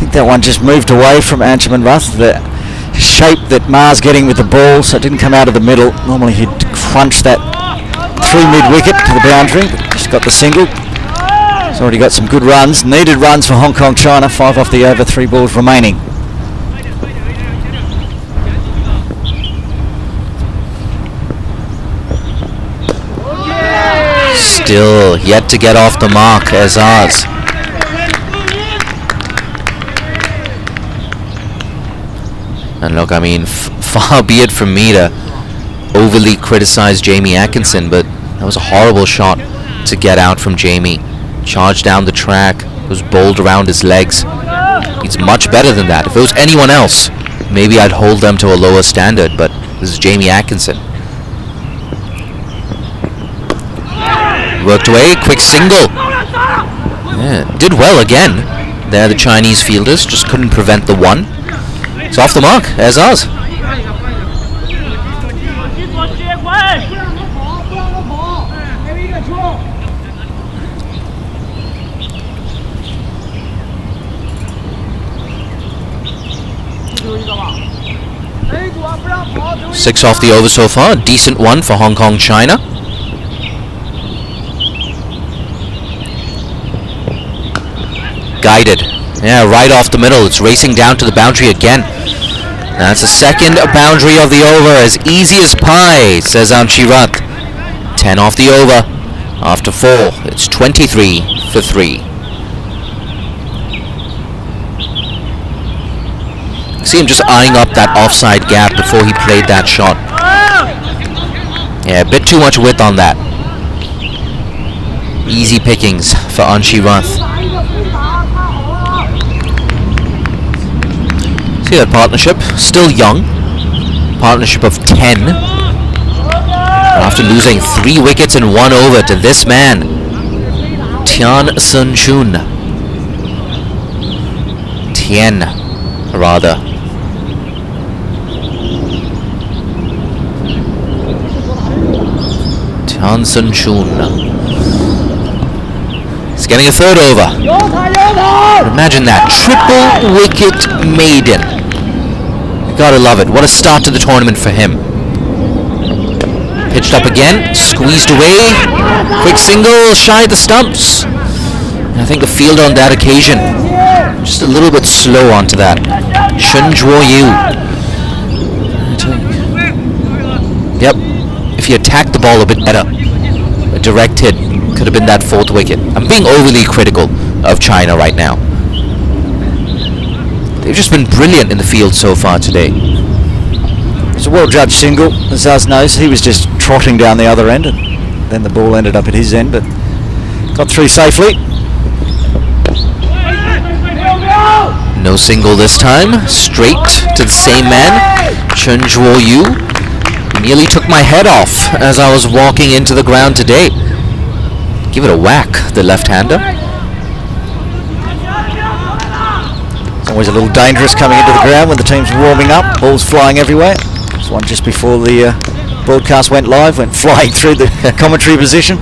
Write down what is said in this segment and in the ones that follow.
think that one just moved away from Anjuman Ruth. The shape that Ma's getting with the ball, so it didn't come out of the middle. Normally he'd crunch that through mid-wicket to the boundary, but just got the single. He's already got some good runs, needed runs for Hong Kong China. 5 off the over, 3 balls remaining. Still yet to get off the mark, Aizaz. And look, I mean, far be it from me to overly criticize Jamie Atkinson, but that was a horrible shot to get out from Jamie. Charged down the track, was bowled around his legs. He's much better than that. If it was anyone else, maybe I'd hold them to a lower standard, but this is Jamie Atkinson. Worked away, quick single. Yeah, did well again. There the Chinese fielders just couldn't prevent the one. It's off the mark, Aizaz. Six off the over so far, a decent one for Hong Kong China. Guided. Yeah, right off the middle. It's racing down to the boundary again. That's the second boundary of the over. As easy as pie, says Anshirath. 10 off the over. After 4, it's 23 for 3. See him just eyeing up that offside gap before he played that shot. Yeah, a bit too much width on that. Easy pickings for Anshirath. See that partnership, still young, partnership of 10. After losing 3 wickets in 1 over to this man, Tian Sun Chun. Tian, rather. Tian Sun Chun. He's getting a 3rd over. Imagine that, triple wicket maiden. You gotta love it. What a start to the tournament for him. Pitched up again, squeezed away, quick single, shy of the stumps. And I think the field on that occasion, just a little bit slow onto that. Chen Zhuo Yu. Yep, if he attacked the ball a bit better, a direct hit could have been that 4th wicket. I'm being overly critical of China right now. They've just been brilliant in the field so far today. It's a well-judged single, as Zaz knows. He was just trotting down the other end, and then the ball ended up at his end, but got through safely. No single this time. Straight to the same man, Chen Zhuo Yu. He nearly took my head off as I was walking into the ground today. Give it a whack, the left-hander. It's always a little dangerous coming into the ground when the team's warming up. Balls flying everywhere. This one just before the broadcast went live, went flying through the commentary position.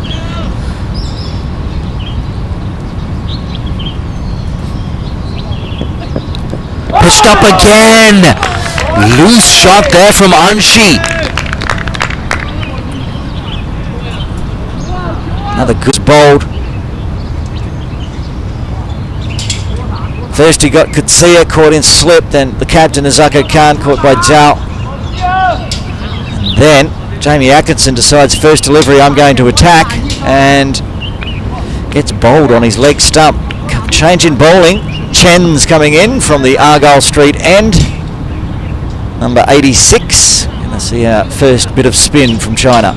Pitched up again. Loose shot there from Anshi. Another good bowled. First he got Kutsia caught in slip, then the captain Aizaz Khan caught by Zhao. And then Jamie Atkinson decides first delivery I'm going to attack and gets bowled on his leg stump. Change in bowling. Chen's coming in from the Argyle Street end. Number 86. And that's the first bit of spin from China.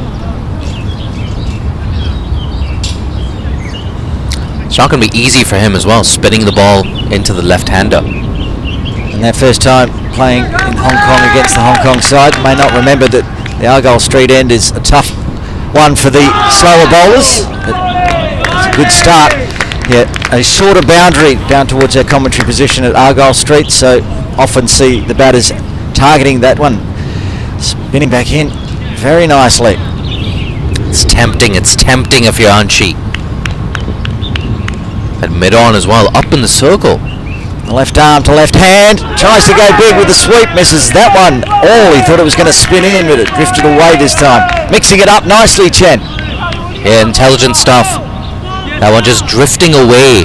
It's not going to be easy for him as well, spinning the ball into the left-hander. And their first time playing in Hong Kong against the Hong Kong side. May not remember that the Argyle Street end is a tough one for the slower bowlers, but it's a good start. Yeah, a shorter boundary down towards their commentary position at Argyle Street, so often see the batters targeting that one. Spinning back in very nicely. It's tempting if you're Anshi. And mid-on as well, up in the circle. The left arm to left hand. Tries to go big with the sweep. Misses that one. He thought it was going to spin in, but it drifted away this time. Mixing it up nicely, Chen. Yeah, intelligent stuff. That one just drifting away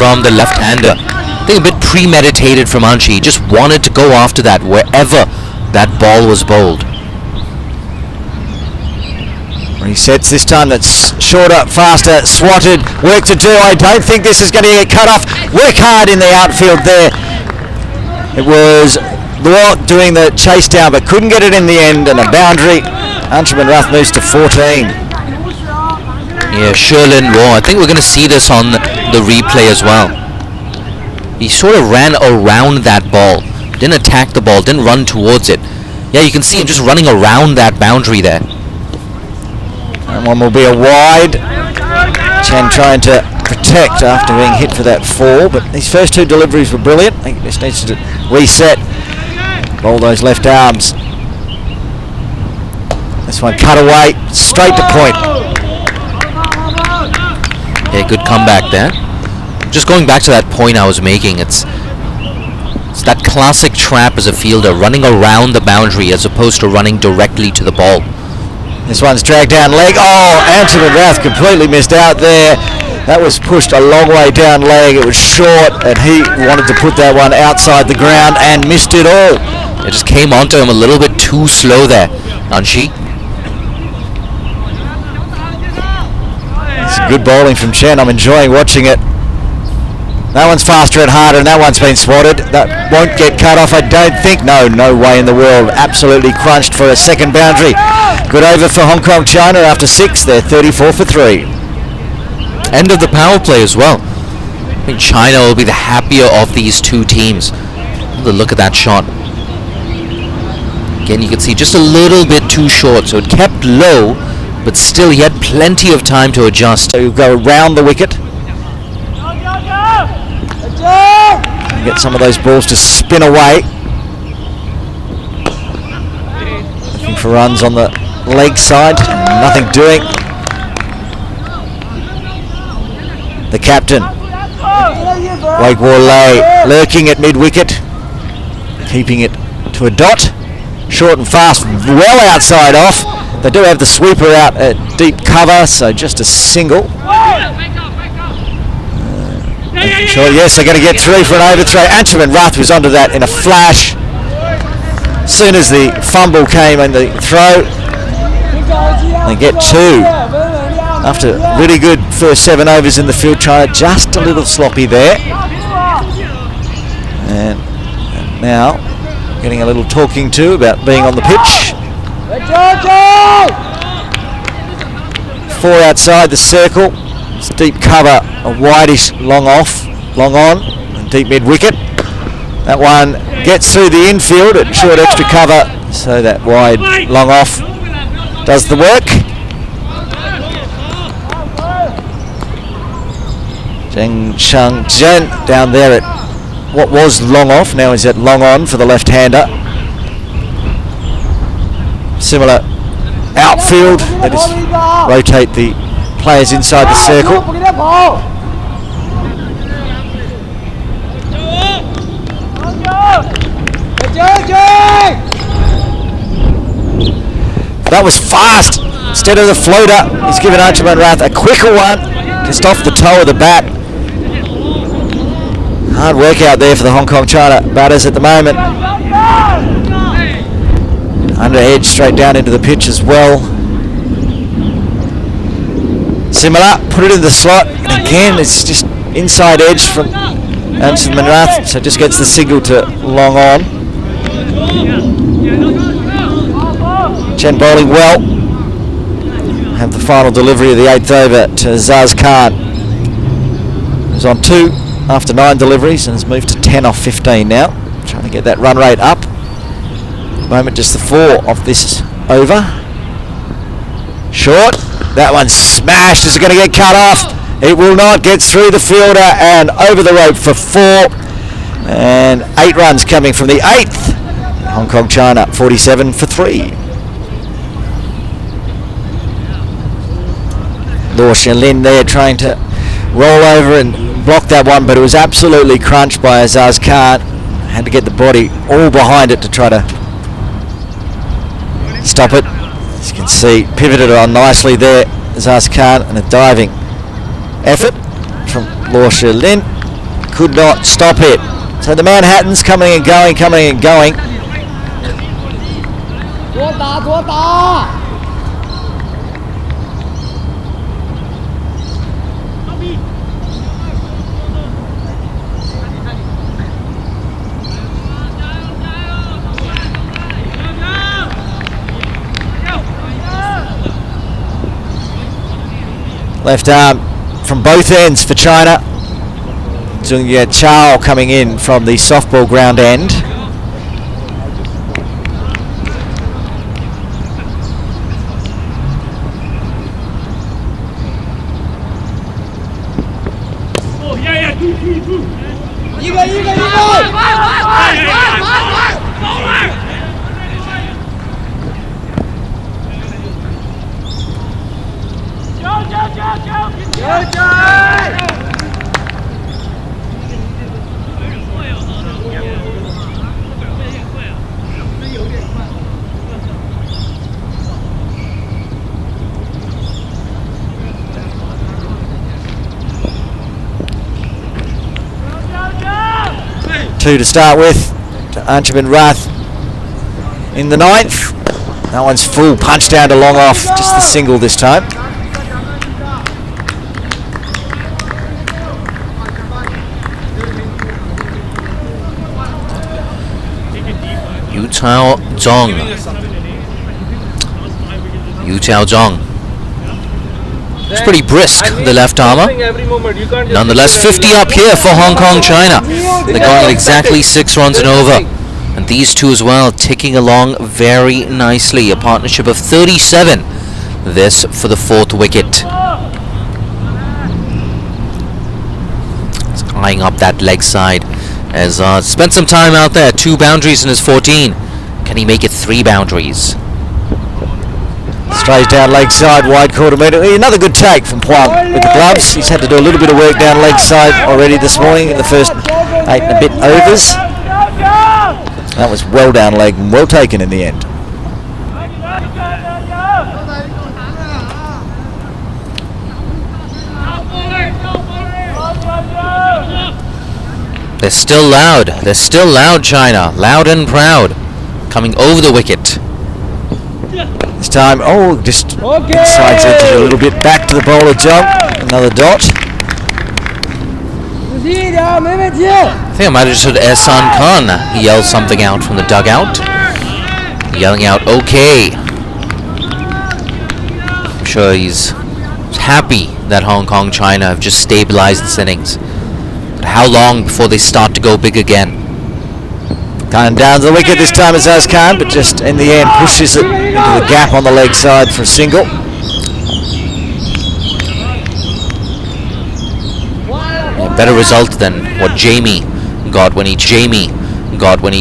from the left-hander. I think a bit premeditated from Anshi. He just wanted to go after that wherever that ball was bowled. Resets this time. That's shorter, faster, swatted. Work to do. I don't think this is going to get cut off. Work hard in the outfield there. It was Law doing the chase down, but couldn't get it in the end, and a boundary. Anshuman Rath moves to 14. Yeah, Sherlin Law. I think we're going to see this on the replay as well. He sort of ran around that ball. Didn't attack the ball, didn't run towards it. Yeah, you can see him just running around that boundary there. That one will be a wide. Chen trying to protect after being hit for that 4, but his first 2 deliveries were brilliant. He just needs to reset. Bowl those left arms. This one cut away, straight to point. Yeah, good comeback there. Just going back to that point I was making, it's that classic trap as a fielder, running around the boundary as opposed to running directly to the ball. This one's dragged down leg. Anshuman Rath completely missed out there. That was pushed a long way down leg. It was short, and he wanted to put that one outside the ground and missed it all. It just came onto him a little bit too slow there, Anshi. It's good bowling from Chen. I'm enjoying watching it. That one's faster and harder, and that one's been swatted. That won't get cut off, I don't think. No way in the world. Absolutely crunched for a second boundary. Good over for Hong Kong China after 6. They're 34 for 3. End of the power play as well. I think China will be the happier of these two teams. Look at that shot. Again, you can see just a little bit too short, so it kept low, but still he had plenty of time to adjust. So you go around the wicket. And get some of those balls to spin away. Looking for runs on the leg side. Nothing doing. The captain, Wake Warley, lurking at mid-wicket. Keeping it to a dot. Short and fast, well outside off. They do have the sweeper out at deep cover, so just a single. Sure, yes, they're going to get through for an overthrow. Anshuman Rath was onto that in a flash. As soon as the fumble came and the throw, they get 2. After really good first 7 overs in the field, China just a little sloppy there. And now getting a little talking to about being on the pitch. 4 outside the circle. It's deep cover, a wideish long off, long on, and deep mid wicket. That one gets through the infield at short extra cover, so that wide long off does the work. Zheng Shang Zhen down there at what was long off, now is at long on for the left-hander. Similar outfield, they just rotate the players inside the circle. That was fast. Instead of the floater, he's given Anshuman Rath a quicker one, just off the toe of the bat. Hard work out there for the Hong Kong China batters at the moment. Under edge, straight down into the pitch as well. Similar, put it in the slot, and again it's just inside edge from Anshuman Rath, so just gets the signal to long on. Chen bowling well. Have the final delivery of the 8th over to Aizaz Khan, who's on 2 after 9 deliveries and has moved to 10 off 15 now. Trying to get that run rate up. At the moment just the 4 of this over. Short. That one's smashed. Is it going to get cut off? It will not. Gets through the fielder and over the rope for 4. And 8 runs coming from the 8th. Hong Kong China 47 for 3. Law Shenlin there trying to roll over and blocked that one, but it was absolutely crunched by Aizaz Khan. Had to get the body all behind it to try to stop it. As you can see, pivoted on nicely there, Aizaz Khan, and a diving effort from Law Lin. Could not stop it. So the Manhattans coming and going, coming and going. Left arm from both ends for China. Zhongye Chao coming in from the softball ground end. Two to start with to Anchaman Rath in the 9th. That one's full punch down to long off, just the single this time. Yu Tao Zhong. It's pretty brisk, the left armour. Nonetheless, 50 up here for Hong Kong, China. They're going at exactly 6 runs and over. And these two as well, ticking along very nicely. A partnership of 37. This for the 4th wicket. He's eyeing up that leg side. As spent some time out there. 2 boundaries in his 14. Can he make it 3 boundaries? Strays down leg side, wide quarter metre. Another good take from Huang with the gloves. He's had to do a little bit of work down leg side already this morning in the first 8 and a bit overs. That was well down leg and well taken in the end. They're still loud. They're still loud, China. Loud and proud. Coming over the wicket. This time, just sides edge a little bit back to the bowler, John. Another dot. I think I might have just heard Aizaz Khan. He yelled something out from the dugout. Yelling out, okay. I'm sure he's happy that Hong Kong, China have just stabilized this innings. But how long before they start to go big again? Khan down the wicket this time, Aizaz Khan, but just in the end pushes it into the gap on the leg side for a single. A better result than what Jamie got when he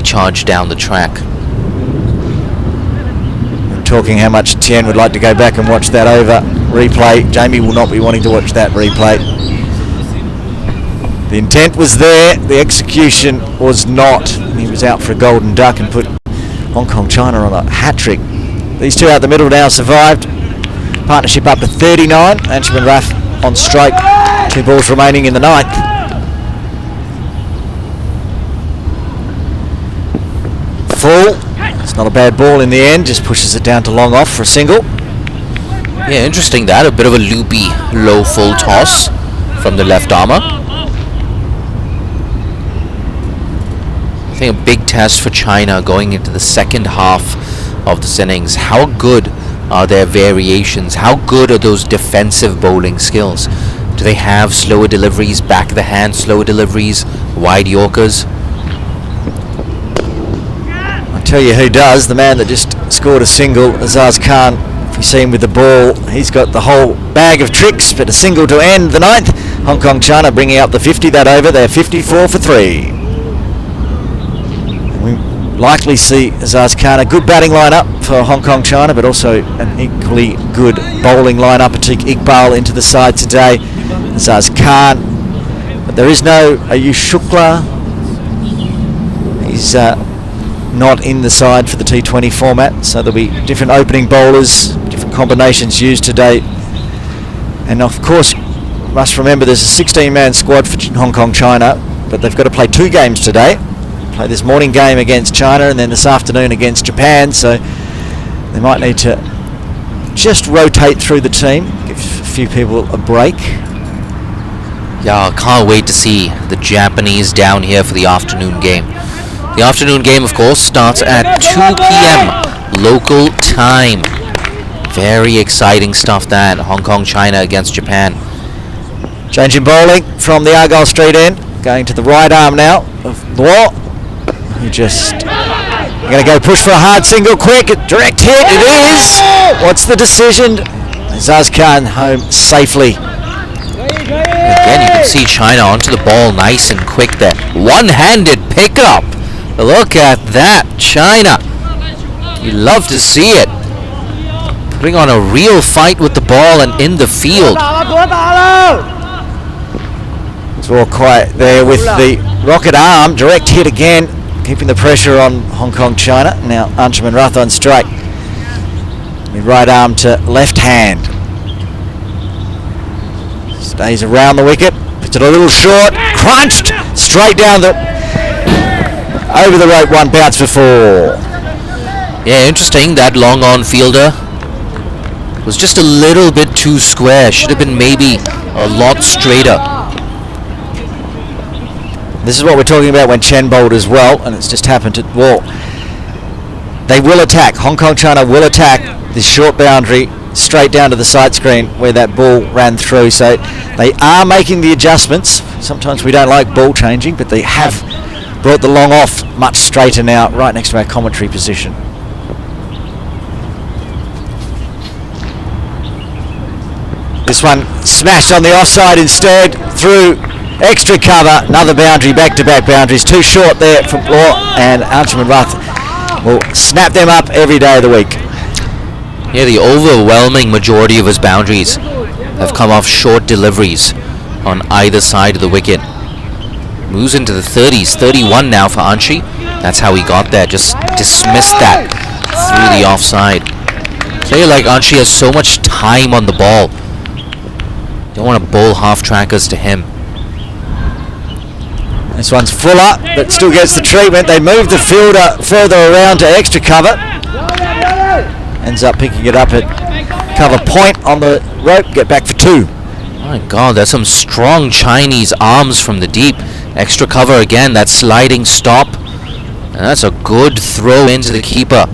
charged down the track. I'm talking how much Tien would like to go back and watch that over replay. Jamie will not be wanting to watch that replay. The intent was there, the execution was not. He was out for a golden duck and put Hong Kong, China on a hat-trick. These two out the middle now survived. Partnership up to 39. Anchaman Rath on strike. 2 balls remaining in the 9th. Full. It's not a bad ball in the end, just pushes it down to long off for a single. Yeah, interesting that. A bit of a loopy low full toss from the left armour. I think a big test for China going into the second half of this innings. How good are their variations? How good are those defensive bowling skills? Do they have slower deliveries, back of the hand slower deliveries, wide Yorkers? I'll tell you who does. The man that just scored a single, Aizaz Khan. If you see him with the ball, he's got the whole bag of tricks, but a single to end the 9th. Hong Kong, China bringing up the 50 that over. They're 54 for 3. Likely see Aizaz Khan, a good batting lineup for Hong Kong, China, but also an equally good bowling lineup. Atiq Iqbal into the side today. Aizaz Khan, the There is no Ayush Shukla. He's not in the side for the T20 format, so there'll be different opening bowlers, different combinations used today. And of course, must remember there's a 16-man squad for Hong Kong, China, but they've got to play 2 games today. Play this morning game against China and then this afternoon against Japan, so they might need to just rotate through the team, give a few people a break. Yeah, can't wait to see the Japanese down here for the afternoon game. The afternoon game, of course, starts at 2 p.m. local time. Very exciting stuff that. Hong Kong, China against Japan. Changing bowling from the Argyle Street end, going to the right arm now of Law. Who just going to go push for a hard single, quick, direct hit. It is. What's the decision? Aizaz Khan home safely. Again, you can see China onto the ball nice and quick there. One-handed pickup. Look at that, China. You love to see it. Putting on a real fight with the ball and in the field. It's all quiet there with the rocket arm. Direct hit again, keeping the pressure on Hong Kong, China. Now Anshuman Rath on strike. With right arm to left hand. Stays around the wicket. Puts it a little short. Crunched. Straight down the... over the rope, one bounce for 4. Yeah, interesting. That long on fielder was just a little bit too square. Should have been maybe a lot straighter. This is what we're talking about when Chen bowled as well, and it's just happened to... well, they will attack. Hong Kong, China will attack this short boundary straight down to the side screen where that ball ran through. So they are making the adjustments. Sometimes we don't like ball changing, but they have brought the long off much straighter now, right next to our commentary position. This one smashed on the offside instead, through extra cover, another boundary, back-to-back boundaries, too short there from Law, and Anshuman Rath will snap them up every day of the week. Yeah, the overwhelming majority of his boundaries have come off short deliveries on either side of the wicket. Moves into the 30s, 31 now for Anshi. That's how he got there, just dismissed that through the offside. Player like Anshi has so much time on the ball. Don't want to bowl half-trackers to him. This one's fuller, but still gets the treatment. They move the fielder further around to extra cover. Ends up picking it up at cover point on the rope, get back for 2. My God, there's some strong Chinese arms from the deep. Extra cover again, that sliding stop. And that's a good throw into the keeper.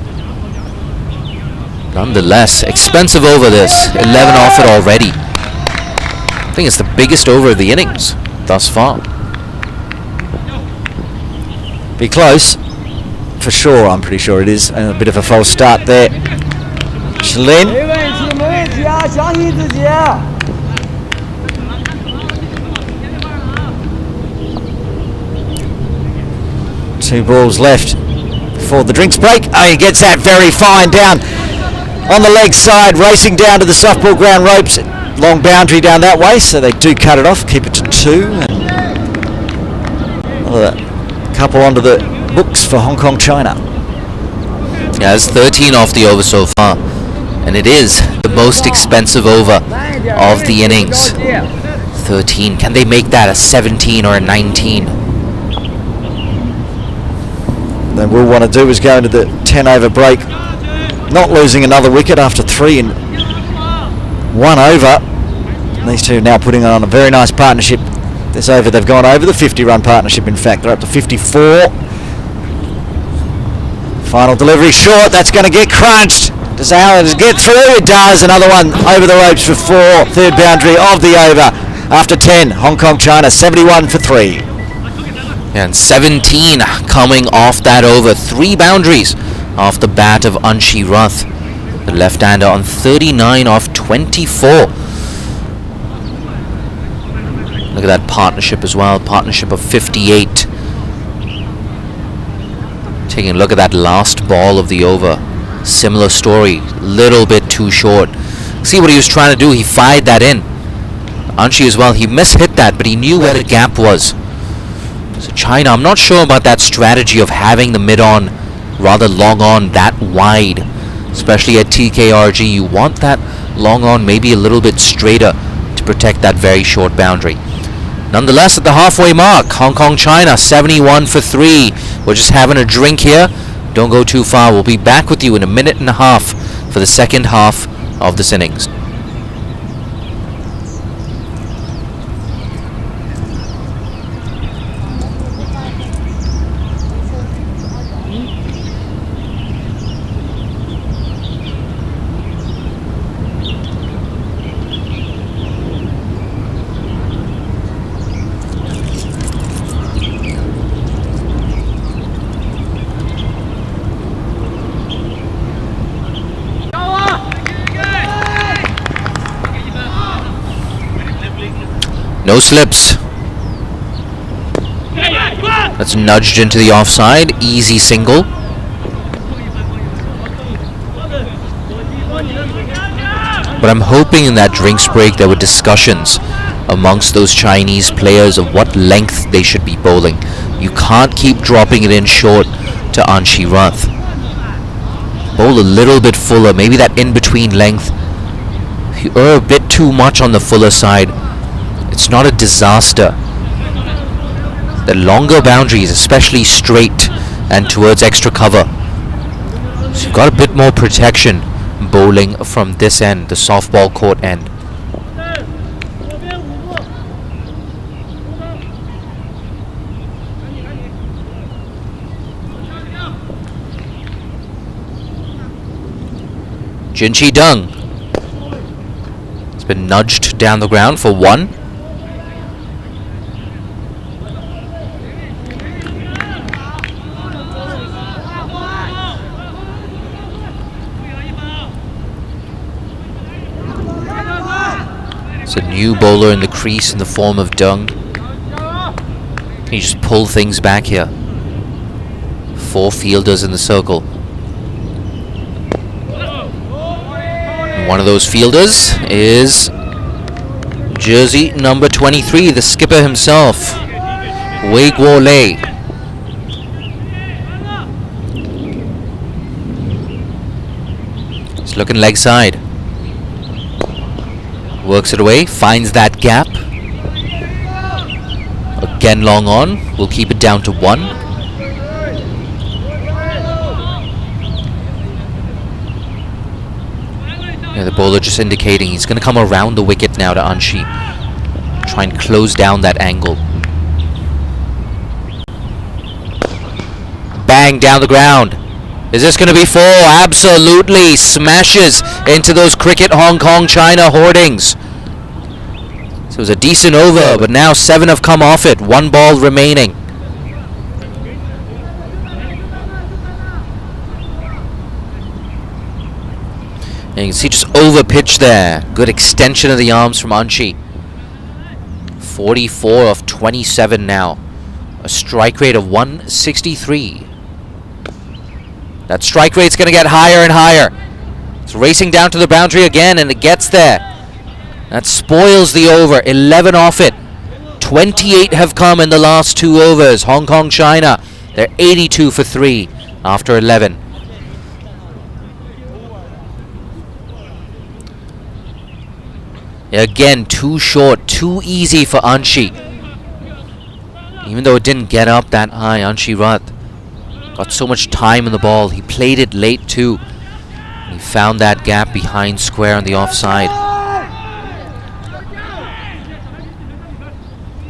Nonetheless, expensive over this. 11 off it already. I think it's the biggest over of the innings thus far. Be close. For sure, I'm pretty sure it is. And a bit of a false start there. Shlin. 2 balls left before the drinks break. Oh, he gets that very fine down on the leg side, racing down to the softball ground ropes. Long boundary down that way, so they do cut it off, keep it to 2. And another couple onto the books for Hong Kong, China. Yeah, it's 13 off the over so far, and it is the most expensive over of the innings. 13. Can they make that a 17 or a 19? Then we'll want to do is go into the 10 over break, not losing another wicket after 3 and 1 over. And these two now putting on a very nice partnership. This over, they've gone over the 50-run partnership. In fact, they're up to 54. Final delivery short. That's going to get crunched. Does Allen get through? It does. Another one over the ropes for 4. Third boundary of the over after 10. Hong Kong, China, 71 for 3. And 17 coming off that over. 3 boundaries off the bat of Anshi Rath, the left-hander, on 39 off 24. Look at that partnership as well. Partnership of 58. Taking a look at that last ball of the over. Similar story. Little bit too short. See what he was trying to do? He fired that in. Anshi as well, he mishit that, but he knew where the gap was. So China, I'm not sure about that strategy of having the mid-on, rather long on, that wide. Especially at TKRG, you want that long on maybe a little bit straighter to protect that very short boundary. Nonetheless, at the halfway mark, Hong Kong China 71 for 3. We're just having a drink here. Don't go too far. We'll be back with you in a minute and a half for the second half of this innings. No slips. That's nudged into the offside. Easy single. But I'm hoping in that drinks break there were discussions amongst those Chinese players of what length they should be bowling. You can't keep dropping it in short to Anshi Rath. Bowl a little bit fuller, maybe that in-between length. If you err a bit too much on the fuller side, it's not a disaster. The longer boundaries, especially straight and towards extra cover. So you've got a bit more protection bowling from this end, the softball court end. Jinchi Dung. It's been nudged down the ground for 1. It's a new bowler in the crease in the form of Dung. Can you just pull things back here? 4 fielders in the circle. And one of those fielders is jersey number 23, the skipper himself, Wei Guo Lei. He's looking leg side. Works it away, finds that gap. Again long on, we'll keep it down to 1. Yeah, the bowler just indicating he's going to come around the wicket now to Anshi. Try and close down that angle. Bang, down the ground. Is this going to be 4? Absolutely. Smashes into those Cricket Hong Kong China hoardings. So it was a decent over, but now 7 have come off it. 1 ball remaining. And you can see just over pitch there. Good extension of the arms from Anshi. 44 of 27 now. A strike rate of 163. That strike rate's going to get higher and higher. It's racing down to the boundary again, and it gets there. That spoils the over. 11 off it. 28 have come in the last 2 overs. Hong Kong China, they're 82 for 3 after 11. Again, too short, too easy for Anshi. Even though it didn't get up that high, Anshi Rath got so much time in the ball. He played it late too. He found that gap behind square on the offside.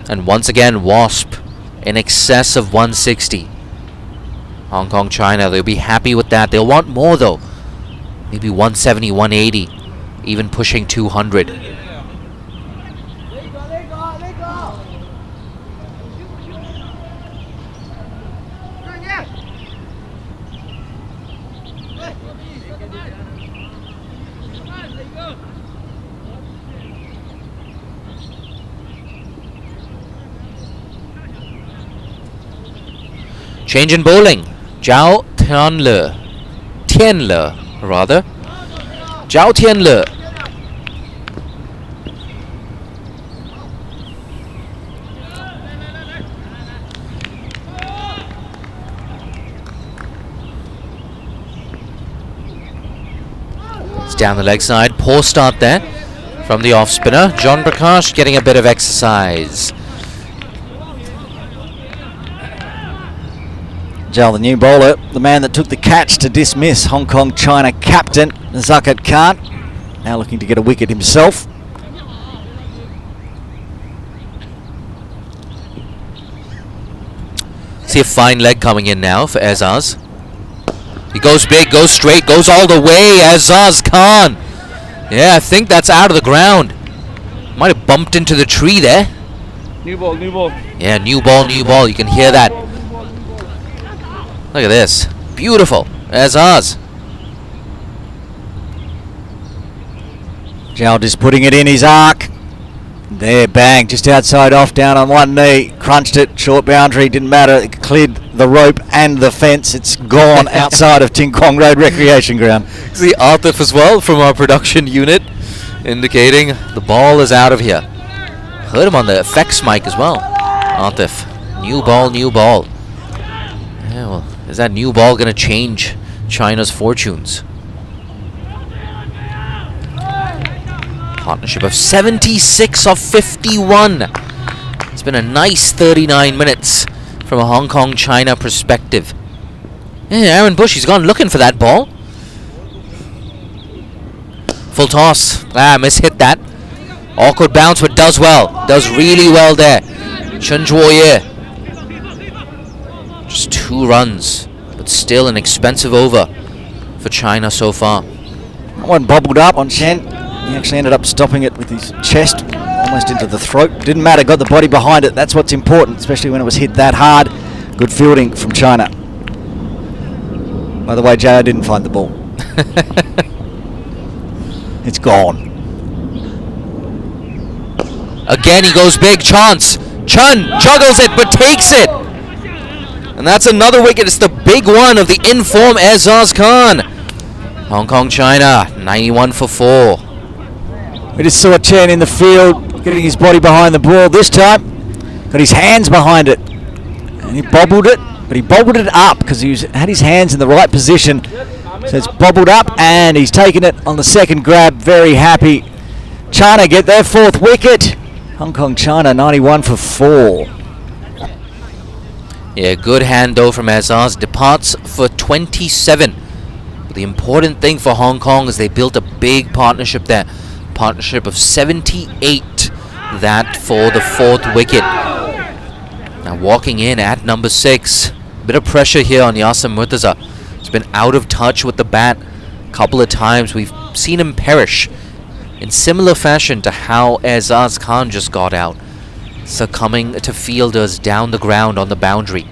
And once again, Wasp in excess of 160. Hong Kong China, they'll be happy with that. They'll want more though. Maybe 170, 180, even pushing 200. Change in bowling. Zhao Tianle. Zhao Tianle. down the leg side. Poor start there from the off spinner. John Prakash getting a bit of exercise. Jal, the new bowler, the man that took the catch to dismiss Hong Kong China captain Aizaz Khan, now looking to get a wicket himself. See a fine leg coming in now for Aizaz. He goes big, goes straight, goes all the way. Aizaz Khan. Yeah, I think that's out of the ground. Might have bumped into the tree there. New ball, new ball. Yeah, new ball, new ball. You can hear that. Look at this. Beautiful. Aizaz. Jal just putting it in his arc. There, bang, just outside off, down on one knee, crunched it, short boundary, didn't matter, it cleared the rope and the fence, it's gone outside of Ting Kwong Road Recreation Ground. See Atif as well from our production unit, indicating the ball is out of here. Heard him on the effects mic as well. Atif, new ball, new ball. Yeah, well, is that new ball going to change China's fortunes? Partnership of 76 of 51. It's been a nice 39 minutes from a Hong Kong-China perspective. Yeah, Aaron Bush, he's gone looking for that ball. Full toss. Mishit that. Awkward bounce, but does well. Does really well there. Chen Zhuoye. Just 2 runs, but still an expensive over for China so far. That one bobbled up on Chen. He actually ended up stopping it with his chest, almost into the throat. Didn't matter, got the body behind it. That's what's important, especially when it was hit that hard. Good fielding from China. By the way, Jaya didn't find the ball. It's gone. Again, he goes big. Chance. Chun juggles it, but takes it. And that's another wicket. It's the big one of the in-form Aizaz Khan. Hong Kong, China, 91 for 4. We just saw Chen in the field, getting his body behind the ball. This time, got his hands behind it. And he bobbled it, but he bobbled it up because he had his hands in the right position. So it's bobbled up, and he's taken it on the second grab. Very happy. China get their 4th wicket. Hong Kong, China, 91 for 4. Yeah, good hand though from Aizaz. Departs for 27. But the important thing for Hong Kong is they built a big partnership there. Partnership of 78. That for the 4th wicket. Now walking in at number 6. Bit of pressure here on Yasim Murtaza. He's been out of touch with the bat a couple of times. We've seen him perish in similar fashion to how Aizaz Khan just got out, succumbing to fielders down the ground on the boundary.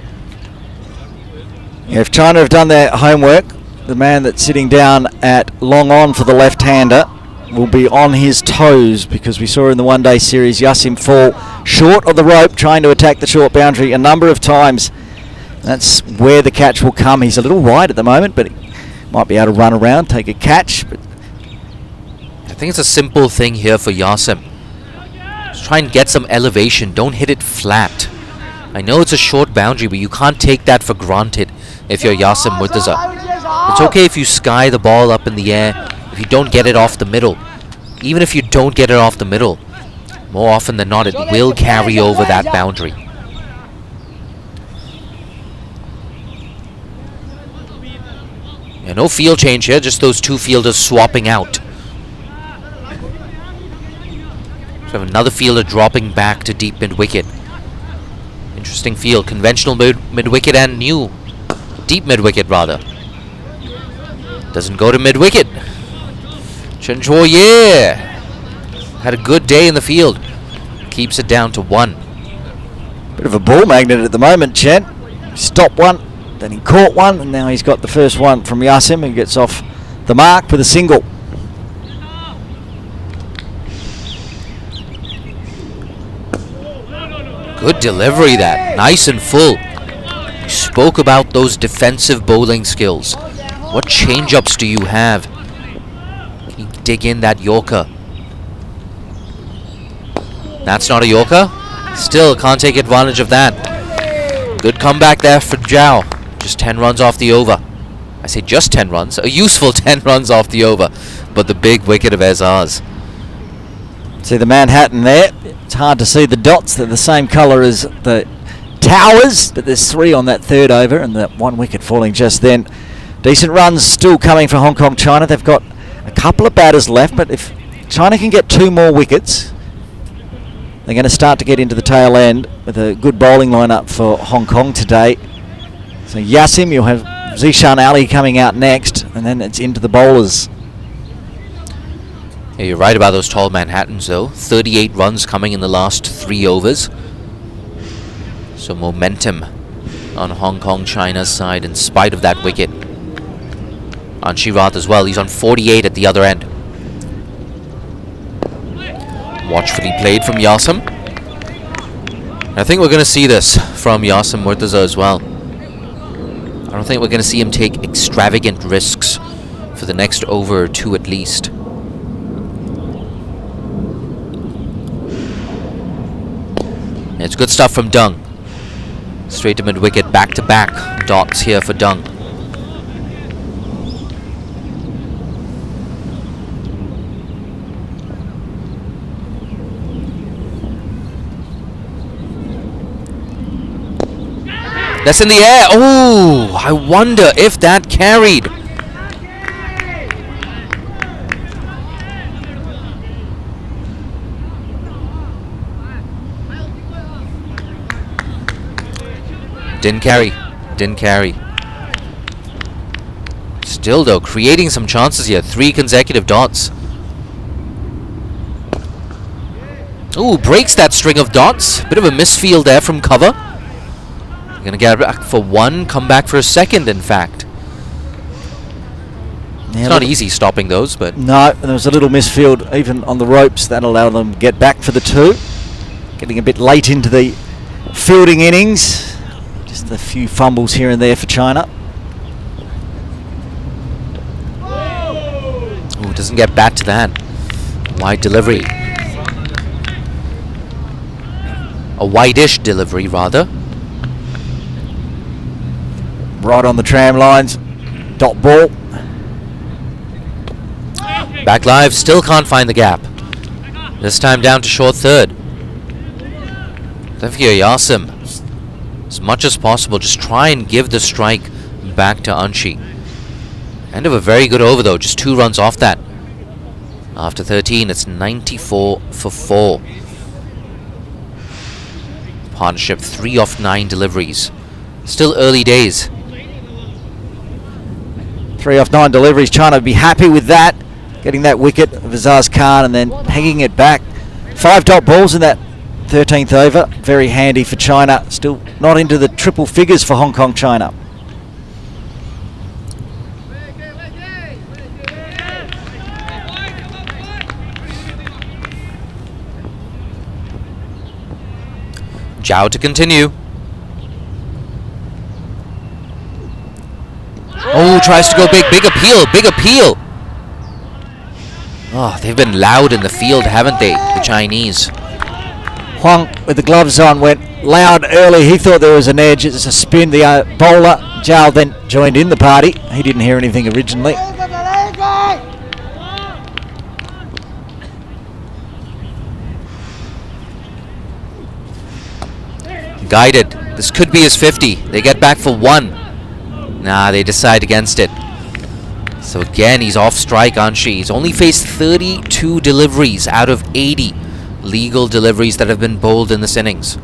Yeah, if China have done their homework, the man that's sitting down at long on for the left-hander will be on his toes, because we saw in the one-day series Yasim fall short of the rope trying to attack the short boundary a number of times. That's where the catch will come. He's a little wide at the moment, but he might be able to run around, take a catch. But I think it's a simple thing here for Yasim. Just try and get some elevation. Don't hit it flat. I know it's a short boundary, but you can't take that for granted if you're Yasim Murtaza. It's okay if you sky the ball up in the air, if you don't get it off the middle. Even if you don't get it off the middle, more often than not, it will carry over that boundary. Yeah, no field change here, just those 2 fielders swapping out. So have another fielder dropping back to deep mid-wicket. Interesting field. Conventional mid-wicket and new deep mid-wicket rather. Doesn't go to mid-wicket. Chen Zhuoye had a good day in the field. Keeps it down to 1. bit of a ball magnet at the moment, Chen. Stopped one, then he caught one, and now he's got the first one from Yasim, who gets off the mark with a single. Good delivery that. Nice and full. We spoke about those defensive bowling skills. What change-ups do you have? Can you dig in that Yorker? That's not a Yorker. Still can't take advantage of that. Good comeback there for Zhao. Just 10 runs off the over. I say just 10 runs. A useful 10 runs off the over. but the big wicket of Aizaz. See the Manhattan there. It's hard to see the dots. They're the same colour as the towers, but there's 3 on that third over, and that 1 wicket falling just then. Decent runs still coming for Hong Kong China. They've got a couple of batters left, but if China can get 2 more wickets, they're going to start to get into the tail end with a good bowling lineup for Hong Kong today. So Yasim, you'll have Zishan Ali coming out next, and then it's into the bowlers. Yeah, you're right about those tall Manhattans though. 38 runs coming in the last 3 overs. So momentum on Hong Kong China's side in spite of that wicket. On Shirath as well, he's on 48 at the other end. Watchfully played from Yasim. I think we're going to see this from Yasim Murtaza as well. I don't think we're going to see him take extravagant risks for the next over or 2 at least. And it's good stuff from Dung. Straight to mid-wicket, back-to-back dots here for Dung. That's in the air. Oh, I wonder if that carried. Didn't carry. Didn't carry. Still, though, creating some chances here. 3 consecutive dots. Ooh, breaks that string of dots. Bit of a misfield there from cover. Gonna get back for 1, come back for a second, in fact. Yeah, it's not easy stopping those, but... No, there was a little misfield even on the ropes. That allowed them to get back for the 2. Getting a bit late into the fielding innings. Just a few fumbles here and there for China. Ooh, doesn't get back to that. Wide delivery. A wide-ish delivery, rather. Right on the tram lines. Dot ball. Back live, still can't find the gap. This time down to short third. Then for Yasim, as much as possible, just try and give the strike back to Anshi. End of a very good over though, just 2 runs off that. After 13, it's 94 for 4. Partnership 3 off 9 deliveries. Still early days. 3 off 9 deliveries. China would be happy with that. Getting that wicket of Aizaz Khan and then hanging it back. 5 dot balls in that 13th over. Very handy for China. Still not into the triple figures for Hong Kong China. Zhao to continue. Oh, tries to go big. Big appeal. Big appeal. Oh, they've been loud in the field, haven't they? The Chinese. Huang, with the gloves on, went loud early. He thought there was an edge. It's a spin. The bowler, Zhao, then joined in the party. He didn't hear anything originally. Guided. This could be his 50. They get back for 1. Nah, they decide against it. So again, he's off strike, Anshi. He's only faced 32 deliveries out of 80 legal deliveries that have been bowled in this innings.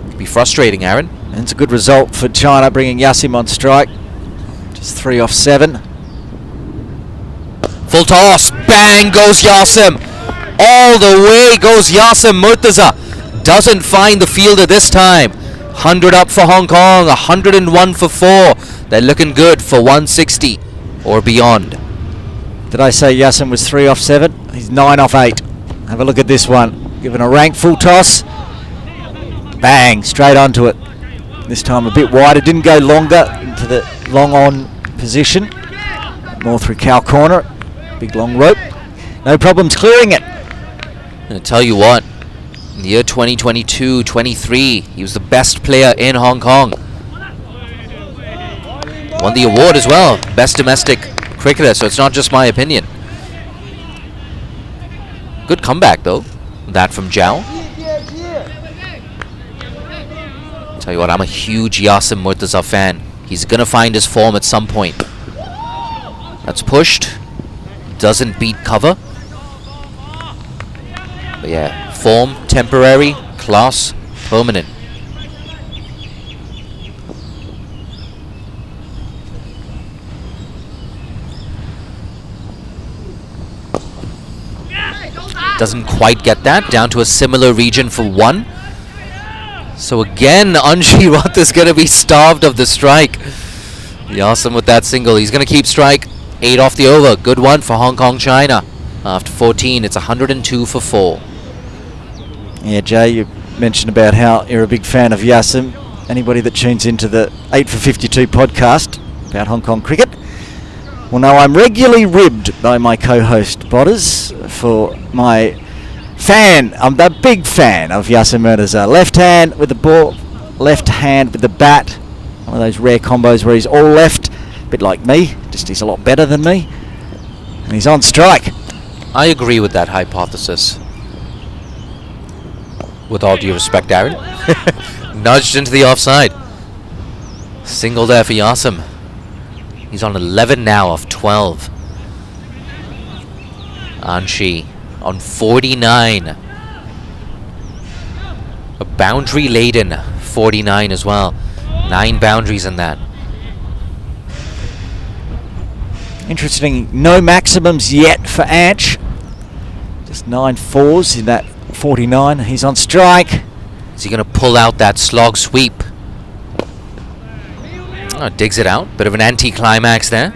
Could be frustrating, Aaron. And it's a good result for China, bringing Yasim on strike. Just 3 off 7. Full toss. Bang goes Yasim. All the way goes Yasim Murtaza. Doesn't find the fielder this time. 100 up for Hong Kong, 101 for 4. They're looking good for 160 or beyond. Did I say Yasim was 3 off 7? He's 9 off 8. Have a look at this one. Given a rank full toss. Bang, straight onto it. This time a bit wider, didn't go longer into the long on position. More through cow corner. Big long rope. No problems clearing it. I'm going to tell you what. In the year 2022-23, he was the best player in Hong Kong. Won the award as well, best domestic cricketer, so it's not just my opinion. Good comeback though. That from Zhao. Tell you what, I'm a huge Yasim Murtaza fan. He's gonna find his form at some point. That's pushed. Doesn't beat cover. But yeah, form, temporary, class, permanent. Doesn't quite get that. Down to a similar region for 1. So again, Anshi Rath is going to be starved of the strike. Yasim with that single. He's going to keep strike. 8 off the over. Good one for Hong Kong, China. After 14, it's 102 for 4. Yeah, Jay, you mentioned about how you're a big fan of Yasim. Anybody that tunes into the 8 for 52 podcast about Hong Kong cricket will know I'm regularly ribbed by my co-host Botters for my fan. I'm a big fan of Yasim Murtaza. Left hand with the ball, left hand with the bat. One of those rare combos where he's all left, a bit like me, just he's a lot better than me. And he's on strike. I agree with that hypothesis. With all due respect, Aaron. Nudged into the offside. Single there for Yasim. He's on 11 now of 12. Anshi on 49. A boundary laden 49 as well. 9 boundaries in that. Interesting, no maximums yet for Anch. Just 9 fours in that 49. He's on strike. Is he going to pull out that slog sweep? Oh, digs it out. Bit of an anti-climax there.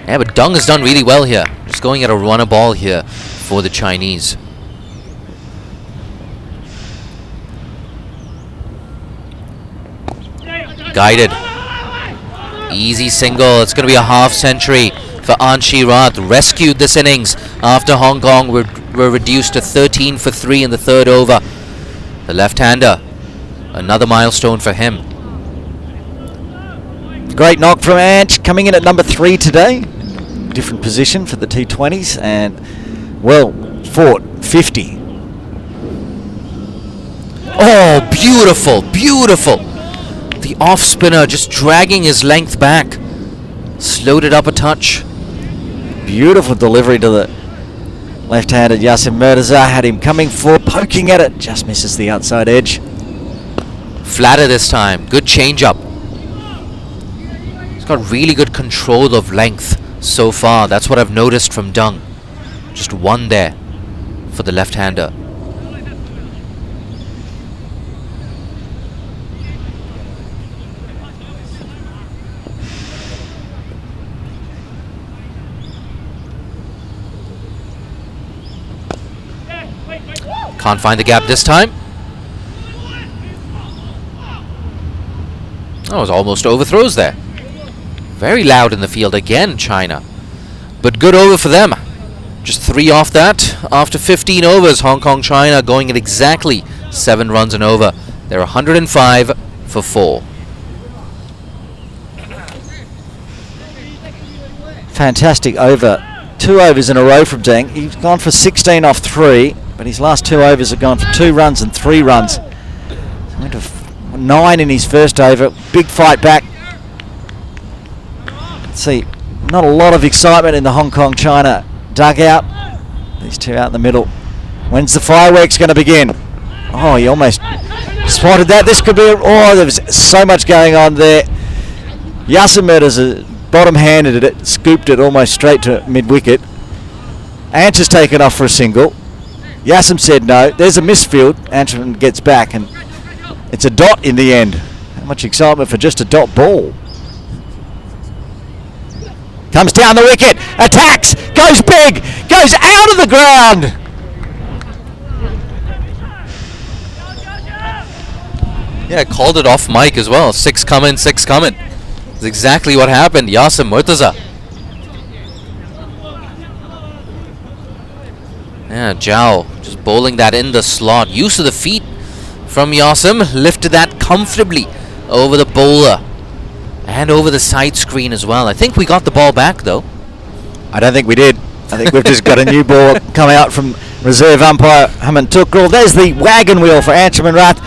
Yeah, but Dung has done really well here. Just going at a runner ball here for the Chinese. Guided. Easy single. It's going to be a half century for Anshi Rath. Rescued this innings after Hong Kong were reduced to 13 for 3 in the 3rd over. The left-hander. Another milestone for him. Great knock from Anch, coming in at number 3 today. Different position for the T20s, and well fought, 50. Oh, beautiful, beautiful. The off spinner just dragging his length back. Slowed it up a touch. Beautiful delivery to the left-handed Yasim Murtaza. Had him coming forward, poking at it. Just misses the outside edge. Flatter this time. Good change-up. He's got really good control of length so far. That's what I've noticed from Dung. Just 1 there for the left-hander. Can't find the gap this time. Oh, it was almost overthrows there. Very loud in the field again, China. But good over for them. Just 3 off that. After 15 overs, Hong Kong, China going at exactly 7 runs and over. They're 105 for 4. Fantastic over. 2 overs in a row from Deng. He's gone for 16 off 3, but his last 2 overs have gone for 2 runs and 3 runs. So went to 9 in his first over. Big fight back. Let's see, not a lot of excitement in the Hong Kong China dugout. These two out in the middle. When's the fireworks going to begin? Oh, he almost spotted that. This could be there was so much going on there. Yasim Murtaza bottom-handed it, scooped it almost straight to mid-wicket. Ant has taken off for a single. Yasim said no. There's a misfield. Ant gets back, and it's a dot in the end. How much excitement for just a dot ball. Comes down the wicket, attacks, goes big, goes out of the ground. Yeah, called it off mic as well. 6 coming, 6 coming. That's exactly what happened. Yasim Murtaza. Yeah, Zhao just bowling that in the slot. Use of the feet from Yasim. Lifted that comfortably over the bowler. And over the side screen as well. I think we got the ball back though. I don't think we did. I think we've just got a new ball come out from reserve umpire Hamant Tukrul. There's the wagon wheel for Anshman Rath.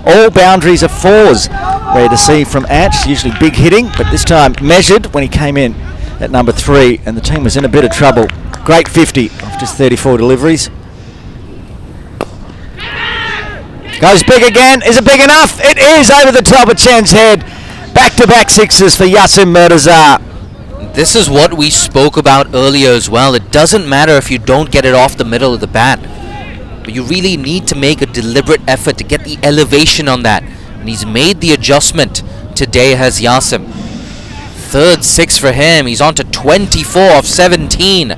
All boundaries are 4s. Rare to see from Ansh, usually big hitting, but this time measured when he came in at number 3, and the team was in a bit of trouble. Great 50 off just 34 deliveries. Goes big again. Is it big enough? It is over the top of Chen's head. Back-to-back sixes for Yasim Mirza. This is what we spoke about earlier as well. It doesn't matter if you don't get it off the middle of the bat, but you really need to make a deliberate effort to get the elevation on that. And he's made the adjustment today, has Yasim. Third 6 for him. He's on to 24 of 17.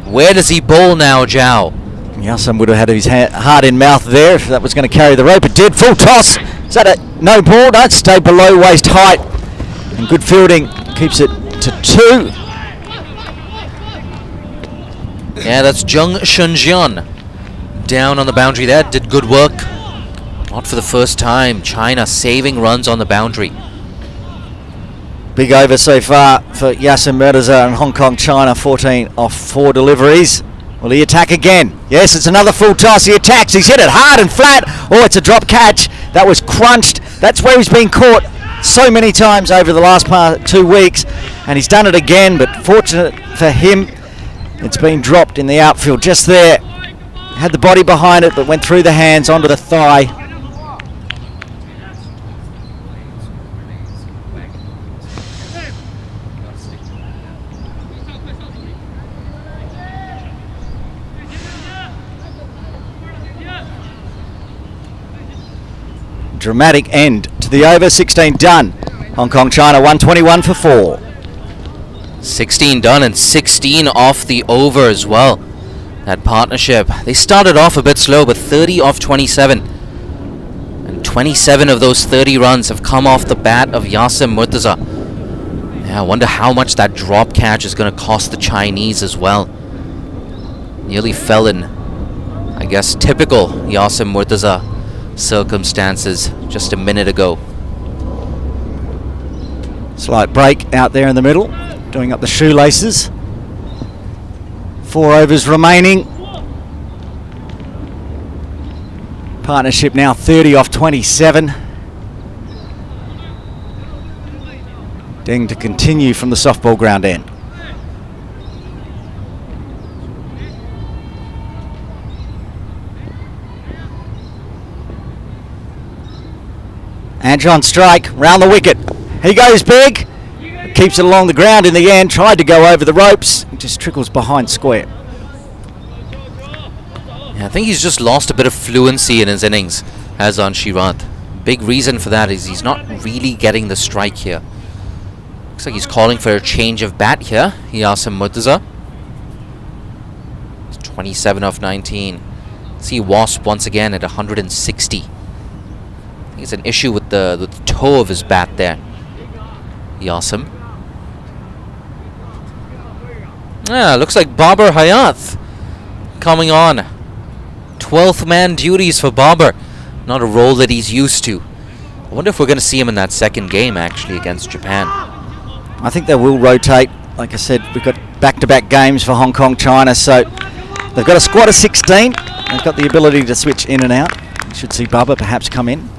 Where does he bowl now, Zhao? Yasim would have had his heart in mouth there if that was going to carry the rope. It did. Full toss. Is that a no ball? Don't stay below waist height. And good fielding keeps it to 2. Yeah, that's Zheng Shenzhen down on the boundary there. Did good work. Not for the first time. China saving runs on the boundary. Big over so far for Yasim Mirza and Hong Kong China. 14 off 4 deliveries. Will he attack again? Yes, it's another full toss. He attacks. He's hit it hard and flat. Oh, it's a drop catch. That was crunched. That's where he's been caught so many times over the last 2 weeks. And he's done it again, but fortunate for him, it's been dropped in the outfield just there. Had the body behind it, but went through the hands onto the thigh. Dramatic end to the over. 16 done. Hong Kong China 121 for 4. 16 done and 16 off the over as well. That partnership, they started off a bit slow, but 30 off 27. And 27 of those 30 runs have come off the bat of Yasim Mirza. Yeah, I wonder how much that drop catch is going to cost the Chinese as well. Nearly fell in, I guess, typical Yasim Mirza circumstances just a minute ago. Slight break out there in the middle, doing up the shoelaces. 4 overs remaining. Partnership now 30 off 27. Deng to continue from the softball ground end. Ange on strike, round the wicket. He goes big, keeps it along the ground in the end, tried to go over the ropes, it just trickles behind square. Yeah, I think he's just lost a bit of fluency in his innings, Aizaz Khan. Big reason for that is he's not really getting the strike here. Looks like he's calling for a change of bat here, Yasim Mirza. 27 off 19. See Wasp once again at 160. I think it's an issue with the toe of his bat there. Yasim. Yeah, looks like Babar Hayath coming on. 12th man duties for Babar. Not a role that he's used to. I wonder if we're going to see him in that second game actually against Japan. I think they will rotate. Like I said, we've got back-to-back games for Hong Kong China, so they've got a squad of 16. They've got the ability to switch in and out. You should see Babar perhaps come in.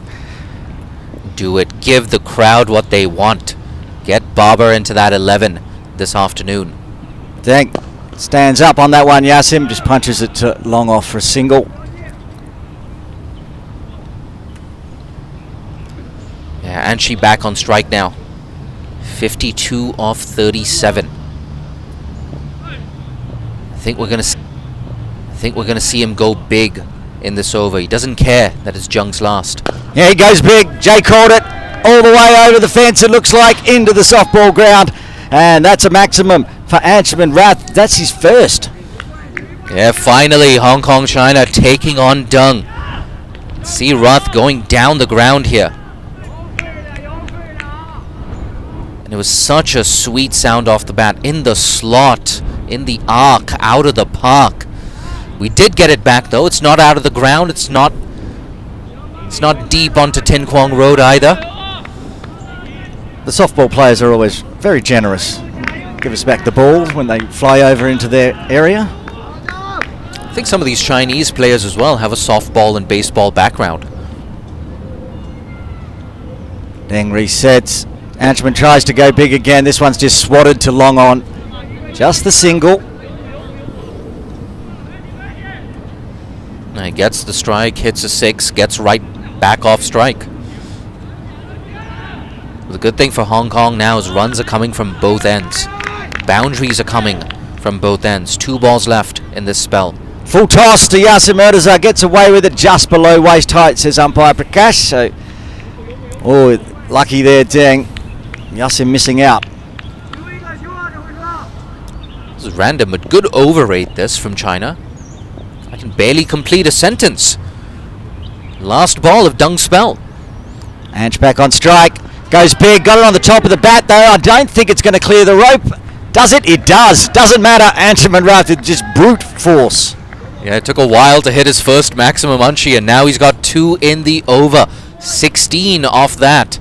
Do it. Give the crowd what they want. Get Babar into that 11 this afternoon. Deng stands up on that one. Yasim just punches it to long off for a single. Yeah, and she back on strike now. 52 off 37. I think we're gonna see him go big in this over. He doesn't care that it's Zheng's last. Yeah, he goes big. Jay called it all the way over the fence, it looks like, into the softball ground. And that's a maximum for Anshman Rath. That's his first. Yeah, finally, Hong Kong China taking on Deng. See Rath going down the ground here. And it was such a sweet sound off the bat. In the slot, in the arc, out of the park. We did get it back though. It's not out of the ground. It's not deep onto Tin Kwong Road either. The softball players are always very generous. Give us back the ball when they fly over into their area. I think some of these Chinese players as well have a softball and baseball background. Deng resets. Anchman tries to go big again. This one's just swatted to long on. Just the single. He gets the strike, hits a 6, gets right back off strike. The good thing for Hong Kong now is runs are coming from both ends. Boundaries are coming from both ends. 2 balls left in this spell. Full toss to Yasim. Gets away with it just below waist height, says umpire Prakash. So, lucky there, Deng. Yasim missing out. This is random, but good over rate this from China. I can barely complete a sentence. Last ball of Deng's spell. Anch back on strike. Goes big. Got it on the top of the bat, though. I don't think it's going to clear the rope. Does it? It does. Doesn't matter. Anchman Rath with just brute force. Yeah, it took a while to hit his first maximum unchi, and now he's got 2 in the over. 16 off that.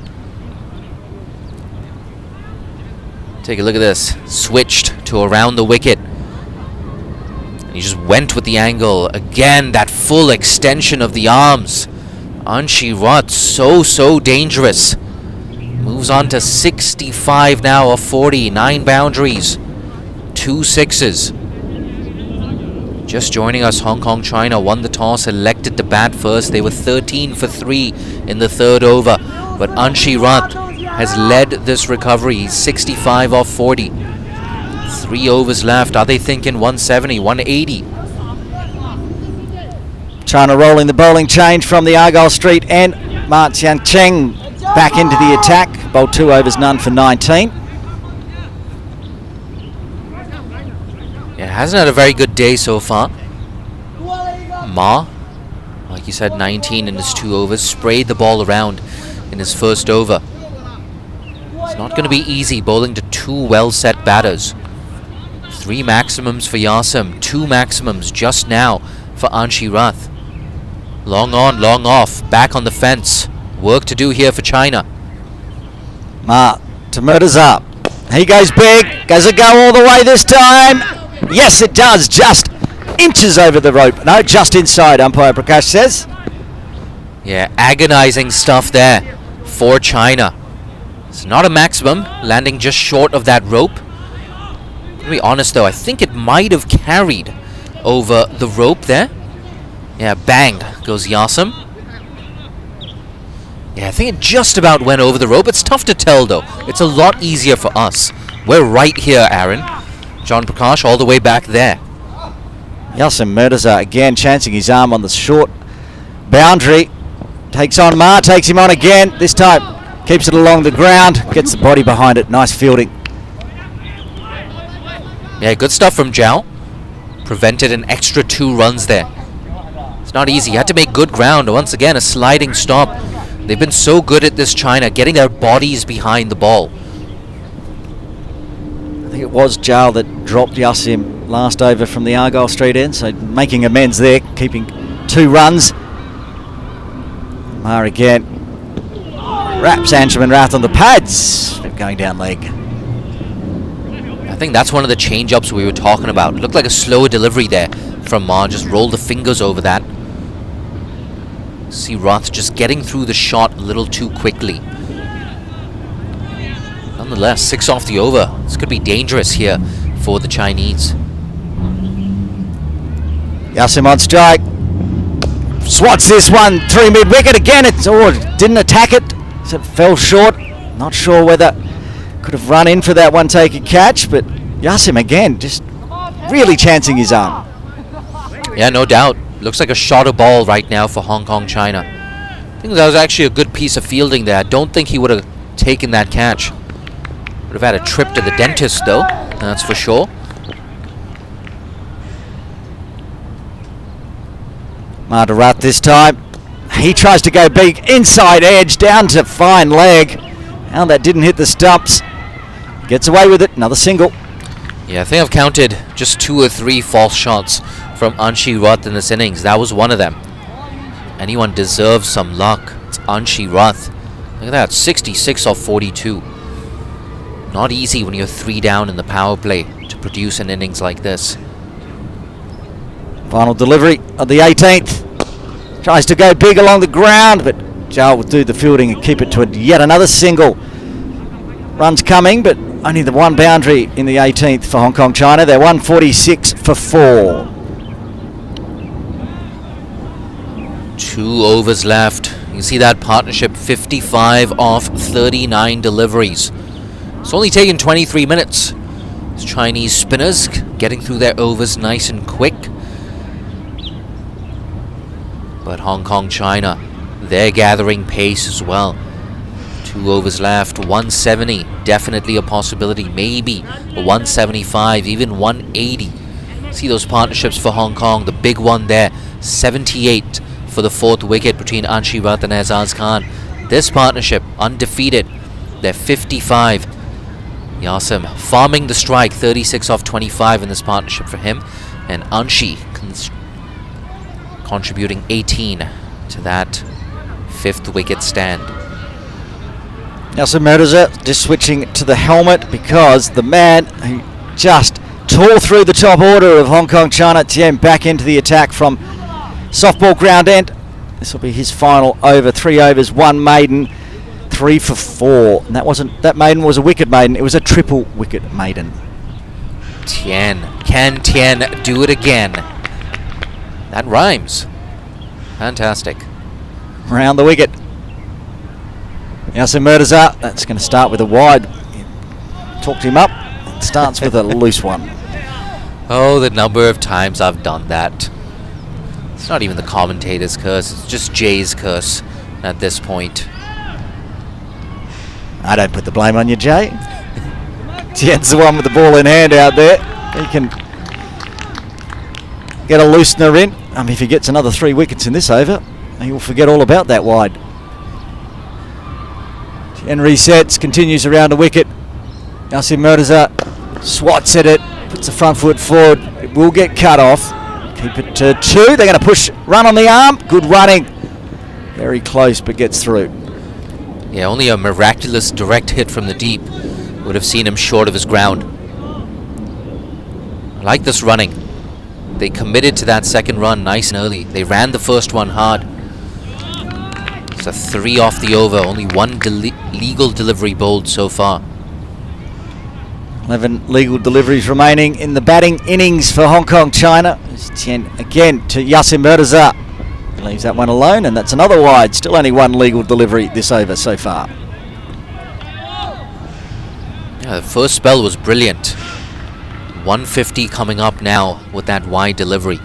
Take a look at this. Switched to around the wicket. And he just went with the angle. Again, that full extension of the arms. Anchi Rath, so dangerous. Moves on to 65 now of 40. 9 boundaries. 2 sixes. Just joining us, Hong Kong China won the toss, elected to bat first. They were 13 for 3 in the 3rd over. But Anchi Rath has led this recovery. He's 65 off 40. 3 overs left. Are they thinking 170, 180? China rolling the bowling change from the Argyle Street and Ma Tian Cheng back into the attack. Bowled 2 overs, none for 19. Yeah, hasn't had a very good day so far. Ma, like you said, 19 in his 2 overs. Sprayed the ball around in his first over. It's not going to be easy bowling to 2 well-set batters. 3 maximums for Yasim. 2 maximums just now for Anchi Rath. Long on, long off. Back on the fence. Work to do here for China. Ma to Murtaza. He goes big. Does it go all the way this time? Yes, it does. Just inches over the rope. No, just inside, umpire Prakash says. Yeah, agonizing stuff there for China. It's not a maximum, landing just short of that rope. To be honest though, I think it might have carried over the rope there. Yeah, bang goes Yasim. Yeah, I think it just about went over the rope. It's tough to tell though. It's a lot easier for us. We're right here, Aaron. John Prakash all the way back there. Yasim Murtaza again chancing his arm on the short boundary. Takes on Ma, takes him on again. This time keeps it along the ground. Gets the body behind it. Nice fielding. Yeah, good stuff from Zhao. Prevented an extra 2 runs there. It's not easy. You had to make good ground. Once again, a sliding stop. They've been so good at this, China, getting their bodies behind the ball. I think it was Zhao that dropped Yasim last over from the Argyle Street end, so making amends there, keeping 2 runs. Ma again wraps Anchman Rath on the pads, going down leg. I think that's one of the change-ups we were talking about. It looked like a slower delivery there from Ma, just rolled the fingers over that. See Rath just getting through the shot a little too quickly. Nonetheless, 6 off the over. This could be dangerous here for the Chinese. Yasim on strike. Swats this one through mid-wicket again. It didn't attack it, so it fell short. Not sure whether could have run in for that one taken catch, but Yasim again just really chancing his arm. Yeah, no doubt. Looks like a shot of ball right now for Hong Kong China. I think that was actually a good piece of fielding there. I don't think he would have taken that catch. Would have had a trip to the dentist though, that's for sure. Rath this time. He tries to go big inside edge down to fine leg. And that didn't hit the stumps. Gets away with it. Another single. Yeah, I think I've counted just 2 or 3 false shots from Anchi Rath in this innings. That was one of them. Anyone deserves some luck. It's Anchi Rath. Look at that, 66 off 42. Not easy when you're 3 down in the power play to produce an innings like this. Final delivery of the 18th. Tries to go big along the ground, but Zhao will do the fielding and keep it to yet another single. Runs coming, but only the one boundary in the 18th for Hong Kong China. They're 146 for 4. 2 overs left. You see that partnership, 55 off 39 deliveries. It's only taken 23 minutes. It's Chinese spinners getting through their overs nice and quick. But Hong Kong China, they're gathering pace as well. 2 overs left, 170, definitely a possibility, maybe 175, even 180. See those partnerships for Hong Kong, the big one there, 78 for the 4th wicket between Anshirat and Aizaz Khan. This partnership, undefeated, they're 55. Yasim farming the strike, 36 off 25 in this partnership for him, and Anshi contributing 18 to that 5th wicket stand. Yasim Mirza just switching to the helmet because the man who just tore through the top order of Hong Kong China, Tien, back into the attack from softball ground end. This will be his final over. 3 overs, 1 maiden, 3 for 4. And that maiden was a wicket maiden. It was a triple wicket maiden. Tien, can Tien do it again? That rhymes. Fantastic. Round the wicket. Yasim Mirza, that's going to start with a wide. Talked him up. It starts with a loose one. Oh, the number of times I've done that. It's not even the commentator's curse, it's just Jay's curse at this point. I don't put the blame on you, Jay. Tien's the one with the ball in hand out there. He can get a loosener in. I mean, if he gets another 3 wickets in this over, he will forget all about that wide. Tien resets, continues around the wicket. Yasim Mirza swats at it, puts the front foot forward. It will get cut off. Keep it to 2. They're going to push, run on the arm. Good running. Very close, but gets through. Yeah, only a miraculous direct hit from the deep would have seen him short of his ground. I like this running. They committed to that second run nice and early. They ran the first one hard. It's a 3 off the over. Only 1 legal delivery bowled so far. 11 legal deliveries remaining in the batting innings for Hong Kong China. Tien again to Yasim Mirza. Leaves that one alone, and that's another wide. Still only 1 legal delivery this over so far. Yeah, the first spell was brilliant. 150 coming up now with that wide delivery.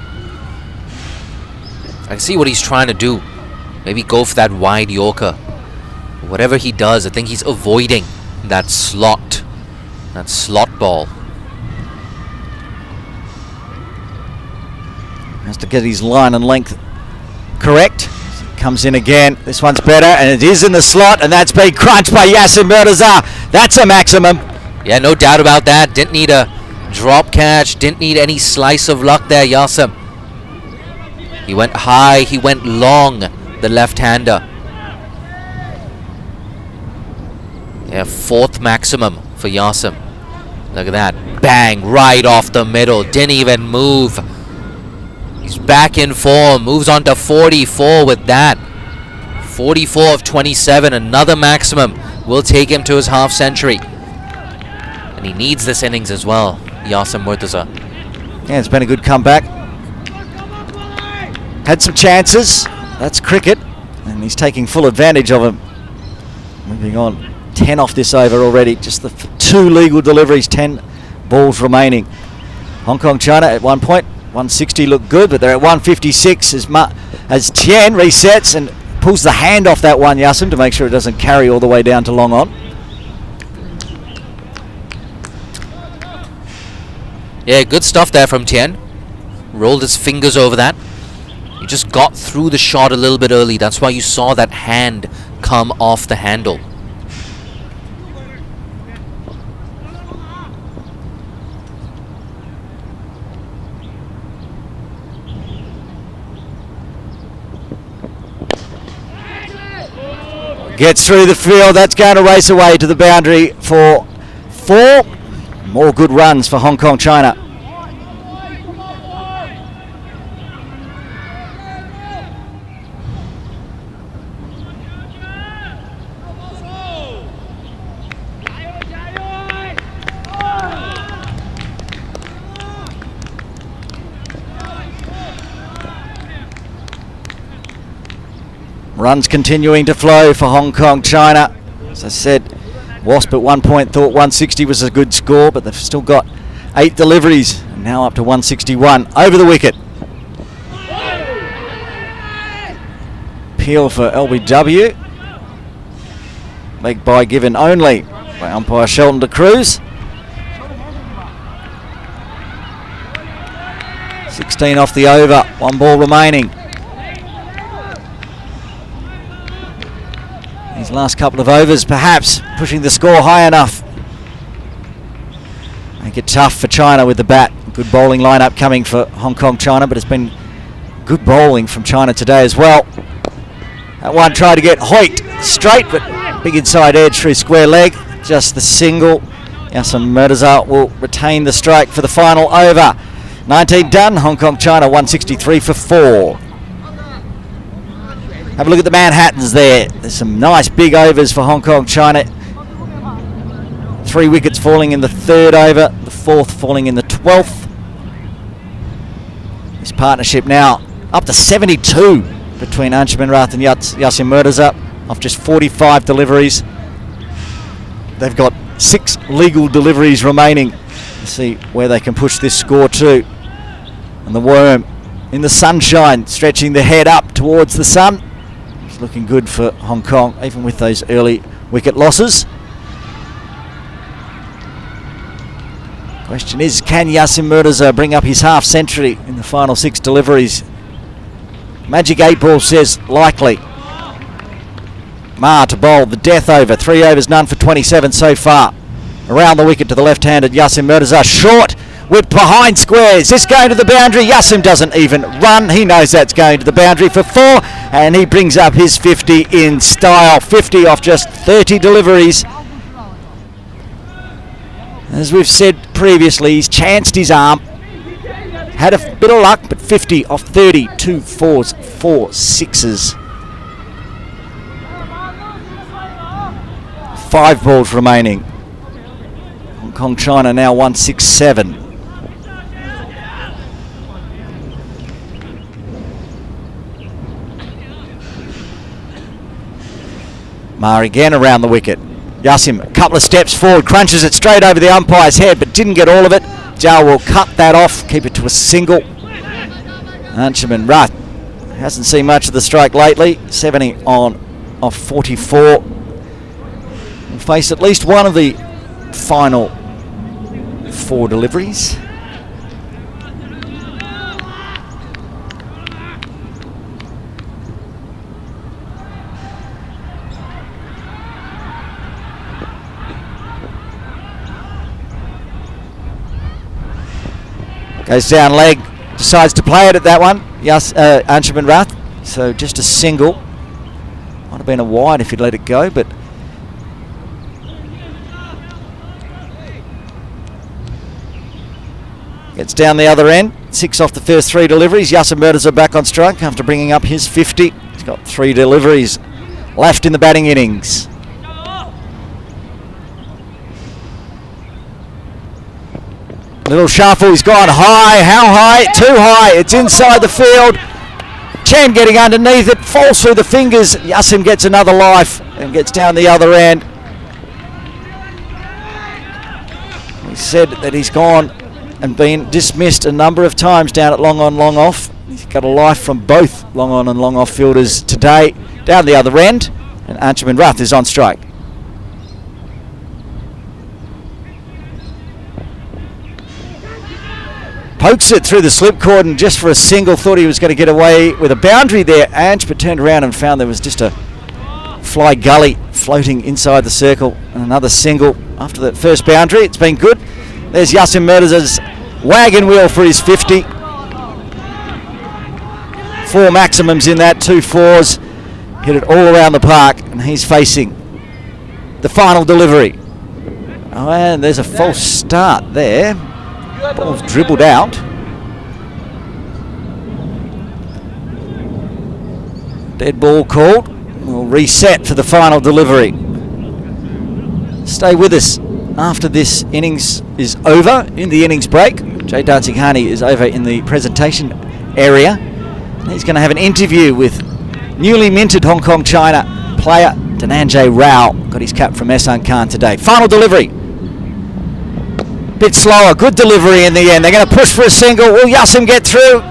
I can see what he's trying to do. Maybe go for that wide Yorker. Whatever he does, I think he's avoiding that slot ball. Has to get his line and length correct. Comes in again. This one's better, and it is in the slot, and that's been crunched by Yasim Mirza. That's a maximum. Yeah, no doubt about that. Didn't need a drop catch. Didn't need any slice of luck there, Yasim. He went high. He went long, the left-hander. Yeah, 4th maximum for Yasim. Look at that. Bang, right off the middle. Didn't even move. He's back in form. Moves on to 44 with that. 44 of 27. Another maximum will take him to his half century. And he needs this innings as well, Yasim Mirza. Yeah, it's been a good comeback. Had some chances. That's cricket. And he's taking full advantage of them. Moving on. 10 off this over already. Just the 2 legal deliveries. 10 balls remaining. Hong Kong China at one point. 160 look good, but they're at 156 as Tien resets and pulls the hand off that one, Yasim, to make sure it doesn't carry all the way down to long on. Yeah, good stuff there from Tien. Rolled his fingers over that. He just got through the shot a little bit early. That's why you saw that hand come off the handle. Gets through the field. That's going to race away to the boundary for 4. More good runs for Hong Kong China. runs continuing to flow for Hong Kong, China. As I said, Wasp at one point thought 160 was a good score, but they've still got 8 deliveries, and now up to 161 over the wicket. Appeal for LBW. Leg bye given only by umpire Shelton de Cruz. 16 off the over, 1 ball remaining. These last couple of overs perhaps pushing the score high enough. Make it tough for China with the bat. Good bowling lineup coming for Hong Kong, China, but it's been good bowling from China today as well. That one tried to get Hoyt straight, but big inside edge through square leg. Just the single. Yasim Mirza will retain the strike for the final over. 19 done. Hong Kong, China 163 for 4. Have a look at the Manhattans there. There's some nice big overs for Hong Kong, China. 3 wickets falling in the 3rd over, the 4th falling in the 12th. This partnership now up to 72 between Anshuman Rath and Yasim Mirza off just 45 deliveries. They've got 6 legal deliveries remaining. Let's see where they can push this score to. And the worm in the sunshine, stretching the head up towards the sun. It's looking good for Hong Kong, even with those early wicket losses. Question is, can Yasim Mirza bring up his half century in the final 6 deliveries? Magic 8 Ball says likely. Ma to bowl the death over. 3 overs, none for 27 so far. Around the wicket to the left-handed Yasim Mirza. Short, whipped behind square. Is this going to the boundary? Yasim doesn't even run. He knows that's going to the boundary for 4. And he brings up his 50 in style. 50 off just 30 deliveries. As we've said previously, he's chanced his arm. Had a bit of luck, but 50 off 30. 2 4s, 4 6s. 5 balls remaining. Hong Kong, China now 167. Ma again around the wicket. Yasim, a couple of steps forward, crunches it straight over the umpire's head, but didn't get all of it. Zhao will cut that off, keep it to a single. Anshuman Rath hasn't seen much of the strike lately. 70 on off 44. Will face at least one of the final 4 deliveries. Goes down leg, decides to play it at that one. Yes, Anshuman Rath. So just a single. Might have been a wide if he'd let it go, but gets down the other end. 6 off the first 3 deliveries. Yasim Mirza back on strike after bringing up his 50. He's got 3 deliveries left in the batting innings. Little shuffle, he's gone high. How high? Too high. It's inside the field. Chen getting underneath it, falls through the fingers. Yasim gets another life and gets down the other end. He said that he's gone and been dismissed a number of times down at long on, long off. He's got a life from both long on and long off fielders today. Down the other end, and Anshuman Rath is on strike. Pokes it through the slip cordon just for a single. Thought he was going to get away with a boundary there, Ange, but turned around and found there was just a fly gully floating inside the circle. And another single after that first boundary. It's been good. There's Yasim Mirza's wagon wheel for his 50. 4 maximums in that, 2 4s. Hit it all around the park, and he's facing the final delivery. Oh, and there's a false start there. Ball's dribbled out. Dead ball called. We'll reset for the final delivery. Stay with us after this innings is over in the innings break. Jay Dancing-Harney is over in the presentation area. He's going to have an interview with newly minted Hong Kong China player Dhananjay Rao got his cap from Aizaz Khan today. Final delivery. Bit slower, good delivery in the end. They're going to push for a single. Will Yasim get through?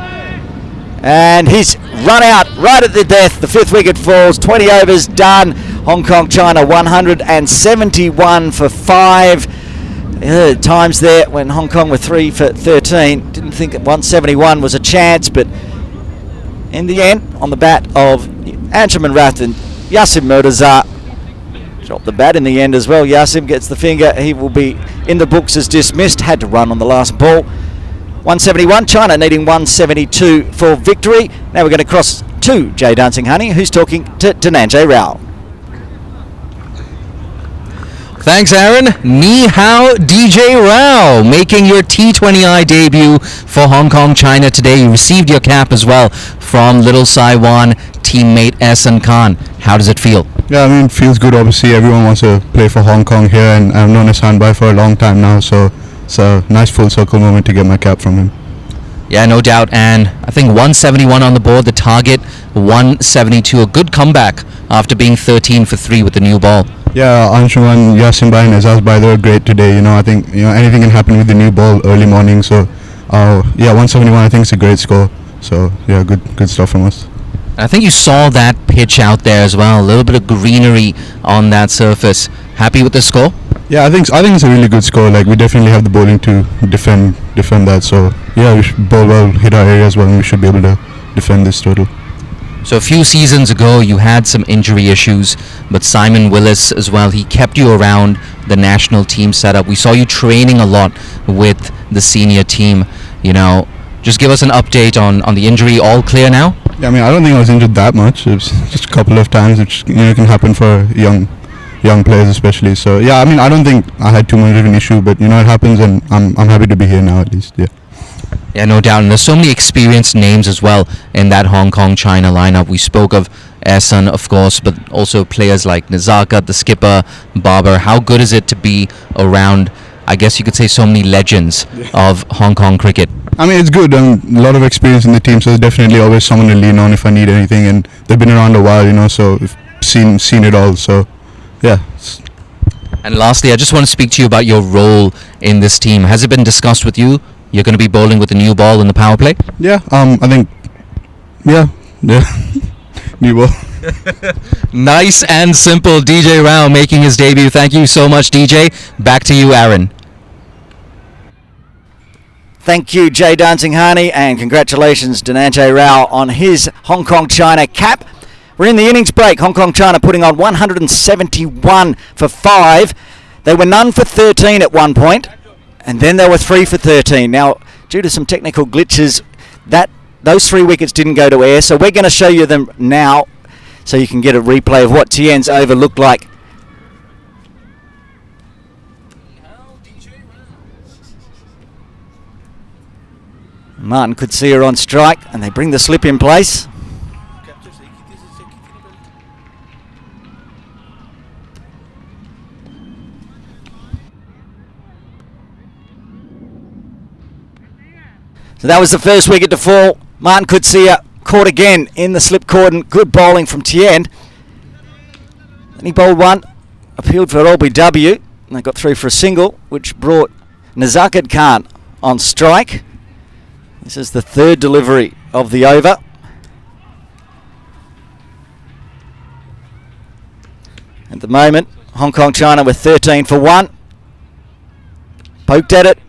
And he's run out right at the death. The 5th wicket falls. 20 overs done. Hong Kong China 171 for 5. Times there when Hong Kong were 3 for 13. Didn't think that 171 was a chance, but in the end, on the bat of Anjuman Rath and Yasim Murtaza, dropped the bat in the end as well. Yasim gets the finger. He will be in the books as dismissed. Had to run on the last ball. 171, China needing 172 for victory. Now we're going to cross to Jay Dancing Honey, who's talking to Dhananjay Rao. Thanks, Aaron. Ni hao, DJ Rao, making your T20I debut for Hong Kong China today. You received your cap as well from Little Saiwan teammate Aizaz Khan. How does it feel? Yeah, I mean, it feels good. Obviously, everyone wants to play for Hong Kong here, and I've known Aizaz Bhai for a long time now, so it's a nice full circle moment to get my cap from him. Yeah, no doubt. And I think 171 on the board, the target 172. A good comeback after being 13 for 3 with the new ball. Yeah, Anshuman, Yasim Bhai and Aizaz Bhai, they were great today. I think anything can happen with the new ball early morning. So, yeah, 171 I think is a great score. So, yeah, good stuff from us. I think you saw that pitch out there as well. A little bit of greenery on that surface. Happy with the score? Yeah, I think it's a really good score. Like, we definitely have the bowling to defend that. So, yeah, we should bowl well, hit our areas well, and we should be able to defend this total. So a few seasons ago, you had some injury issues, but Simon Willis as well, he kept you around the national team setup. We saw you training a lot with the senior team. Just give us an update on the injury. All clear now? Yeah, I mean, I don't think I was injured that much. It was just a couple of times, which can happen for young players especially. So yeah, I mean, I don't think I had too much of an issue, but it happens, and I'm happy to be here now at least. Yeah. Yeah, no doubt. And there's so many experienced names as well in that Hong Kong China lineup. We spoke of Aizaz, of course, but also players like Nazakat, the skipper, Barber. How good is it to be around, I guess you could say, so many legends of Hong Kong cricket? I mean, it's good. A lot of experience in the team, so there's definitely always someone to lean on if I need anything. And they've been around a while, so I've seen it all. So, yeah. And lastly, I just want to speak to you about your role in this team. Has it been discussed with you? You're going to be bowling with the new ball in the power play? Yeah, I think, yeah, new ball. Nice and simple. DJ Rao making his debut. Thank you so much, DJ. Back to you, Aaron. Thank you, Jay Dancing Honey, and congratulations, Dhananjay Rao, on his Hong Kong China cap. We're in the innings break. Hong Kong China putting on 171 for 5. They were none for 13 at one point, and then they were 3 for 13. Now, due to some technical glitches, those 3 wickets didn't go to air, so we're going to show you them now so you can get a replay of what Tien's over looked like. Martin could see her on strike, and they bring the slip in place. So that was the first wicket to fall. Martin Kutsia caught again in the slip cordon. Good bowling from Tien. Then he bowled one, appealed for LBW, and they got through for a single, which brought Aizaz Khan on strike. This is the 3rd delivery of the over. At the moment, Hong Kong China with 13 for 1. Poked at it.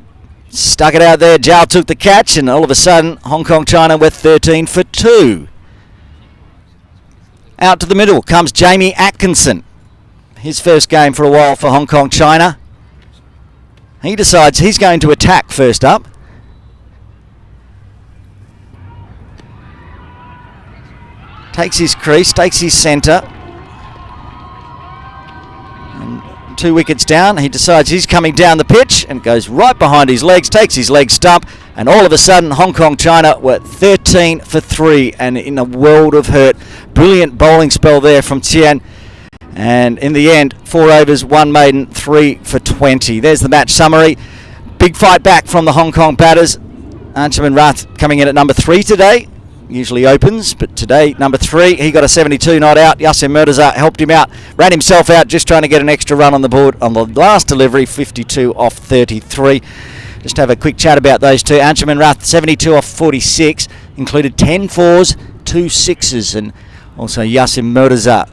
Stuck it out there. Zhao took the catch, and all of a sudden, Hong Kong China with 13 for 2. Out to the middle comes Jamie Atkinson. His first game for a while for Hong Kong China. He decides he's going to attack first up. Takes his crease, takes his centre. 2 wickets down, he decides he's coming down the pitch and goes right behind his legs, takes his leg stump, and all of a sudden Hong Kong China were 13 for 3 and in a world of hurt. Brilliant bowling spell there from Tien, and in the end 4 overs, 1 maiden, 3 for 20. There's the match summary. Big fight back from the Hong Kong batters. Anjuman Rath coming in at number 3 today. usually opens, but today, number 3, he got a 72 not out. Yasim helped him out, ran himself out, just trying to get an extra run on the board on the last delivery, 52 off 33. Just have a quick chat about those two. Anjuman Rath, 72 off 46, included 10 fours, 2 sixes, and also Yasim Murtaza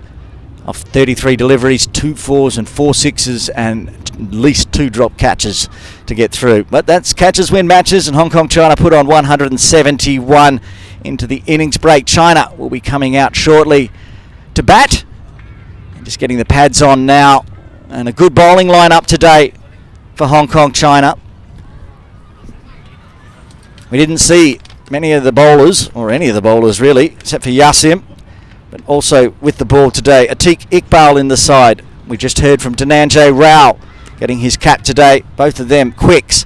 off 33 deliveries, 2 fours and 4 sixes, and at least 2 drop catches to get through. But that's catches win matches, and Hong Kong China put on 171 into the innings break. China will be coming out shortly to bat. Just getting the pads on now, and a good bowling lineup today for Hong Kong China. We didn't see many of the bowlers, or any of the bowlers really, except for Yasim. But also with the ball today, Atiq Iqbal in the side. We just heard from Dhananjay Rao getting his cap today. Both of them quicks.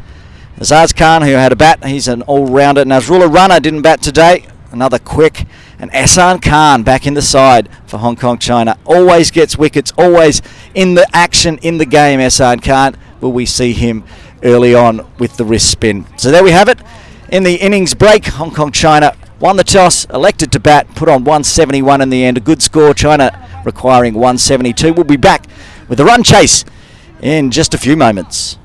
Aizaz Khan, who had a bat, he's an all-rounder. Nazrullah Rana didn't bat today, another quick. And Aizaz Khan back in the side for Hong Kong China. Always gets wickets, always in the action in the game, Aizaz Khan. Will we see him early on with the wrist spin? So there we have it. In the innings break, Hong Kong China won the toss, elected to bat, put on 171 in the end. A good score, China requiring 172. We'll be back with the run chase in just a few moments.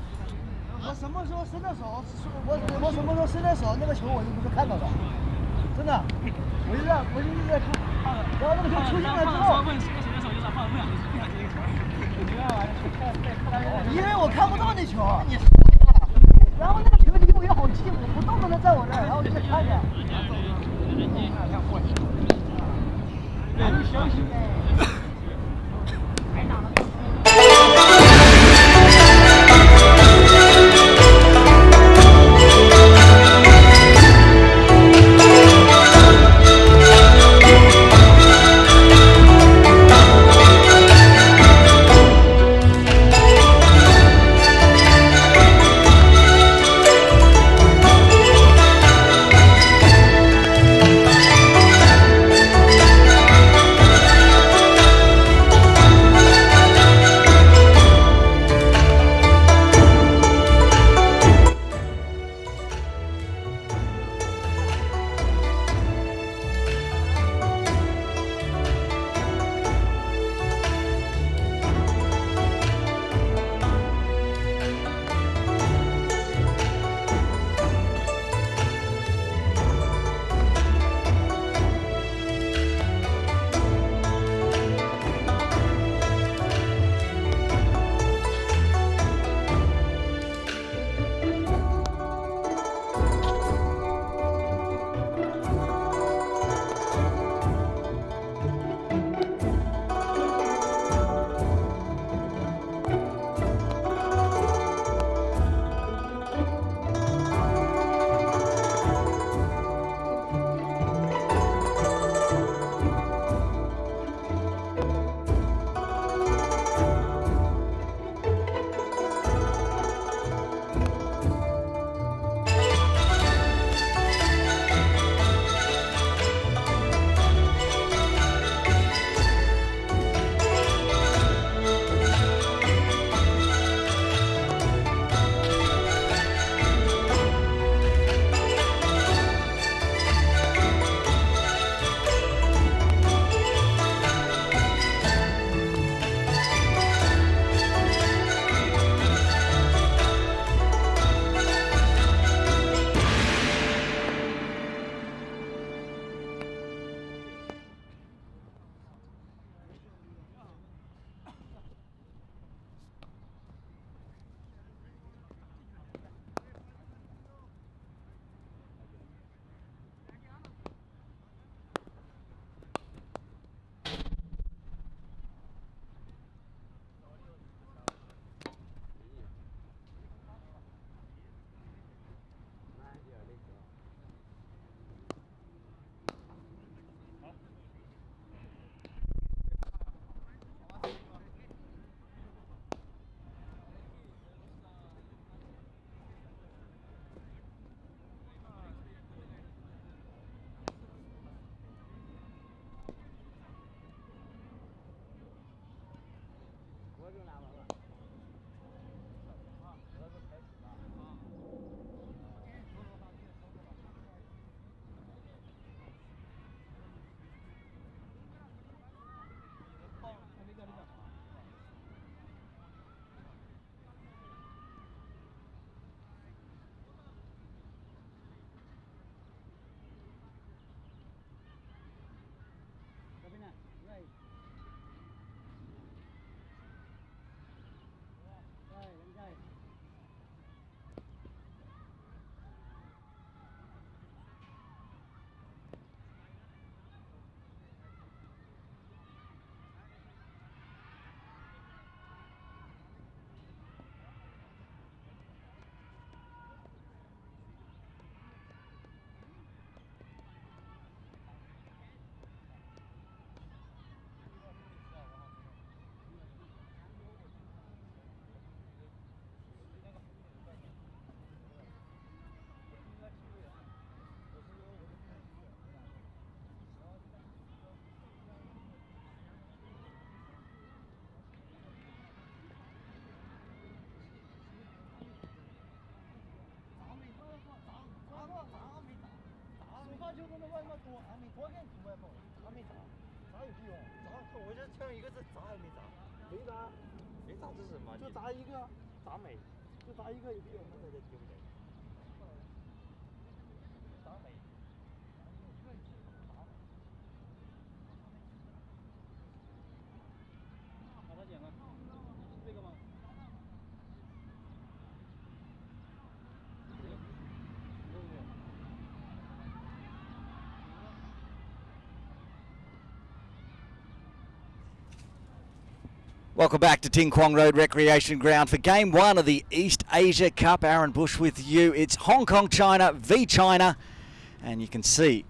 我就枪一个字砸也没砸，没砸，没砸这是什么？就砸一个，砸没，就砸一个也没有，那对不对？砸没。把它剪了，这个吗？这个，对不对？ Welcome back to Ting Kwong Road Recreation Ground for Game 1 of the East Asia Cup. Aaron Bush with you. It's Hong Kong China v China. And you can see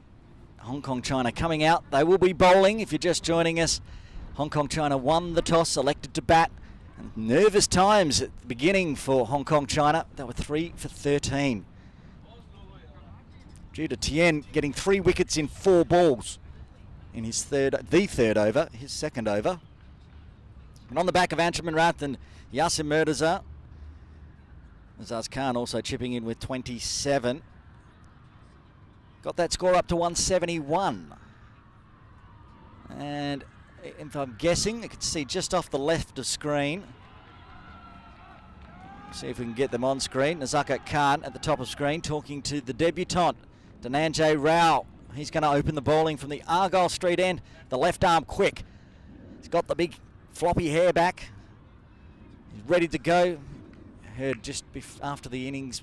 Hong Kong China coming out. They will be bowling if you're just joining us. Hong Kong China won the toss, elected to bat. And nervous times at the beginning for Hong Kong China. They were 3 for 13. Due to Tien getting 3 wickets in 4 balls in his third over, his second over. And on the back of Anshuman Rath and Yasim Mirza, Aizaz Khan also chipping in with 27. Got that score up to 171. And if I'm guessing, you can see just off the left of screen. See if we can get them on screen. Aizaz Khan at the top of screen talking to the debutant, Dhananjay Rao. He's going to open the bowling from the Argyle Street end. The left arm quick. He's got the big floppy hair back. He's ready to go. Heard just after the innings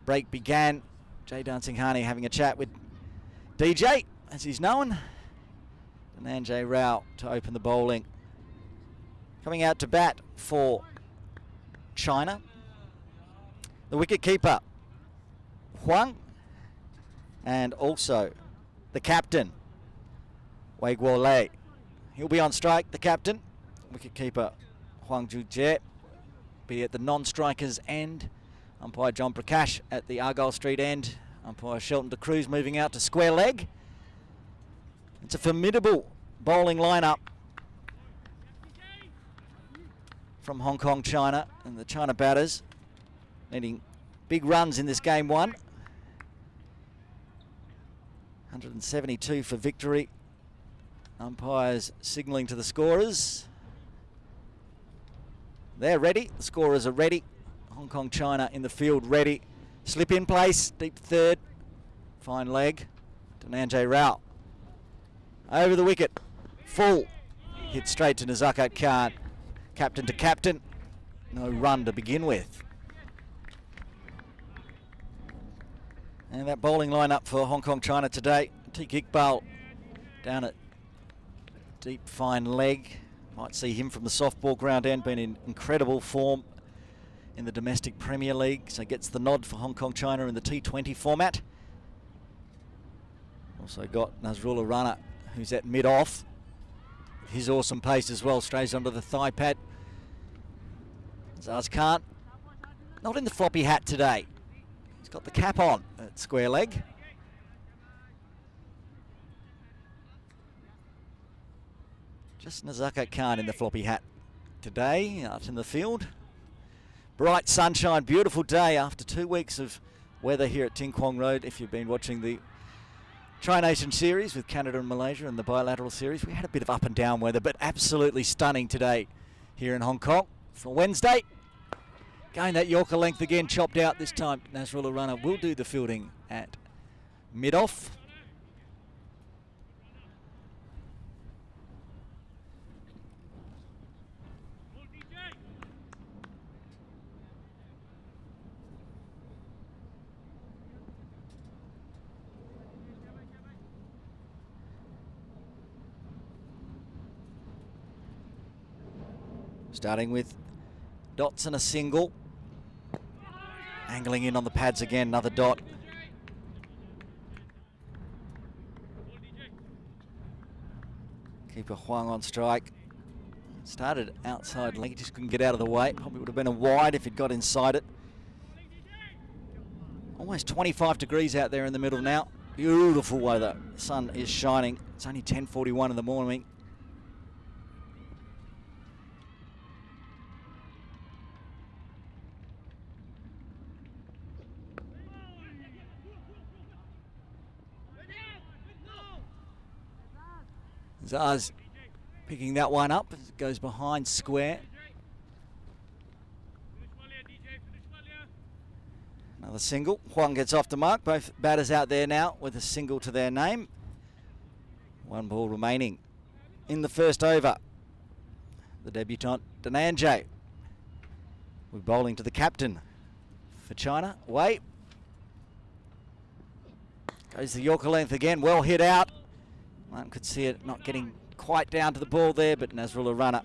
break began, Jay Singhani having a chat with DJ, as he's known. And Dhananjay Rao to open the bowling. Coming out to bat for China, the wicket keeper, Huang, and also the captain, Wei Guo Lei. He'll be on strike, the captain. Wicketkeeper Huang Ju-jie be at the non-strikers end. Umpire John Prakash at the Argyle Street end. Umpire Shelton de Cruz moving out to square leg. It's a formidable bowling lineup from Hong Kong China, and the China batters needing big runs in this game 1. 172 for victory. Umpires signalling to the scorers. They're ready. The scorers are ready. Hong Kong China in the field ready. Slip in place. Deep third. Fine leg. Dhananjay Rao. Over the wicket. Full. Hit straight to Aizaz Khan. Captain to captain. No run to begin with. And that bowling lineup for Hong Kong China today. Atiq Iqbal down at deep fine leg. Might see him from the softball ground end, been in incredible form in the domestic Premier League, so gets the nod for Hong Kong China in the T20 format. Also got Nazrullah Rana, who's at mid-off. His awesome pace as well, strays onto the thigh pad. Aizaz Khan, not in the floppy hat today. He's got the cap on at square leg. Just Aizaz Khan in the floppy hat today, out in the field. Bright sunshine, beautiful day after 2 weeks of weather here at Ting Kwong Road. If you've been watching the Tri-Nation series with Canada and Malaysia and the bilateral series, we had a bit of up and down weather, but absolutely stunning today here in Hong Kong for Wednesday. Going that Yorker length again, chopped out this time. Nazrullah Rana will do the fielding at mid-off. Starting with dots and a single. Angling in on the pads again, another dot. Keeper Huang on strike. Started outside leg, just couldn't get out of the way. Probably would have been a wide if he'd got inside it. Almost 25 degrees out there in the middle now. Beautiful weather. The sun is shining. It's only 10:41 in the morning. Aizaz picking that one up as it goes behind square. Another single. Huang gets off the mark. Both batters out there now with a single to their name. 1 ball remaining in the first over. The debutant Dananjay. We're bowling to the captain for China. Wait. Goes the Yorker length again. Well hit out. One could see it not getting quite down to the ball there, but Nazrul a runner.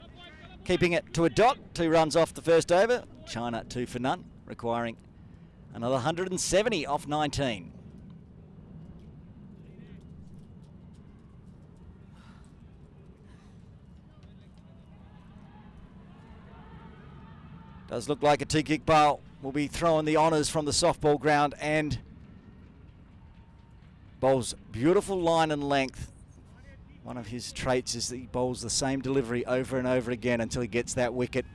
Keeping it to a dot. 2 runs off the first over. China 2 for none, requiring another 170 off 19. Does look like Atiq Iqbal will be throwing the honours from the softball ground and bowls beautiful line and length. One of his traits is that he bowls the same delivery over and over again until he gets that wicket.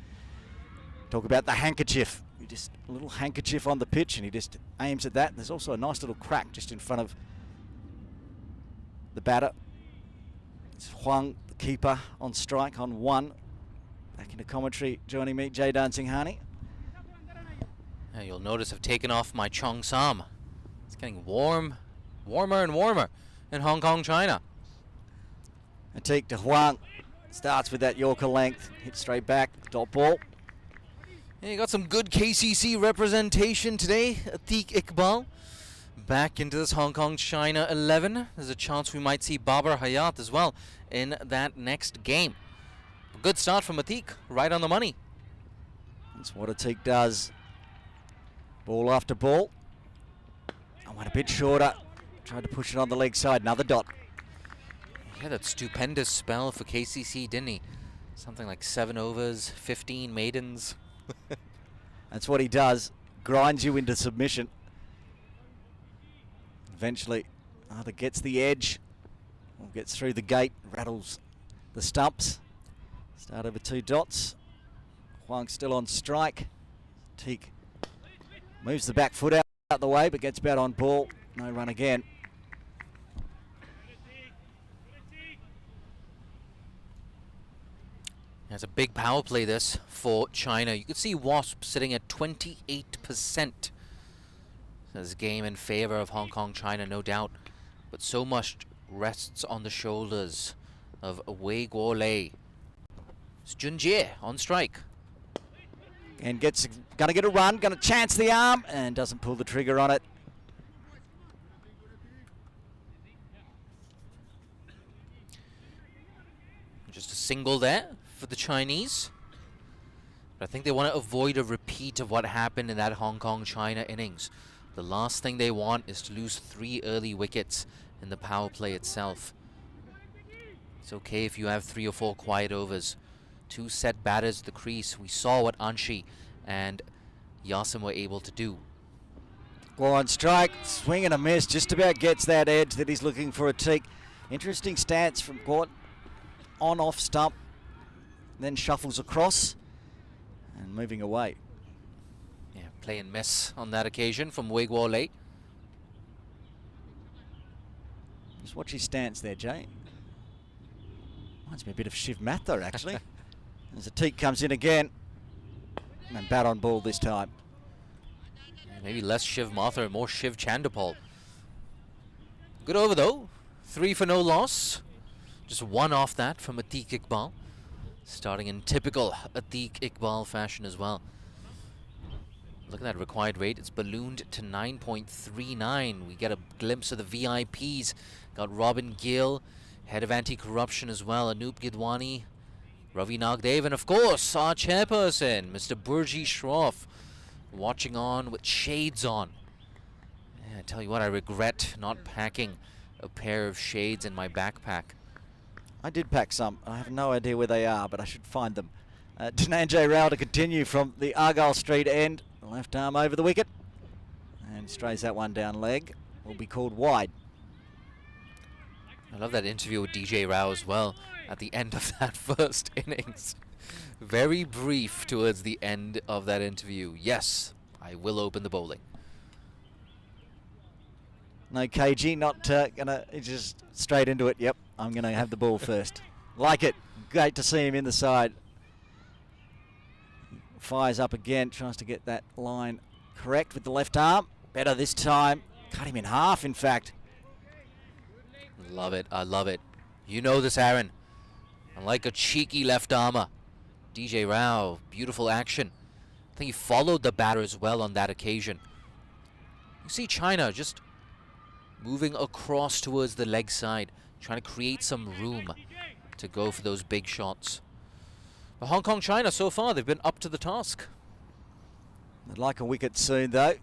Talk about the handkerchief. Just a little handkerchief on the pitch and he just aims at that. There's also a nice little crack just in front of the batter. It's Huang, the keeper, on strike on 1. Back into commentary, joining me, Jaydan Singhani. You'll notice I've taken off my Cheongsam. It's getting warmer and warmer in Hong Kong, China. Atiq to Huang. Starts with that Yorker length. Hit straight back. Dot ball. Yeah, you got some good KCC representation today. Atiq Iqbal back into this Hong Kong China 11. There's a chance we might see Babar Hayat as well in that next game. A good start from Atiq, right on the money. That's what Atiq does. Ball after ball. I went a bit shorter. Tried to push it on the leg side. Another dot. Yeah, that stupendous spell for KCC, didn't he? Something like 7 overs, 15 maidens. That's what he does. Grinds you into submission. Eventually, either gets the edge or gets through the gate, rattles the stumps. Start over 2 dots. Huang still on strike. Teak moves the back foot out the way, but gets about on ball. No run again. It's a big power play this for China. You can see Wasp sitting at 28%. This game in favor of Hong Kong, China, no doubt. But so much rests on the shoulders of Wei Guolei. It's Jun Jie on strike. And gonna get a run, gonna chance the arm, and doesn't pull the trigger on it. Just a single there for the Chinese. But I think they want to avoid a repeat of what happened in that Hong Kong China innings. The last thing they want is to lose 3 early wickets in the power play itself. It's okay if you have 3 or 4 quiet overs. 2 set batters at the crease. We saw what Anshi and Yasim were able to do. Go on strike, swing and a miss, just about gets that edge that he's looking for. Atiq. Interesting stance from Gort. On off stump, then shuffles across and moving away. Yeah, play and miss on that occasion from Wei Guolei. Just watch his stance there, Jay. Reminds me a bit of Shiv Mathur, actually. As Atiq comes in again and bat on ball this time. Maybe less Shiv Mathur, more Shiv Chandapal. Good over though. 3 for no loss. Just 1 off that from Atiq Iqbal. Starting in typical Atiq Iqbal fashion as well. Look at that required rate. It's ballooned to 9.39. We get a glimpse of the VIPs. Got Robin Gill, head of anti-corruption as well. Anup Gidwani, Ravi Nagdev, and of course our chairperson, Mr. Burji Shroff, watching on with shades on. Yeah, I tell you what, I regret not packing a pair of shades in my backpack. I did pack some. I have no idea where they are, but I should find them. Dananjay Rao to continue from the Argyle Street end. Left arm over the wicket. And strays that one down leg. Will be called wide. I love that interview with DJ Rao as well at the end of that first innings. Very brief towards the end of that interview. Yes, I will open the bowling. No KG, not gonna just straight into it. Yep, I'm gonna have the ball first. Like it. Great to see him in the side. Fires up again, tries to get that line correct with the left arm. Better this time. Cut him in half, in fact. Love it. I love it. You know this, Aaron. I like a cheeky left armer. DJ Rao, beautiful action. I think he followed the batter as well on that occasion. You see China just moving across towards the leg side, trying to create some room to go for those big shots. But Hong Kong China, so far, they've been up to the task. I'd like a wicket soon, though,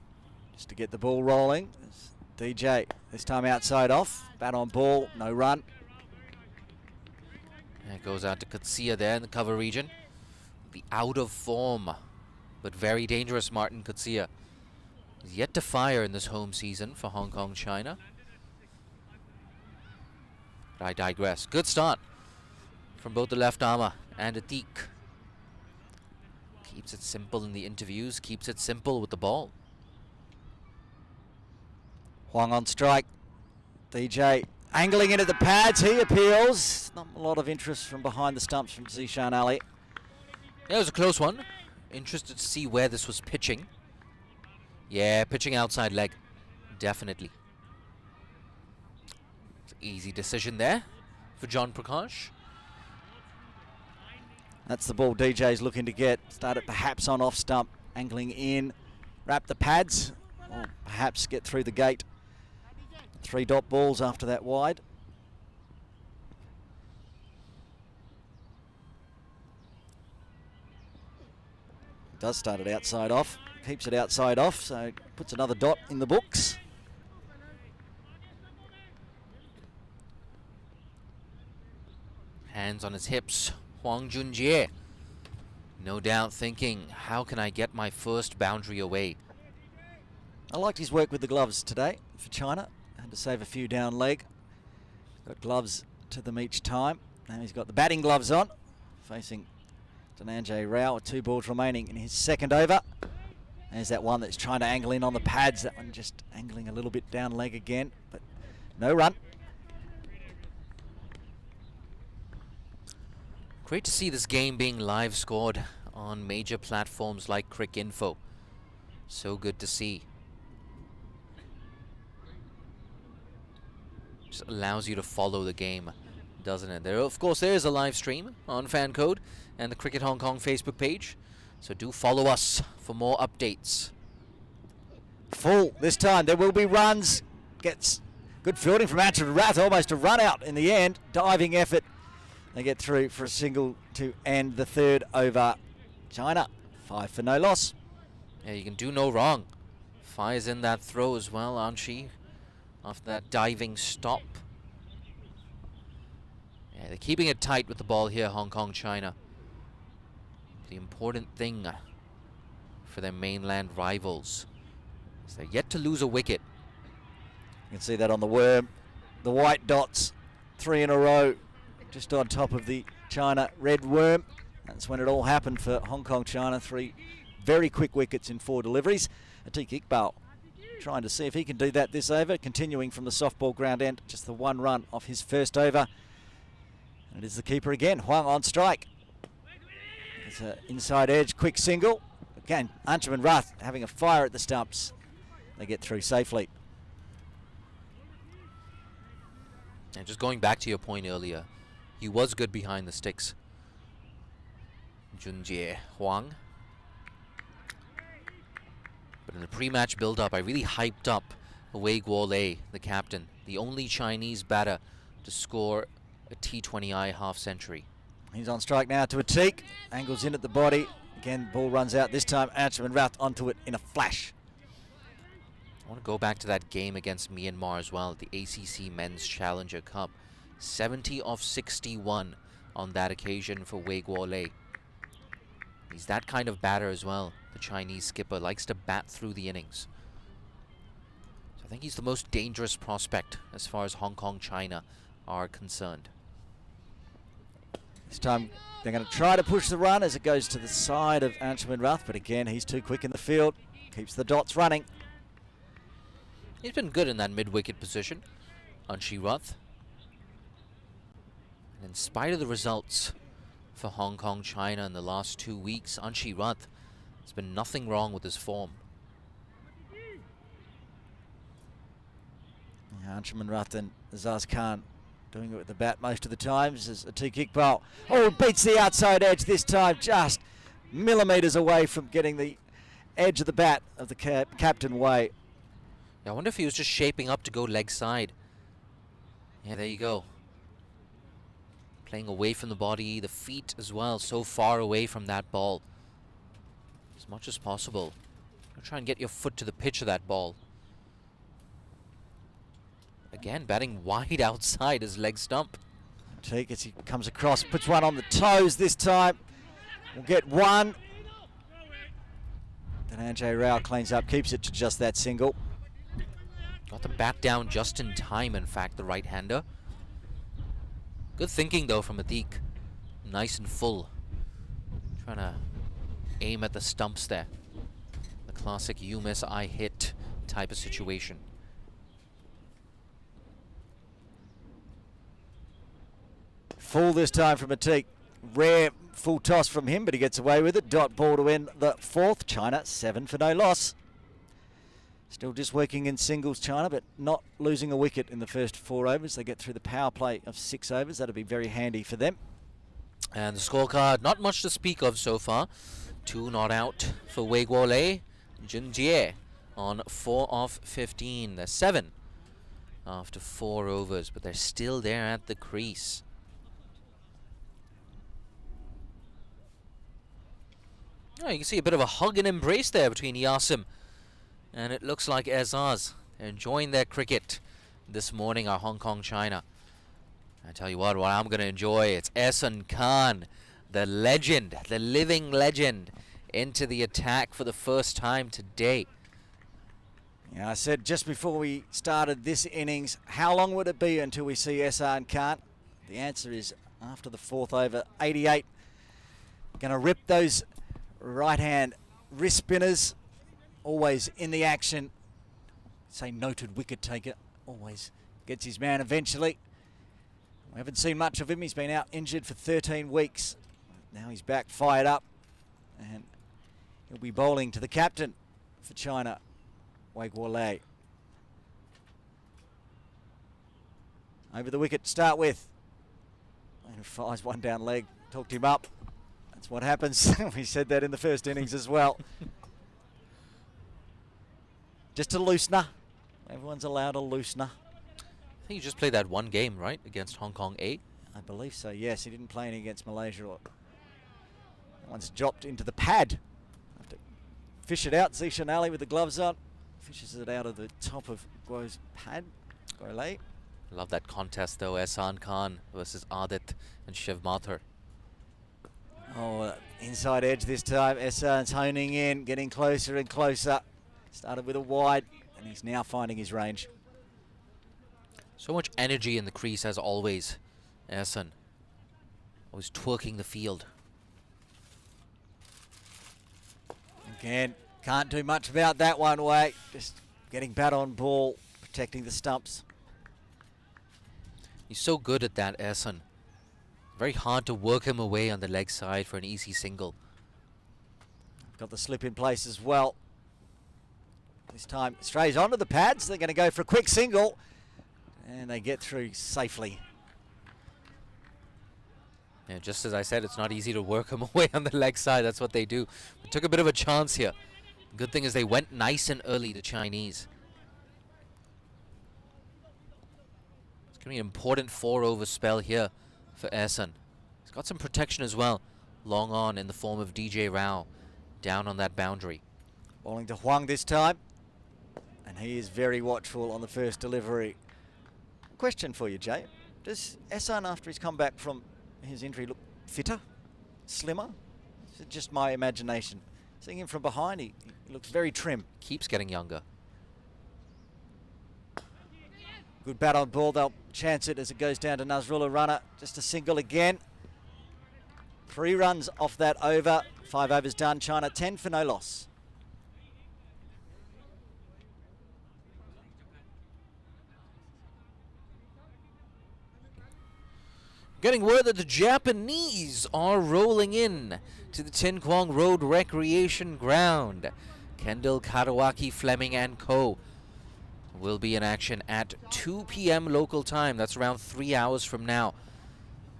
just to get the ball rolling. There's DJ, this time outside off. Bat on ball, no run. And it goes out to Kutsia there in the cover region. The out of form, but very dangerous Martin Kutsia. He's yet to fire in this home season for Hong Kong China. But I digress. Good start from both the left armer and Atik. Keeps it simple in the interviews, keeps it simple with the ball. Huang on strike. DJ angling in at the pads. He appeals. Not a lot of interest from behind the stumps from Zishan Ali. Yeah, it was a close one. Interested to see where this was pitching. Yeah, pitching outside leg. Definitely. It's an easy decision there for John Prakash. That's the ball DJ's looking to get. Started perhaps on off stump. Angling in. Wrap the pads. Or perhaps get through the gate. 3 dot balls after that wide. Does start it outside off. Keeps it outside off, so puts another dot in the books. Hands on his hips. Huang Junjie. No doubt thinking, how can I get my first boundary away? I liked his work with the gloves today for China. Had to save a few down leg. Got gloves to them each time. Now he's got the batting gloves on. Facing Dhananjay Rao with 2 balls remaining in his second over. There's that one that's trying to angle in on the pads. That one just angling a little bit down leg again, but no run. Great to see this game being live scored on major platforms like Cricinfo. So good to see. Just allows you to follow the game, doesn't it? Of course, there is a live stream on FanCode and the Cricket Hong Kong Facebook page. So do follow us for more updates. Full this time. There will be runs. Gets good fielding from Anir Rath. Almost a run out in the end. Diving effort. They get through for a single to end the third over. China 5 for no loss. Yeah, you can do no wrong. Fires in that throw as well, aren't she? After that diving stop. Yeah, they're keeping it tight with the ball here, Hong Kong China. The important thing for their mainland rivals is they're yet to lose a wicket. You can see that on the worm. The white dots, 3 in a row, just on top of the China red worm. That's when it all happened for Hong Kong China. 3 very quick wickets in 4 deliveries. Atik Iqbal trying to see if he can do that this over, continuing from the softball ground end, just the 1 run off his first over. And it is the keeper again, Huang on strike. It's an inside edge, quick single. Again, Anshuman Rath having a fire at the stumps. They get through safely. And just going back to your point earlier, he was good behind the sticks. Junjie Huang. But in the pre-match build-up, I really hyped up Wei Guolei, the captain, the only Chinese batter to score a T20I half-century. He's on strike now to Atik. Angles in at the body. Again, ball runs out. This time, Anshuman Rath onto it in a flash. I want to go back to that game against Myanmar as well, the ACC Men's Challenger Cup. 70 of 61 on that occasion for Wei Guolei. He's that kind of batter as well. The Chinese skipper likes to bat through the innings. So I think he's the most dangerous prospect as far as Hong Kong China are concerned. This time they're going to try to push the run as it goes to the side of Anshuman Rath, but again he's too quick in the field. Keeps the dots running. He's been good in that mid-wicket position, Anshuman Rath. And in spite of the results, for Hong Kong China in the last 2 weeks. Anshi Rath, there's been nothing wrong with his form. Anshuman Rath and Aizaz Khan doing it with the bat most of the times as a two-kick bowl. Oh, beats the outside edge this time, just millimetres away from getting the edge of the bat of the captain way. I wonder if he was just shaping up to go leg side. Yeah, there you go. Playing away from the body, the feet as well, so far away from that ball. As much as possible. Try and get your foot to the pitch of that ball. Again, batting wide outside his leg stump. Teague as he comes across, puts one on the toes this time. We'll get one. Then Anjay Rao cleans up, keeps it to just that single. Got the bat down just in time, in fact, the right-hander. Good thinking, though, from Atik. Nice and full. Trying to aim at the stumps there. The classic you miss, I hit type of situation. Full this time from Atik. Rare full toss from him, but he gets away with it. Dot ball to win the fourth. China 7 for no loss. Still just working in singles, China, but not losing a wicket in the first 4 overs. They get through the power play of 6 overs. That'll be very handy for them. And the scorecard, not much to speak of so far. 2 not out for Wei Guolei. Jin Jie on 4 of 15. They're 7 after 4 overs, but they're still there at the crease. Oh, you can see a bit of a hug and embrace there between Yasim and it looks like Aizaz. They're enjoying their cricket this morning, our Hong Kong China. I tell you what I'm going to enjoy, it's Aizaz Khan, the legend, the living legend, into the attack for the first time today. Yeah, I said just before we started this innings, how long would it be until we see Aizaz Khan? The answer is after the 4th over, 88. Going to rip those right-hand wrist spinners, always in the action. Say noted wicket taker, always gets his man eventually. We haven't seen much of him. He's been out injured for 13 weeks. Now he's back, fired up, and he'll be bowling to the captain for China, Wei Guolei. Over the wicket to start with. And fires one down leg, talked him up. That's what happens. We said that in the first innings as well. Just a loosener. Everyone's allowed a loosener. I think you just played that one game, right, against Hong Kong A? I believe so, yes. He didn't play any against Malaysia. That one's dropped into the pad. Have to fish it out. Zishan Ali with the gloves on. Fishes it out of the top of Guo's pad. Guolei. Love that contest, though. Aizaz Khan versus Adit and Shiv Mathur. Oh, inside edge this time. Aizaz honing in, getting closer and closer. Started with a wide, and he's now finding his range. So much energy in the crease, as always. Aizaz always twerking the field. Again, can't do much about that one, Wei. Just getting bat on ball, protecting the stumps. He's so good at that, Aizaz. Very hard to work him away on the leg side for an easy single. Got the slip in place as well. This time strays onto the pads. They're going to go for a quick single. And they get through safely. Yeah, just as I said, it's not easy to work him away on the leg side. That's what they do. They took a bit of a chance here. Good thing is they went nice and early, the Chinese. It's going to be an important 4-over spell here for Aizaz. He's got some protection as well. Long on in the form of DJ Rao. Down on that boundary. Bowling to Huang this time. And he is very watchful on the first delivery. Question for you, Jay. Does Aizaz, after he's come back from his injury, look fitter? Slimmer? Is it just my imagination? Seeing him from behind, he looks very trim. Keeps getting younger. Good bat on ball. They'll chance it as it goes down to Nazrullah Runner. Just a single again. 3 runs off that over. 5 overs done. China 10 for no loss. Getting word that the Japanese are rolling in to the Tin Kwong Road Recreation Ground. Kendall, Karawaki, Fleming and co. will be in action at 2 p.m. local time. That's around 3 hours from now.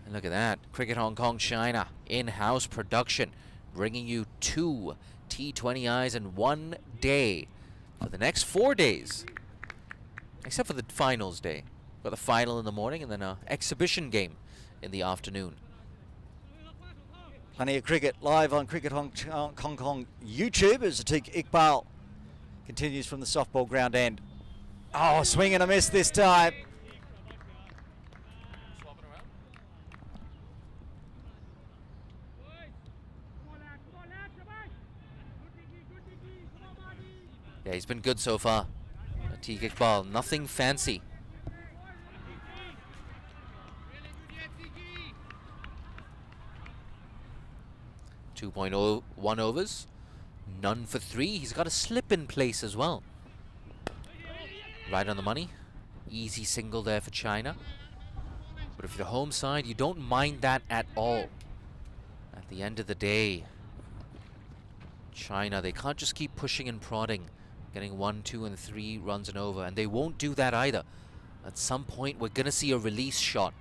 And look at that. Cricket Hong Kong China in-house production, bringing you 2 T20Is in 1 day for the next 4 days. Except for the finals day. Got the final in the morning and then an exhibition game in the afternoon. Plenty of cricket live on Cricket Hong Kong YouTube as Atiq Iqbal continues from the softball ground end. Oh, swing and a miss this time. Yeah, he's been good so far. Atiq Iqbal, nothing fancy. 2.01 overs, none for 3. He's got a slip in place as well. Right on the money. Easy single there for China. But if you're the home side, you don't mind that at all. At the end of the day, China, they can't just keep pushing and prodding, getting 1, 2 and 3 runs and over, and they won't do that either. At some point, we're gonna see a release shot.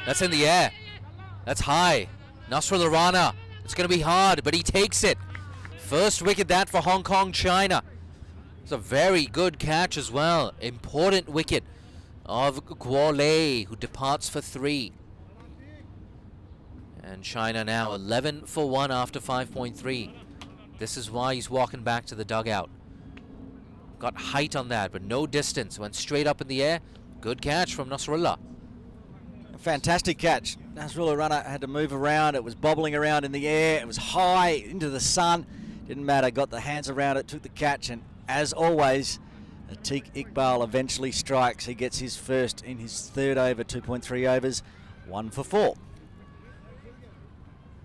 That's in the air. That's high. Nasrullah Rana. It's going to be hard, but he takes it. First wicket that for Hong Kong China. It's a very good catch as well. Important wicket of Guo Lei, who departs for 3. And China now 11 for 1 after 5.3. This is why he's walking back to the dugout. Got height on that, but no distance. Went straight up in the air. Good catch from Nasrullah. Fantastic catch. Nasrullah Runner had to move around. It was bobbling around in the air. It was high into the sun. Didn't matter. Got the hands around it, took the catch, and as always, Atiq Iqbal eventually strikes. He gets his first in his third over, 2.3 overs, 1 for 4.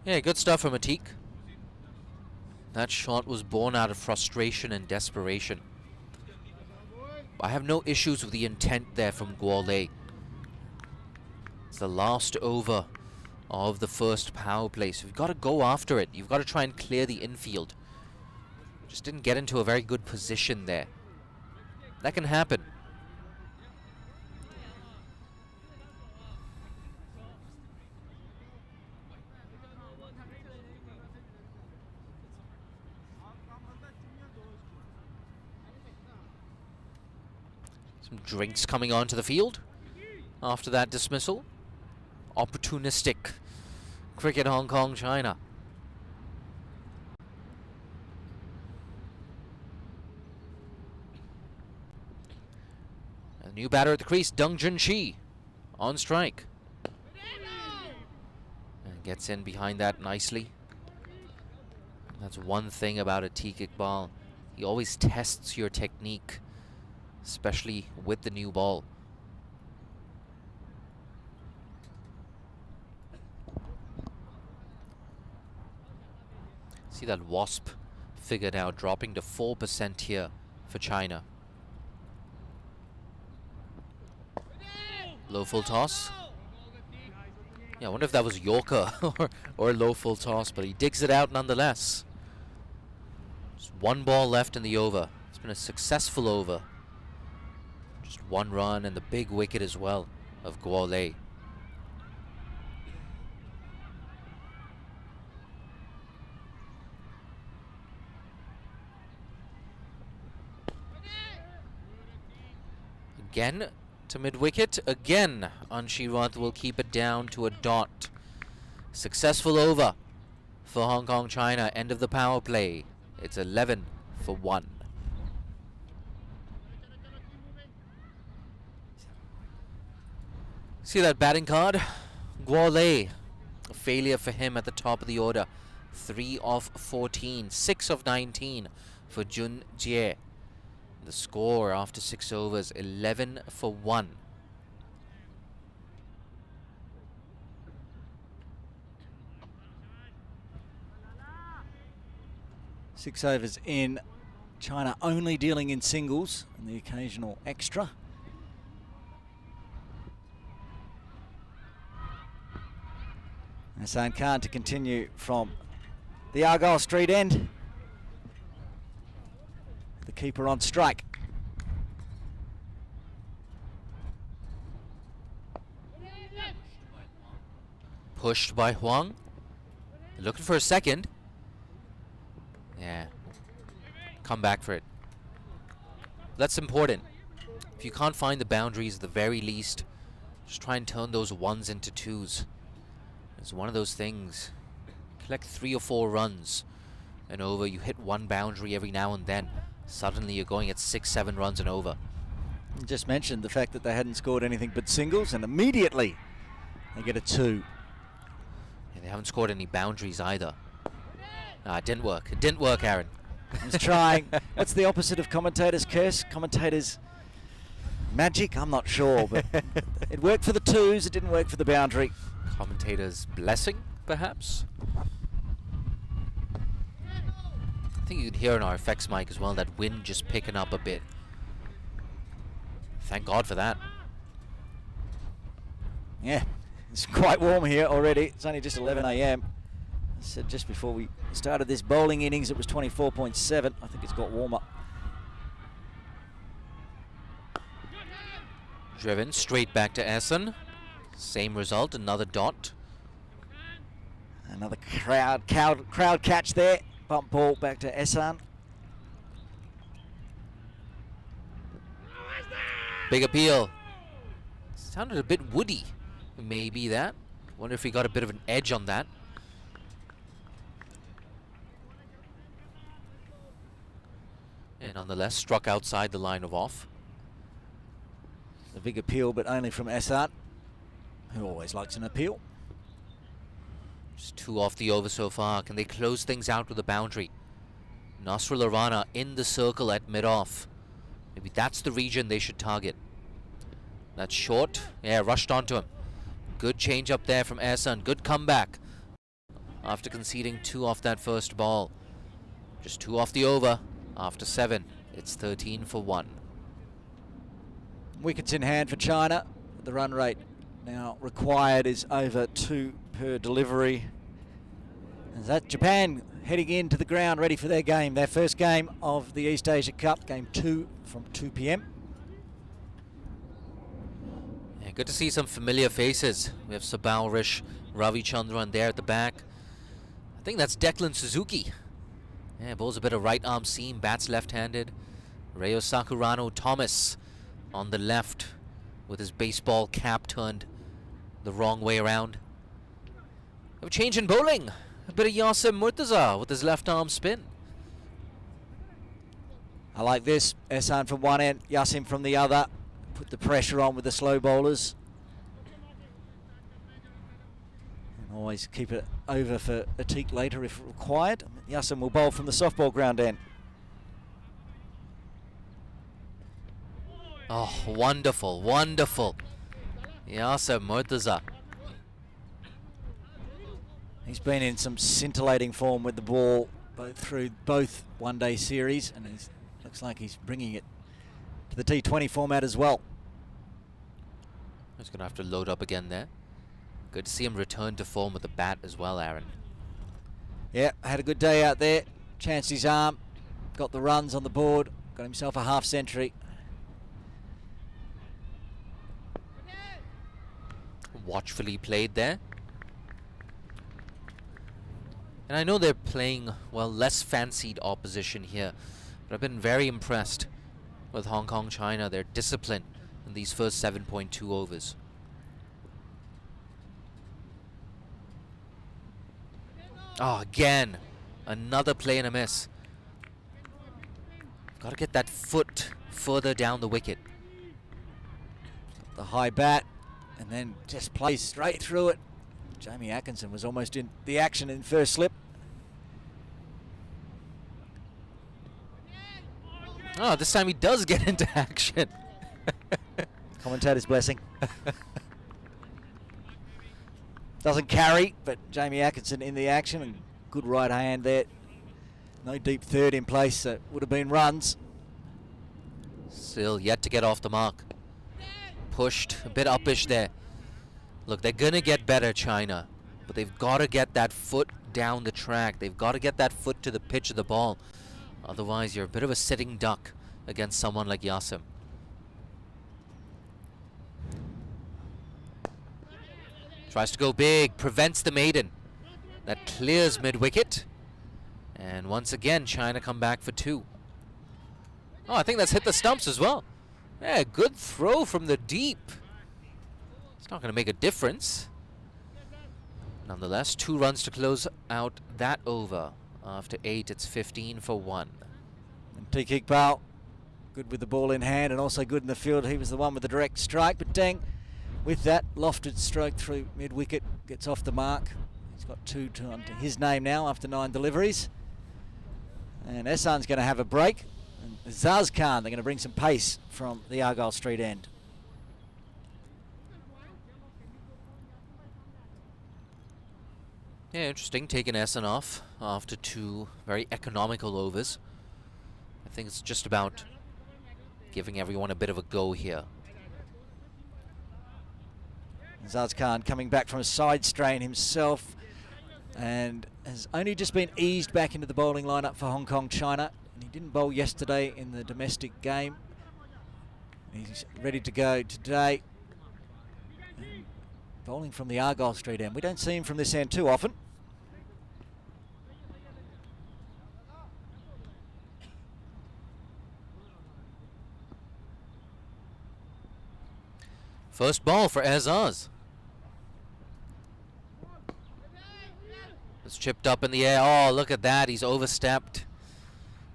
Yeah, good stuff from Atiq. That shot was born out of frustration and desperation. I have no issues with the intent there from Guo Lei. It's the last over of the first power play, so you've got to go after it. You've got to try and clear the infield. Just didn't get into a very good position there. That can happen. Some drinks coming onto the field after that dismissal. Opportunistic cricket Hong Kong China. A new batter at the crease, Deng Junchi on strike. And gets in behind that nicely. That's one thing about Atiq Iqbal. He always tests your technique, especially with the new ball. See that wasp figure now dropping to 4% here for China. Low full toss. Yeah, I wonder if that was Yorker or a low full toss, but he digs it out nonetheless. Just 1 ball left in the over. It's been a successful over. Just 1 run and the big wicket as well of Guo Lei. Again to mid-wicket. Again, Anshirath will keep it down to a dot. Successful over for Hong Kong China. End of the power play. It's 11 for 1. See that batting card? Guo Lei. A failure for him at the top of the order. 3 of 14. 6 of 19 for Jun Jie. The score after 6 overs, 11 for 1. Six overs in, China only dealing in singles and the occasional extra. Aizaz Khan to continue from the Argyle Street end. The keeper on strike. Pushed by Huang. Looking for a second. Yeah. Come back for it. That's important. If you can't find the boundaries, at the very least, just try and turn those ones into twos. It's one of those things. Collect 3 or 4 runs and over. You hit one boundary every now and then. Suddenly you're going at 6, 7 runs and over. You just mentioned the fact that they hadn't scored anything but singles, and immediately they get a 2. And they haven't scored any boundaries either. It didn't work. It didn't work, Aaron. I was trying. What's the opposite of commentator's curse? Commentator's magic? I'm not sure, but it worked for the 2s. It didn't work for the boundary. Commentator's blessing, perhaps? I think you could hear in our effects mic as well that wind just picking up a bit. Thank God for that. Yeah, it's quite warm here already. It's only just 11 a.m. I said just before we started this bowling innings it was 24.7. I think it's got warmer. Driven straight back to Essen. Same result, another dot. Another crowd catch there. Bump ball back to Esan. Big appeal. Sounded a bit woody. Maybe that. Wonder if he got a bit of an edge on that. And nonetheless, struck outside the line of off. A big appeal, but only from Esan, who always likes an appeal. Just 2 off the over so far. Can they close things out with a boundary? Nasrullah Rana in the circle at mid-off. Maybe that's the region they should target. That's short. Yeah, rushed onto him. Good change up there from Ehsan. Good comeback after conceding 2 off that first ball. Just 2 off the over after 7. It's 13 for 1. Wickets in hand for China. The run rate now required is over 2 per delivery. And that Japan heading into the ground ready for their game, their first game of the East Asia Cup, game 2 from 2 p.m. Yeah, good to see some familiar faces. We have Sabal Rish, Ravi Chandran there at the back. I think that's Declan Suzuki. Yeah, bowls a bit of right arm seam, bats left-handed. Reo Sakurano Thomas on the left with his baseball cap turned the wrong way around. A change in bowling. A bit of Yasim Murtaza with his left arm spin. I like this. Ehsan from one end, Yasim from the other. Put the pressure on with the slow bowlers. And always keep it over for Atik later if required. Yasim will bowl from the softball ground end. Oh, wonderful, wonderful. Yasim Murtaza. He's been in some scintillating form with the ball through both one-day series, and it looks like he's bringing it to the T20 format as well. He's going to have to load up again there. Good to see him return to form with the bat as well, Aaron. Yeah, had a good day out there. Chanced his arm, got the runs on the board, got himself a half century. Watchfully played there. And I know they're playing, well, less fancied opposition here, but I've been very impressed with Hong Kong China, their discipline in these first 7.2 overs. Oh, again, another play and a miss. Got to get that foot further down the wicket. The high bat, and then just plays straight through it. Jamie Atkinson was almost in the action in first slip. Oh, this time he does get into action. Commentator's blessing. Doesn't carry, but Jamie Atkinson in the action, and good right hand there. No deep third in place, that would have been runs. Still yet to get off the mark. Pushed a bit uppish there. Look, they're gonna get better, China, but they've got to get that foot down the track. They've got to get that foot to the pitch of the ball. Otherwise, you're a bit of a sitting duck against someone like Yasim. Tries to go big, prevents the maiden. That clears mid-wicket. And once again, China come back for 2. Oh, I think that's hit the stumps as well. Yeah, good throw from the deep. It's not going to make a difference. Nonetheless, 2 runs to close out that over. After 8, it's 15 for 1. And T. Iqbal, good with the ball in hand and also good in the field. He was the one with the direct strike, but Deng, with that lofted stroke through mid-wicket, gets off the mark. He's got 2 onto his name now after 9 deliveries. And Ehsan's going to have a break. And Aizaz Khan, they're going to bring some pace from the Argyle Street end. Yeah, interesting, taking Ehsan off after 2 very economical overs. I think it's just about giving everyone a bit of a go here. Aizaz Khan coming back from a side strain himself and has only just been eased back into the bowling lineup for Hong Kong, China. And he didn't bowl yesterday in the domestic game. He's ready to go today. Bowling from the Argyle Street end. We don't see him from this end too often. First ball for Aizaz. It's chipped up in the air. Oh, look at that. He's overstepped.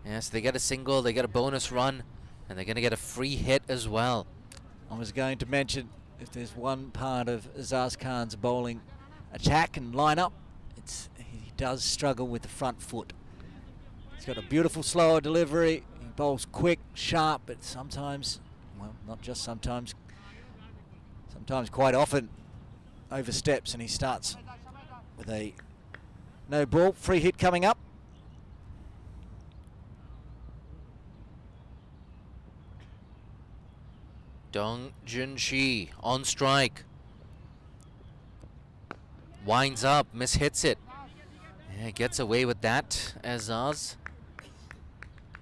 Yes, they get a single, they get a bonus run, and they're going to get a free hit as well. I was going to mention, if there's one part of Aizaz Khan's bowling attack and lineup, he does struggle with the front foot. He's got a beautiful slower delivery. He bowls quick, sharp, but sometimes, well, not just sometimes quite often oversteps, and he starts with a no ball. Free hit coming up. Dong Junshi on strike. Winds up, mishits it. Yeah, gets away with that, Aizaz.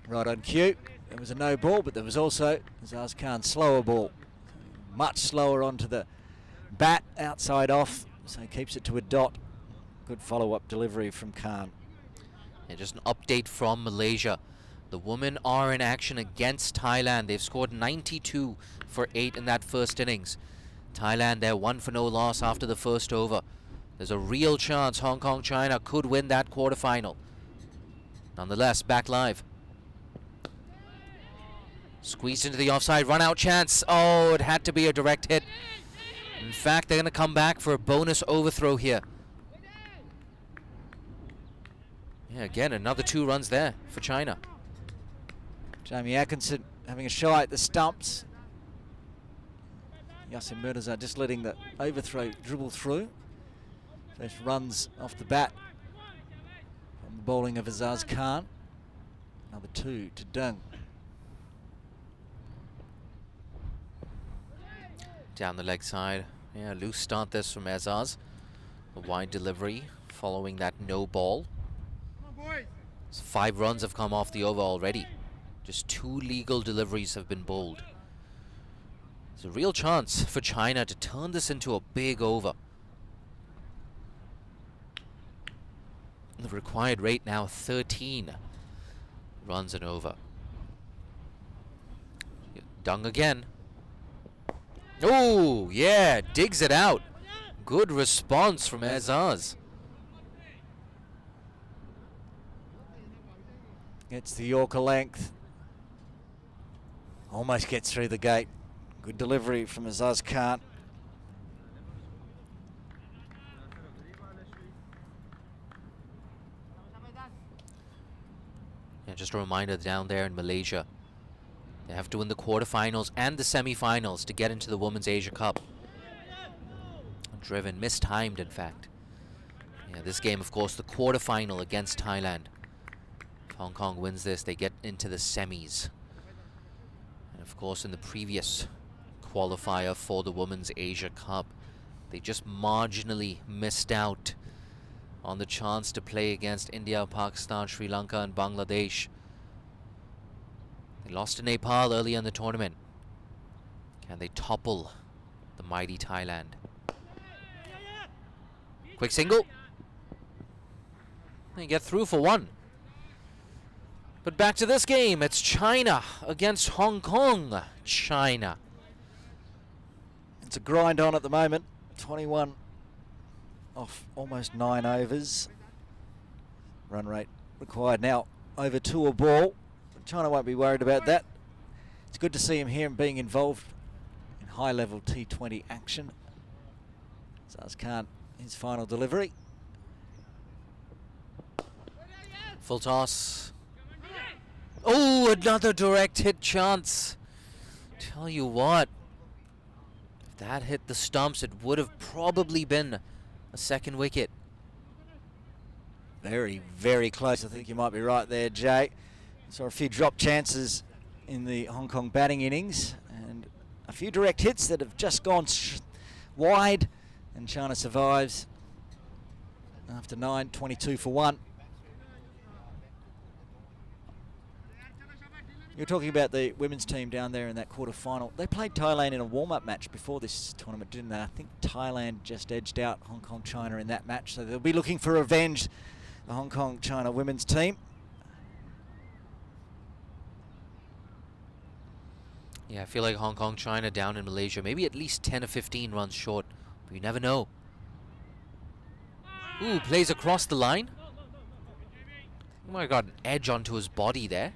Right on cue. There was a no ball, but there was also Aizaz Khan's slower ball. Much slower onto the bat, outside off, so he keeps it to a dot. Good follow-up delivery from Khan. Yeah, just an update from Malaysia. The women are in action against Thailand. They've scored 92 for 8 in that first innings. Thailand, they're 1 for no loss after the first over. There's a real chance Hong Kong, China could win that quarterfinal. Nonetheless, back live. Squeezed into the offside, run out chance. Oh, it had to be a direct hit. In fact, they're going to come back for a bonus overthrow here. Yeah, again, another 2 runs there for China. Jamie Atkinson having a shy at the stumps. Yasim Mirza just letting the overthrow dribble through. First runs off the bat from the bowling of Aizaz Khan. Another 2 to Dung. Down the leg side. Yeah, loose start this from Aizaz. A wide delivery following that no ball. So 5 runs have come off the over already. Just 2 legal deliveries have been bowled. There's a real chance for China to turn this into a big over. The required rate now 13 runs and over. Dung again. Oh, yeah, digs it out. Good response from Aizaz. Gets the Yorker length. Almost gets through the gate. Good delivery from Aizaz Khan. Yeah, just a reminder down there in Malaysia, they have to win the quarterfinals and the semi-finals to get into the Women's Asia Cup. Driven, mistimed in fact. Yeah, this game, of course, the quarterfinal against Thailand. Hong Kong wins this, they get into the semis. And of course, in the previous qualifier for the Women's Asia Cup, they just marginally missed out on the chance to play against India, Pakistan, Sri Lanka and Bangladesh. They lost to Nepal earlier in the tournament. Can they topple the mighty Thailand? Quick single. They get through for one. But back to this game. It's China against Hong Kong. China. It's a grind on at the moment. 21 off almost 9 overs. Run rate required now over 2 a ball. China won't be worried about that. It's good to see him here and being involved in high-level T20 action. Aizaz Khan, his final delivery. Full toss. Oh, another direct hit chance. Tell you what, if that hit the stumps, it would have probably been a second wicket. Very, very close. I think you might be right there, Jay. Saw a few drop chances in the Hong Kong batting innings and a few direct hits that have just gone wide, and China survives after 9, 22 for 1. You're talking about the women's team down there in that quarter-final. They played Thailand in a warm-up match before this tournament, didn't they? I think Thailand just edged out Hong Kong China in that match, so they'll be looking for revenge, the Hong Kong China women's team. Yeah, I feel like Hong Kong, China down in Malaysia, maybe at least 10 or 15 runs short, but you never know. Ooh, plays across the line. He might have got an edge onto his body there.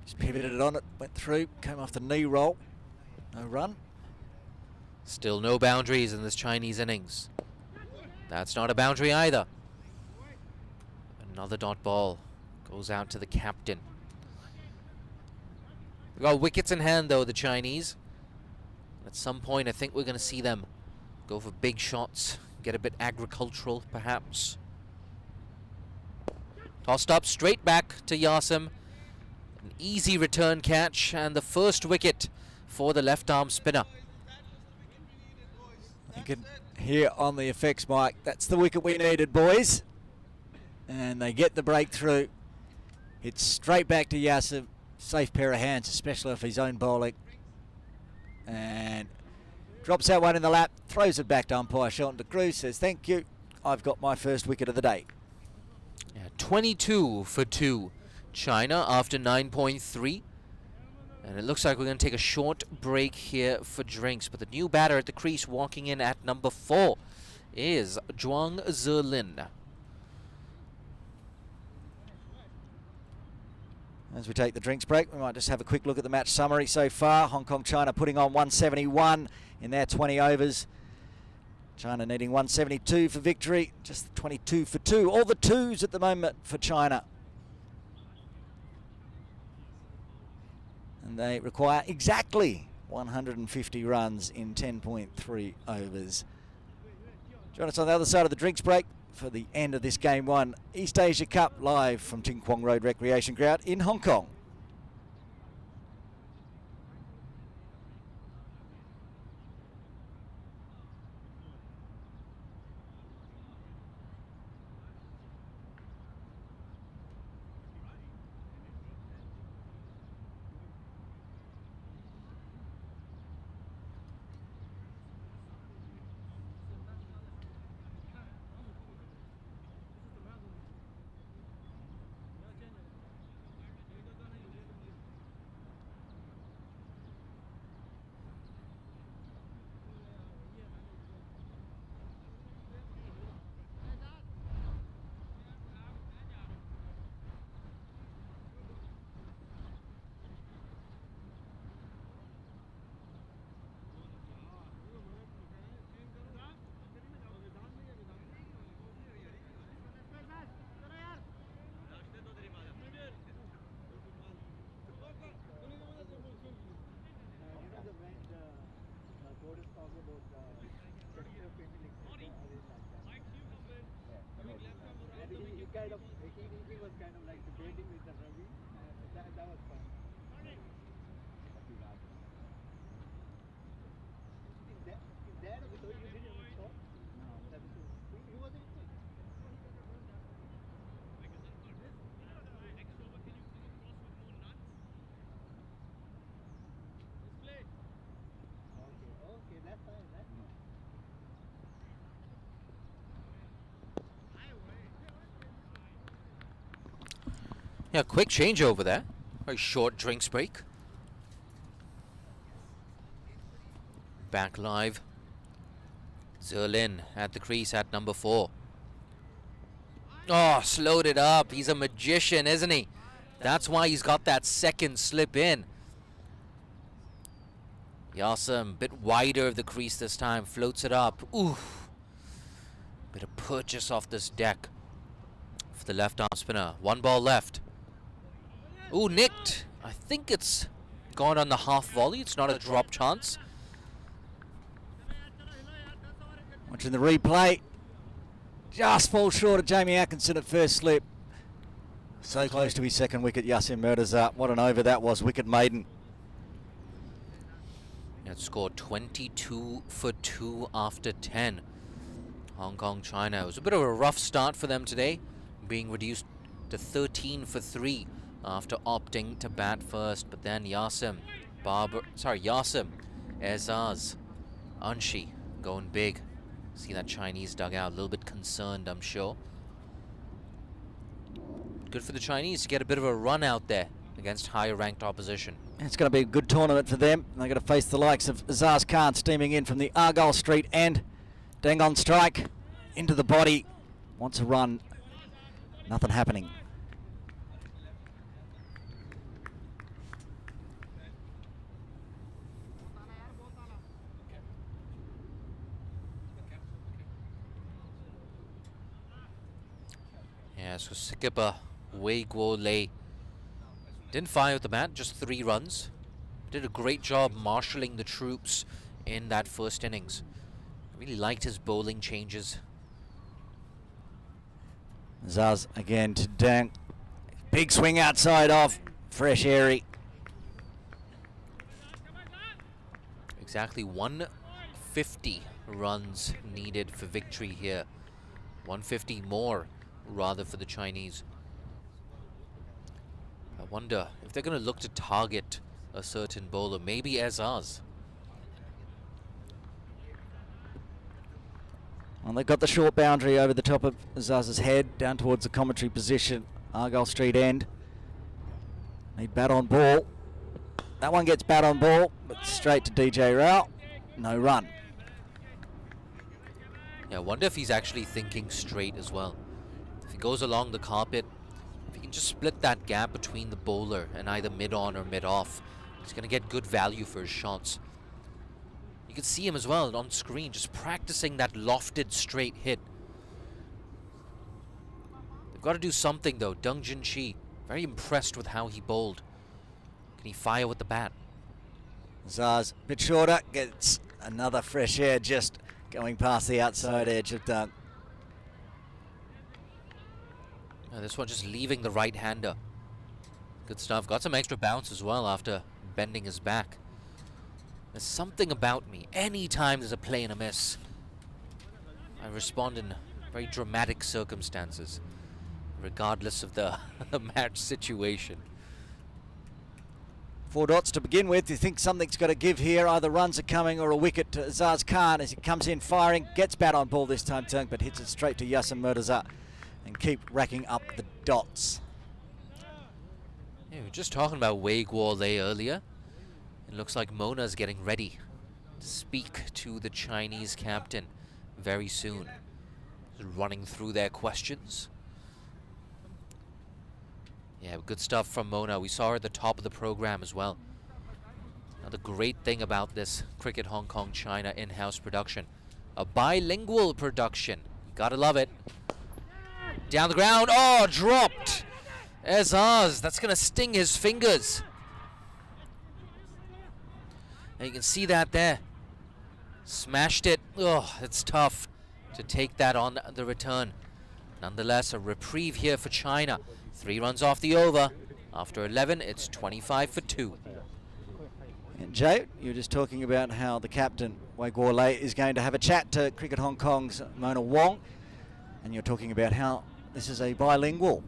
Just pivoted it on it, went through, came off the knee roll. No run. Still no boundaries in this Chinese innings. That's not a boundary either. Another dot ball goes out to the captain. They've got wickets in hand though, the Chinese. At some point I think we're going to see them go for big shots, get a bit agricultural perhaps. Tossed up straight back to Yasim. An easy return catch and the first wicket for the left arm spinner. You can hear on the effects mic, that's the wicket we needed, boys. And they get the breakthrough. It's straight back to Yasim. Safe pair of hands, especially off his own bowling. And drops that one in the lap, throws it back to umpire Shelton de Cruz, says thank you, I've got my first wicket of the day. Yeah, 22 for 2 China after 9.3. And it looks like we're going to take a short break here for drinks. But the new batter at the crease walking in at number 4 is Zhuang Zilin. As we take the drinks break, we might just have a quick look at the match summary so far. Hong Kong China putting on 171 in their 20 overs. China needing 172 for victory, just 22 for 2. All the twos at the moment for China. And they require exactly 150 runs in 10.3 overs. Join us on the other side of the drinks break for the end of this Game 1 East Asia Cup, live from Ting Kwong Road Recreation Ground in Hong Kong. Yeah, quick changeover there. Very short drinks break. Back live. Zerlin at the crease at number 4. Oh, slowed it up. He's a magician, isn't he? That's why he's got that second slip in. Yasim, bit wider of the crease this time. Floats it up. Oof. Bit of purchase off this deck for the left arm spinner. 1 ball left. Ooh, nicked. I think it's gone on the half volley. It's not a drop chance. Watching the replay. Just falls short of Jamie Atkinson at first slip. So close to his second wicket. Yasim Mirza. What an over that was. Wicket maiden. It scored 22 for 2 after 10. Hong Kong, China. It was a bit of a rough start for them today, being reduced to 13 for 3 after opting to bat first. But then Yasim, Aizaz, Anshi going big. See that Chinese dugout, a little bit concerned, I'm sure. Good for the Chinese to get a bit of a run out there against higher ranked opposition. It's going to be a good tournament for them. They're going to face the likes of Aizaz Khan steaming in from the Argyle Street end. Deng on strike, into the body, wants a run, nothing happening. Yeah, so skipper Wei Guo Lei didn't fire with the bat, just 3 runs. Did a great job marshalling the troops in that first innings. Really liked his bowling changes. Zaz again to Deng. Big swing outside off. Fresh airy. Exactly 150 runs needed for victory here. 150 more, rather, for the Chinese. I wonder if they're going to look to target a certain bowler. Maybe Aizaz. Well, they've got the short boundary over the top of Azaz's head, down towards the commentary position. Argyle Street end. Need bat on ball. That one gets bat on ball, but straight to DJ Rao. No run. Yeah, I wonder if he's actually thinking straight as well. If he goes along the carpet, if he can just split that gap between the bowler and either mid-on or mid-off, he's going to get good value for his shots. You can see him as well on screen, just practicing that lofted straight hit. They've got to do something though. Deng Junqi, very impressed with how he bowled. Can he fire with the bat? Zaz, bit shorter, gets another fresh air just going past the outside edge of Deng. This one just leaving the right-hander. Good stuff. Got some extra bounce as well after bending his back. There's something about me. Anytime there's a play and a miss, I respond in very dramatic circumstances, regardless of the match situation. 4 dots to begin with. You think something's got to give here. Either runs are coming or a wicket to Aizaz Khan as he comes in firing. Gets bat on ball this time, Tung, but hits it straight to Yasim Mirza and keep racking up the dots. Yeah, we were just talking about Wei Guo Lei earlier. It looks like Mona's getting ready to speak to the Chinese captain very soon. Running through their questions. Yeah, good stuff from Mona. We saw her at the top of the program as well. Now the great thing about this Cricket Hong Kong China in-house production, a bilingual production. You gotta love it. Down the ground. Oh, dropped. Aizaz, that's gonna sting his fingers. And you can see that there. Smashed it. Oh, it's tough to take that on the return. Nonetheless, a reprieve here for China. 3 runs off the over. After 11, it's 25 for 2. And Jay, you were just talking about how the captain, Wei Guo Lei, is going to have a chat to Cricket Hong Kong's Mona Wong. And you're talking about how this is a bilingual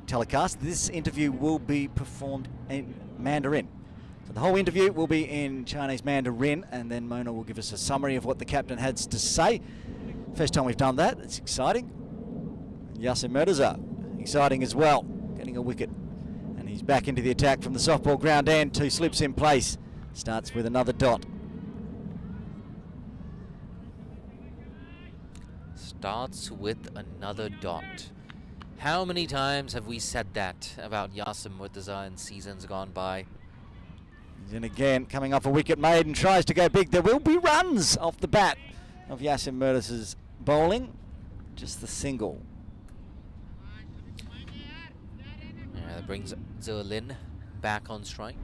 telecast. This interview will be performed in Mandarin. So the whole interview will be in Chinese Mandarin, and then Mona will give us a summary of what the captain has to say. First time we've done that. It's exciting. Yasim Mirza, exciting as well. getting a wicket. And he's back into the attack from the softball ground end. 2 slips in place. Starts with another dot. Starts with another dot. How many times have we said that about Yasim Murtaza in seasons gone by? He's in again, coming off a wicket made and tries to go big. There will be runs off the bat of Yasim Murtaza's bowling. Just the single. Yeah, that brings Zerlin back on strike.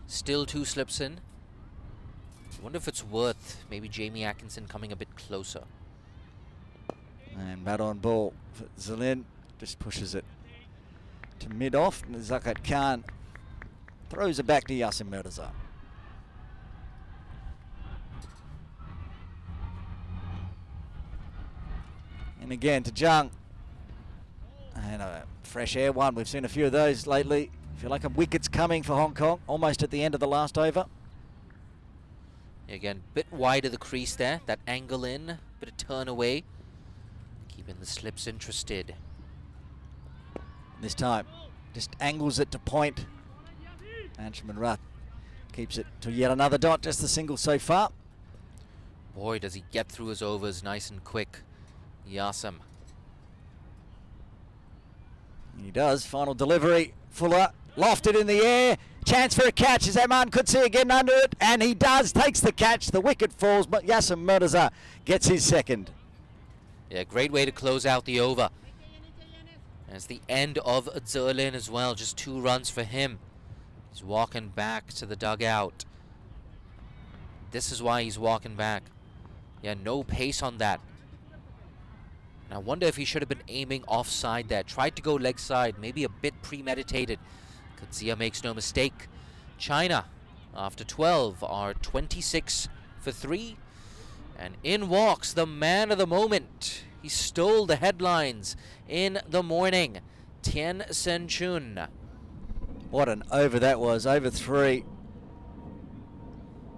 Still 2 slips in. I wonder if it's worth maybe Jamie Atkinson coming a bit closer. And bat on ball for Zerlin. Just pushes it to mid-off. Aizaz Khan throws it back to Yasim Murtaza. And again to Jung. And a fresh air one. We've seen a few of those lately. Feel like a wicket's coming for Hong Kong. Almost at the end of the last over. Again, bit wide of the crease there. That angle in. Bit of turn away. Keeping the slips interested. This time, just angles it to point. Anshuman Rutt keeps it to yet another dot. Just the single so far. Boy, does he get through his overs nice and quick. Yasim. He does. Final delivery. Fuller lofted in the air. Chance for a catch. Zaman Kutsi getting under it. And he does. Takes the catch. The wicket falls. But Yasim Murtaza gets his second. Yeah, great way to close out the over. And it's the end of Zerlin as well. Just 2 runs for him. He's walking back to the dugout. This is why he's walking back. Yeah, no pace on that. And I wonder if he should have been aiming offside there. Tried to go leg side, maybe a bit premeditated. Kutsia makes no mistake. China, after 12, are 26 for 3. And in walks the man of the moment. He stole the headlines in the morning. Tian Sen-chun. What an over that was. Over 3.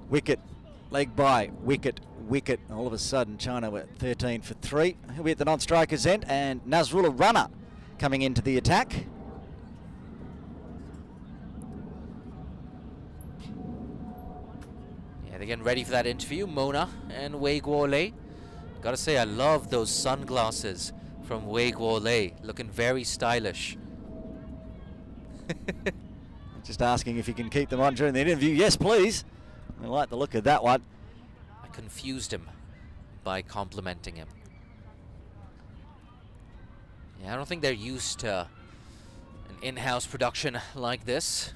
Wicket. Leg by. Wicket. Wicket. All of a sudden, China were 13 for 3. He'll be at the non-strikers end. And Nazrullah Runner coming into the attack. Yeah, they're getting ready for that interview. Mona and Wei Guolei. Gotta say, I love those sunglasses from Wei Guolei. Looking very stylish. Just asking if you can keep them on during the interview. Yes, please. I like the look of that one. I confused him by complimenting him. Yeah, I don't think they're used to an in-house production like this.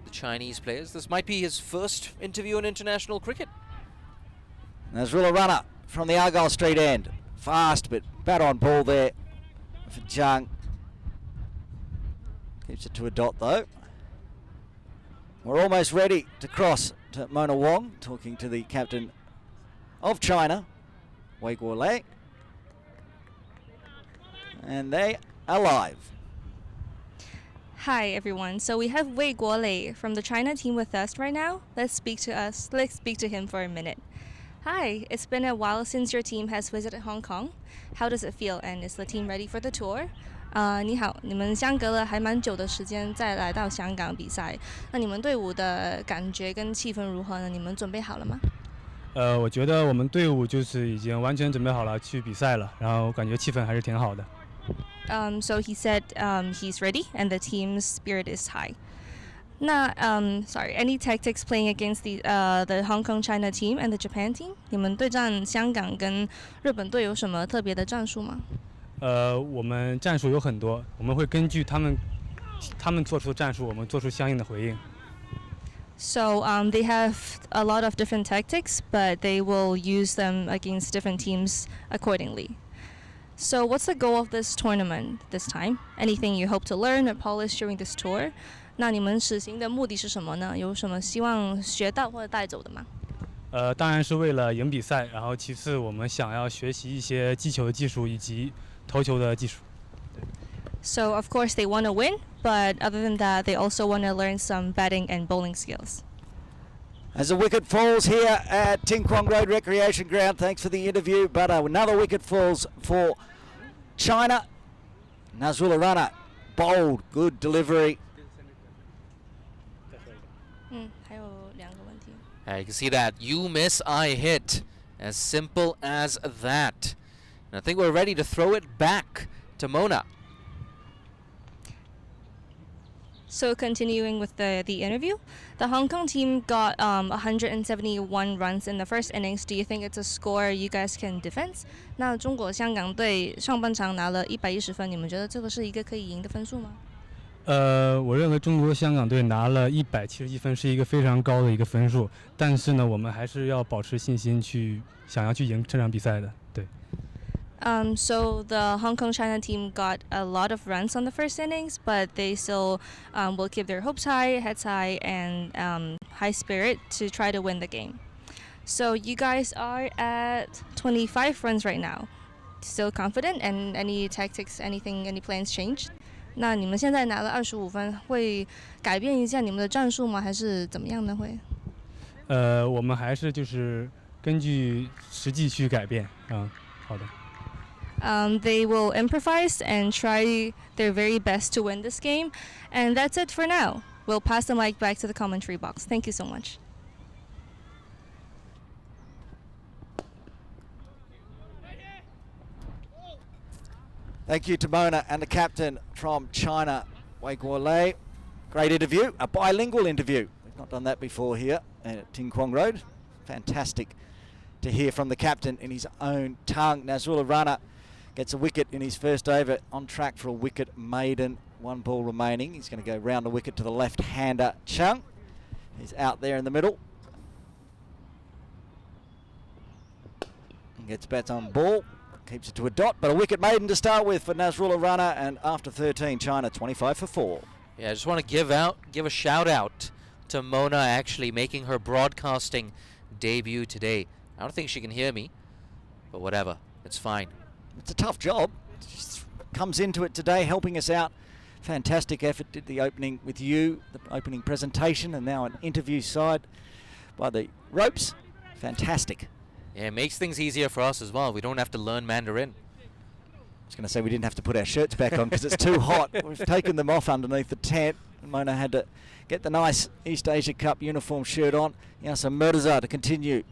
The Chinese players. This might be his first interview in international cricket. Nazrullah Runner from the Argyle Street end. Fast, but bat on ball there for Jung. Keeps it to a dot though. We're almost ready to cross to Mona Wong, talking to the captain of China, Wei Guolei. And they are live. Hi everyone. So we have Wei Guolei from the China team with us right now. Let's speak to him for a minute. Hi, it's been a while since your team has visited Hong Kong. How does it feel, and is the team ready for the tour? 你好，你们相隔了还蛮久的时间再来到香港比赛，那你们队伍的感觉跟气氛如何呢？你们准备好了吗？我觉得我们队伍就是已经完全准备好了去比赛了，然后感觉气氛还是挺好的。So he said he's ready and the team's spirit is high. 那any tactics playing against the Hong Kong China team and the Japan team? 你们对战香港跟日本队有什么特别的战术吗？我们战术有很多，我们会根据他们做出的战术，我们做出相应的回应。So they have a lot of different tactics, but they will use them against different teams accordingly. So what's the goal of this tournament this time? Anything you hope to learn or polish during this tour? 那你们此行的目的是什么呢？有什么希望学到或者带走的吗？当然是为了赢比赛，然后其次我们想要学习一些击球的技术以及投球的技术。So of course they want to win, but other than that, they also want to learn some batting and bowling skills. As a wicket falls here at Ting Kwong Road Recreation Ground, thanks for the interview, but another wicket falls for China. Nazrullah Rana, bold, good delivery. 还有2个问题。 You can see that. You miss, I hit. As simple as that. And I think we're ready to throw it back to Mona. So continuing with the interview, the Hong Kong team got 171 runs in the first innings. Do you think it's a score you guys can defend? 那中国香港队上半场拿了110分，你们觉得这个是一个可以赢的分数吗？我认为中国香港队拿了171分是一个非常高的一个分数，但是呢，我们还是要保持信心想要去赢这场比赛的。对。So the Hong Kong China team got a lot of runs on the first innings, but they still will keep their hopes high, heads high, and high spirit to try to win the game. So you guys are at 25 runs right now. Still confident? And any tactics, anything, any plans changed? 那你们现在拿了25分，会改变一下你们的战术吗？还是怎么样呢？会？我们还是就是根据实际去改变。好的。They will improvise and try their very best to win this game. And that's it for now. We'll pass the mic back to the commentary box. Thank you so much. Thank you to Mona and the captain from China, Wei Guolei. Great interview, a bilingual interview. We've not done that before here at Ting Kwong Road. Fantastic to hear from the captain in his own tongue. Nazrullah Rana gets a wicket in his first over, on track for a wicket maiden. 1 ball remaining. He's going to go round the wicket to the left-hander Chung. He's out there in the middle. And gets bats on ball. Keeps it to a dot, but a wicket maiden to start with for Nazrullah Rana, and after 13, China 25 for 4. Yeah, I just want to give a shout out to Mona actually making her broadcasting debut today. I don't think she can hear me, but whatever, it's fine. It's a tough job. She comes into it today, helping us out. Fantastic effort. Did the opening with you, the opening presentation, and now an interview side by the ropes. Fantastic. Yeah, it makes things easier for us as well. We don't have to learn Mandarin. I was going to say we didn't have to put our shirts back on because it's too hot. We've taken them off underneath the tent. Mona had to get the nice East Asia Cup uniform shirt on. Yasim Mirza to continue.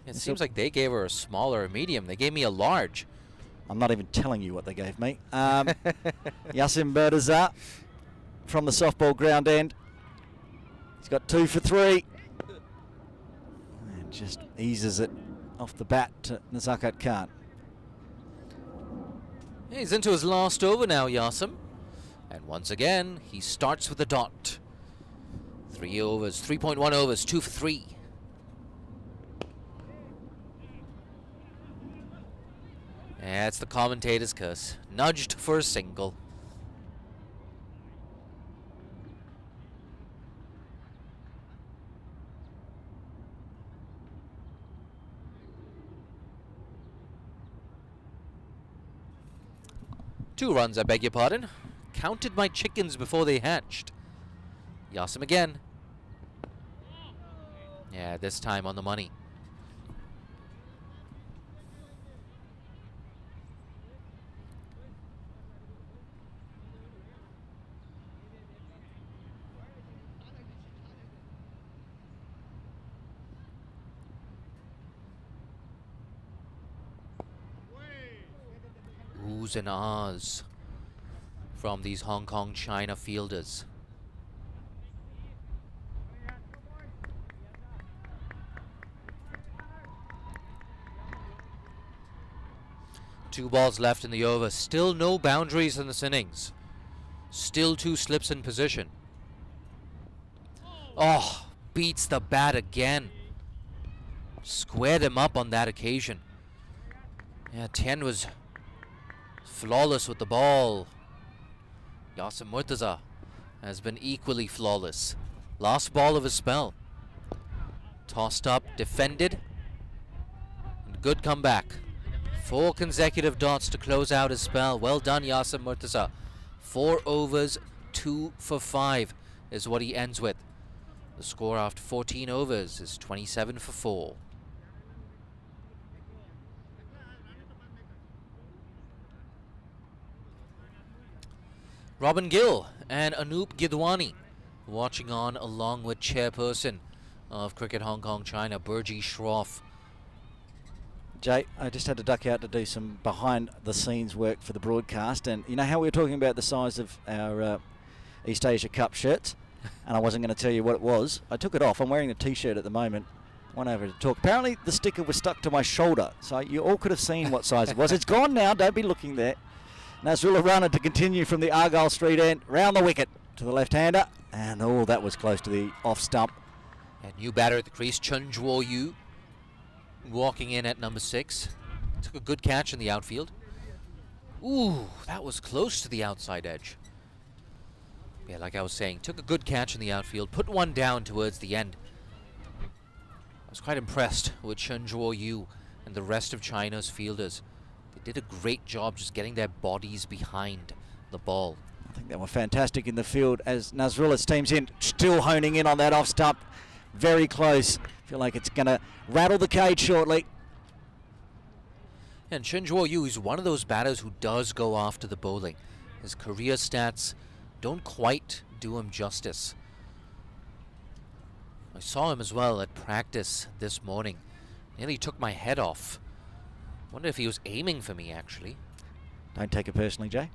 It seems like they gave her a small or a medium. They gave me a large. I'm not even telling you what they gave me. Yasim Mirza from the softball ground end. He's got 2 for 3. And just eases it off the bat to Aizaz Khan. He's into his last over now, Yasim. And once again, he starts with a dot. 3 overs, 3.1 overs, 2 for 3. Yeah, it's the commentator's curse. Nudged for a single. Two runs, I beg your pardon. Counted my chickens before they hatched. Yasim again. Yeah, this time on the money. Oohs and ahs from these Hong Kong China fielders. Two balls left in the over. Still no boundaries in this innings. Still 2 slips in position. Oh, beats the bat again. Squared him up on that occasion. Yeah, Tien was flawless with the ball. Yasim Murtaza has been equally flawless. Last ball of his spell. Tossed up, defended. And good comeback. 4 consecutive dots to close out his spell. Well done, Yasim Murtaza. 4 overs, 2 for 5 is what he ends with. The score after 14 overs is 27 for 4. Robin Gill and Anup Gidwani watching on along with chairperson of Cricket Hong Kong China, Burji Shroff. Jay, I just had to duck out to do some behind the scenes work for the broadcast, and you know how we were talking about the size of our East Asia Cup shirts, and I wasn't going to tell you what it was. I took it off. I'm wearing a t-shirt at the moment. Went over to talk. Apparently the sticker was stuck to my shoulder, so you all could have seen what size it was. It's gone now, don't be looking there. Nazrullah Rana to continue from the Argyle Street end, round the wicket to the left-hander, and that was close to the off stump. And new batter at the crease, Chun Juo Yu, walking in at number 6. Took a good catch in the outfield. Ooh, that was close to the outside edge. Yeah, like I was saying, took a good catch in the outfield, put one down towards the end. I was quite impressed with Chun Juo Yu and the rest of China's fielders. They did a great job just getting their bodies behind the ball. I think they were fantastic in the field as Nazrullah's team's in, still honing in on that off stump. Very close. Feel like it's going to rattle the cage shortly. And Chun Juo Yu is one of those batters who does go after the bowling. His career stats don't quite do him justice. I saw him as well at practice this morning. Nearly took my head off. Wonder if he was aiming for me, actually. Don't take it personally, Jay.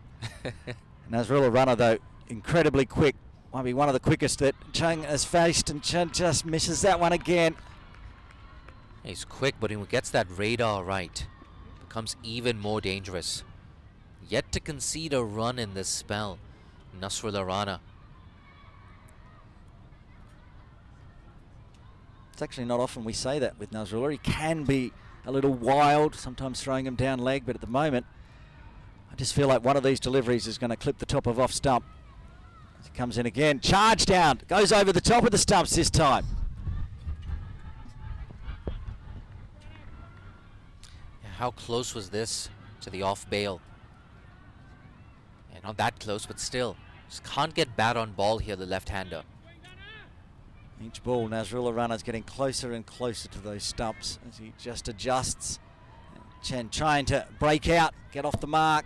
Nazrullah Rana, though, incredibly quick. Might be one of the quickest that Chung has faced, and Chung just misses that one again. He's quick, but when he gets that radar right, becomes even more dangerous. Yet to concede a run in this spell, Nazrullah Rana. It's actually not often we say that with Nazrullah. He can be a little wild, sometimes throwing him down leg, but at the moment, I just feel like one of these deliveries is going to clip the top of off stump. As he comes in again, charge down, goes over the top of the stumps this time. How close was this to the off bail? Yeah, not that close, but still. Just can't get bat on ball here, the left-hander. Each ball, Nazrullah Rana's getting closer and closer to those stumps as he just adjusts. Chen trying to break out, get off the mark.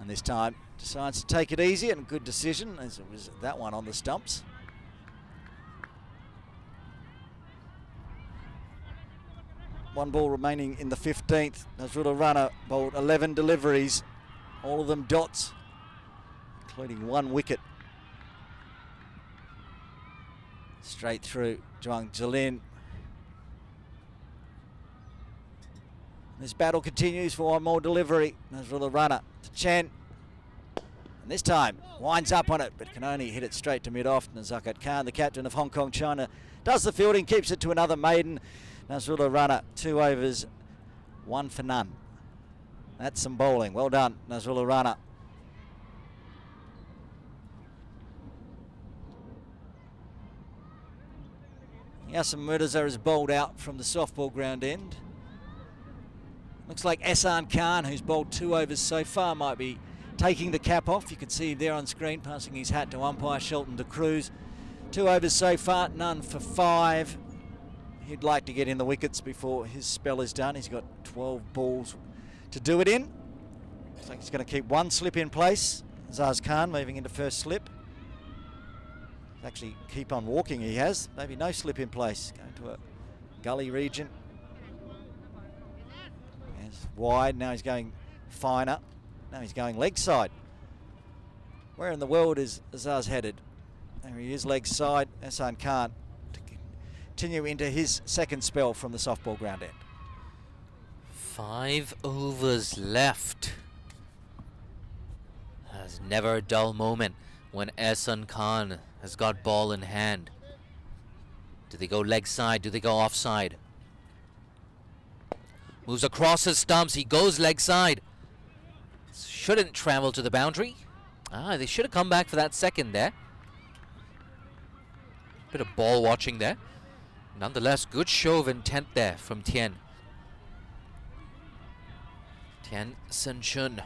And this time decides to take it easy, and a good decision as it was that one on the stumps. One ball remaining in the 15th. Nazrullah Rana bowled 11 deliveries, all of them dots, including one wicket. Straight through Zhuang Zilin. This battle continues for one more delivery. Nazrullah Rana to Chen. And this time winds up on it, but can only hit it straight to mid-off. Aizaz Khan, the captain of Hong Kong China, does the fielding, keeps it to another maiden. Nazrullah Rana, 2 overs, 1 for none. That's some bowling. Well done, Nazrullah Rana. Yasim Murtaza is bowled out from the softball ground end. Looks like Aizaz Khan, who's bowled 2 overs so far, might be taking the cap off. You can see him there on screen, passing his hat to umpire Shelton de Cruz. 2 overs so far, none for 5. He'd like to get in the wickets before his spell is done. He's got 12 balls to do it in. Looks like he's going to keep 1 slip in place. Aizaz Khan moving into first slip. Actually keep on walking he has. Maybe no slip in place. Going to a gully region. It's wide. Now he's going finer. Now he's going leg side. Where in the world is Aizaz headed? There he is, leg side. Aizaz Khan to continue into his second spell from the softball ground end. 5 overs left. There's never a dull moment when Aizaz Khan has got ball in hand. Do they go leg side? Do they go offside? Moves across his stumps. He goes leg side. Shouldn't travel to the boundary. They should have come back for that second there. Bit of ball watching there. Nonetheless, good show of intent there from Tian. Tian Sen-chun.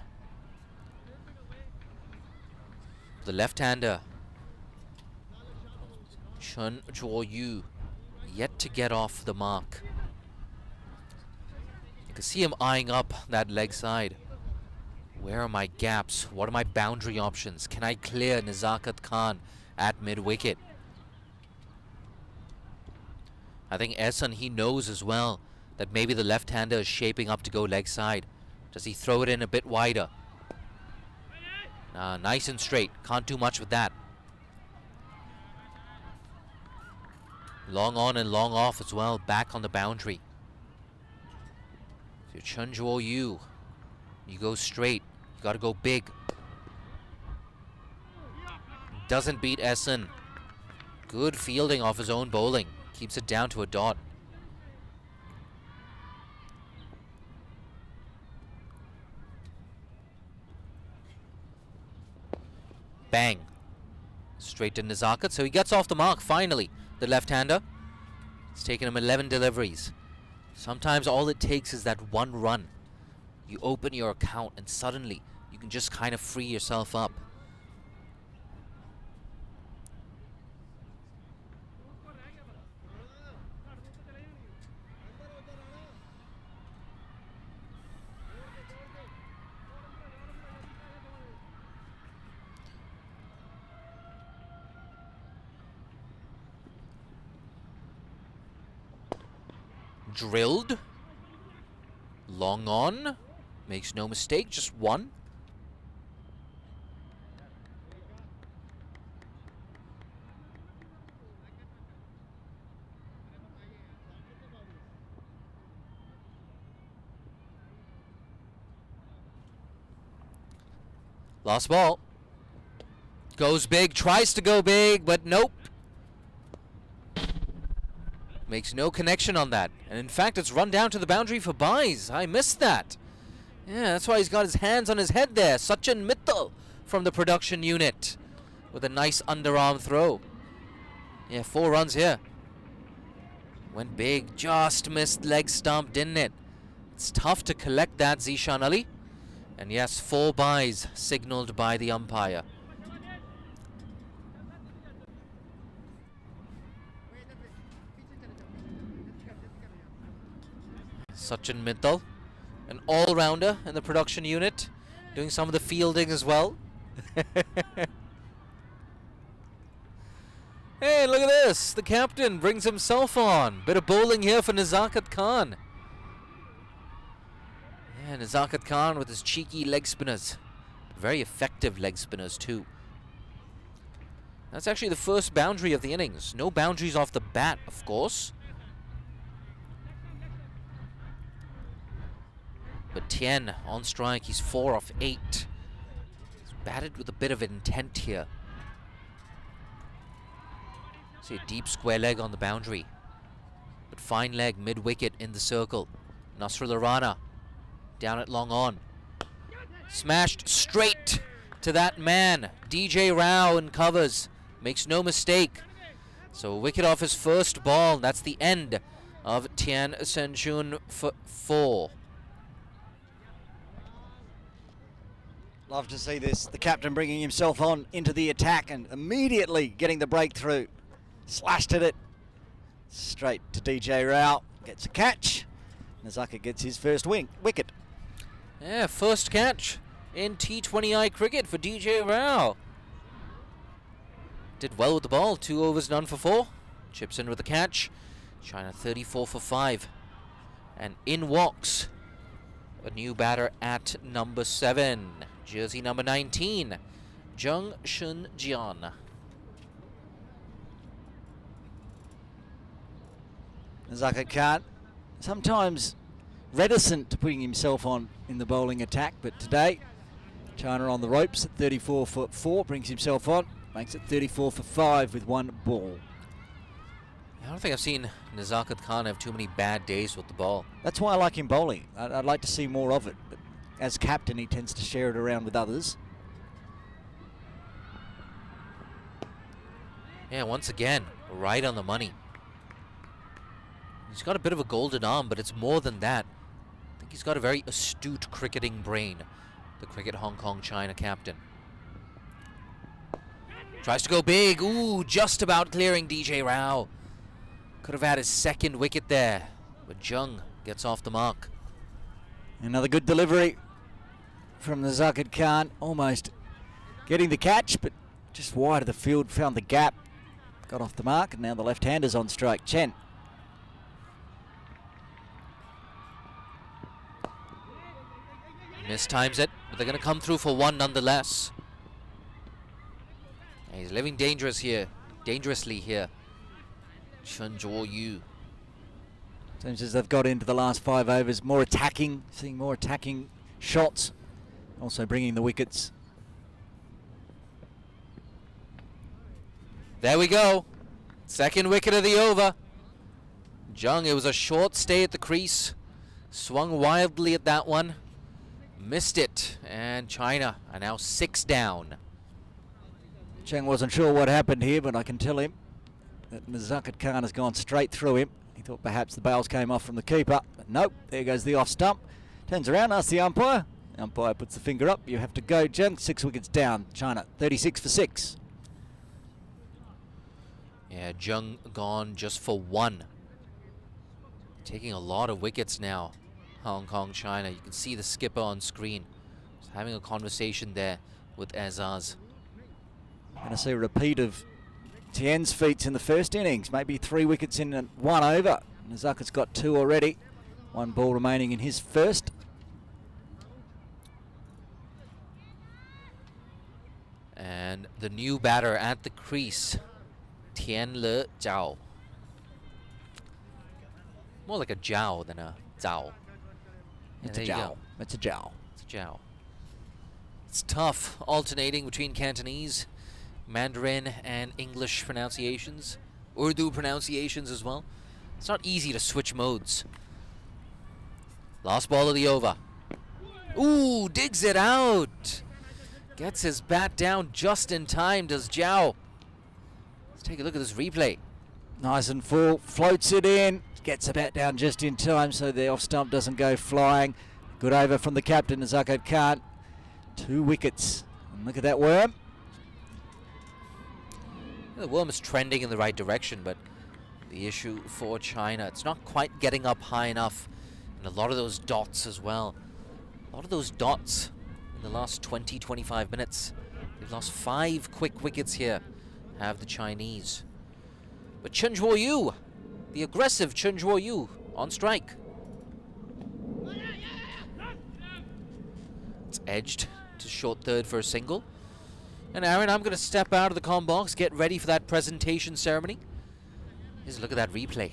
The left-hander. Chun Juo Yu yet to get off the mark. You can see him eyeing up that leg side. Where are my gaps? What are my boundary options? Can I clear Aizaz Khan at mid-wicket? I think Ehsan, he knows as well that maybe the left-hander is shaping up to go leg side. Does he throw it in a bit wider? Nice and straight. Can't do much with that. Long on and long off as well. Back on the boundary. If you're Chunjuo Yu, you go straight. You got to go big. Doesn't beat Ehsan. Good fielding off his own bowling. Keeps it down to a dot. Bang. Straight to Aizaz, so he gets off the mark finally, the left-hander. It's taken him 11 deliveries. Sometimes all it takes is that one run. You open your account and suddenly you can just kind of free yourself up. Drilled. Long on. Makes no mistake, just one. Last ball. Goes big, tries to go big, but nope. Makes no connection on that. And in fact, it's run down to the boundary for byes. I missed that. Yeah, that's why he's got his hands on his head there. Sachin Mittal from the production unit with a nice underarm throw. Yeah, 4 runs here. Went big, just missed leg stump, didn't it? It's tough to collect that, Zishan Ali. And yes, 4 byes signaled by the umpire. Sachin Mittal, an all-rounder in the production unit, doing some of the fielding as well. Hey, look at this. The captain brings himself on. Bit of bowling here for Aizaz Khan. Yeah, Aizaz Khan with his cheeky leg spinners. Very effective leg spinners too. That's actually the first boundary of the innings. No boundaries off the bat, of course. But Tien on strike, he's 4 off 8. He's batted with a bit of intent here. See a deep square leg on the boundary. But fine leg mid-wicket in the circle. Nasrullah Rana down at long on. Smashed straight to that man. DJ Rao in covers. Makes no mistake. So a wicket off his first ball. That's the end of Tien Senchun for 4. Love to see this. The captain bringing himself on into the attack and immediately getting the breakthrough. Slashed at it. Straight to DJ Rao. Gets a catch. Aizaz gets his first wicket. Yeah, first catch in T20I cricket for DJ Rao. Did well with the ball. 2 overs, none for 4. Chips in with the catch. China 34 for 5. And in walks a new batter at number 7. Jersey number 19, Jung Shun Jian. Aizaz Khan, sometimes reticent to putting himself on in the bowling attack, but today, China on the ropes at 34 for 4, brings himself on, makes it 34 for 5 with 1 ball. I don't think I've seen Aizaz Khan have too many bad days with the ball. That's why I like him bowling. I'd like to see more of it, but as captain, he tends to share it around with others. Yeah, once again, right on the money. He's got a bit of a golden arm, but it's more than that. I think he's got a very astute cricketing brain, the Cricket Hong Kong China captain. Tries to go big. Ooh, just about clearing DJ Rao. Could have had his 2nd wicket there, but Jung gets off the mark. Another good delivery from the Aizaz Khan, almost getting the catch, but just wide of the field, found the gap, got off the mark, and now the left-hander's on strike. Chen. Mistimes it, but they're going to come through for one nonetheless. And he's living dangerously here. Chen Zhuoyu. Seems as they've got into the last 5 overs, more attacking, seeing more attacking shots, also bringing the wickets. There we go. Second wicket of the over. Zheng, it was a short stay at the crease. Swung wildly at that one. Missed it. And China are now 6 down. Cheng wasn't sure what happened here, but I can tell him that Aizaz Khan has gone straight through him. He thought perhaps the bails came off from the keeper, but nope, there goes the off stump. Turns around, asks the umpire. The umpire puts the finger up. You have to go, Zheng. 6 wickets down. China, 36 for 6. Yeah, Zheng gone just for 1. Taking a lot of wickets now, Hong Kong, China. You can see the skipper on screen. He's having a conversation there with Aizaz. Going to see a repeat of Tien's feats in the first innings. Maybe 3 wickets in 1 over. Aizaz's got 2 already. 1 ball remaining in his first. And the new batter at the crease, Tian Le Zhao. More like a Zhao than a Zhao. It's a Zhao. It's a Zhao. It's a Zhao. It's tough alternating between Cantonese, Mandarin, and English pronunciations. Urdu pronunciations as well. It's not easy to switch modes. Last ball of the over. Ooh, digs it out. Gets his bat down just in time, does Zhao. Let's take a look at this replay. Nice and full. Floats it in. Gets the bat down just in time so the off stump doesn't go flying. Good over from the captain, Aizaz Khan. 2 wickets. And look at that worm. The worm is trending in the right direction, but the issue for China, it's not quite getting up high enough. And a lot of those dots as well. A lot of those dots in the last 20-25 minutes. They've lost 5 quick wickets here, have the Chinese. But Chen Zhuoyu, the aggressive Chen Zhuoyu, on strike. It's edged to short third for a single. And Aaron, I'm going to step out of the comm box, get ready for that presentation ceremony. Just look at that replay.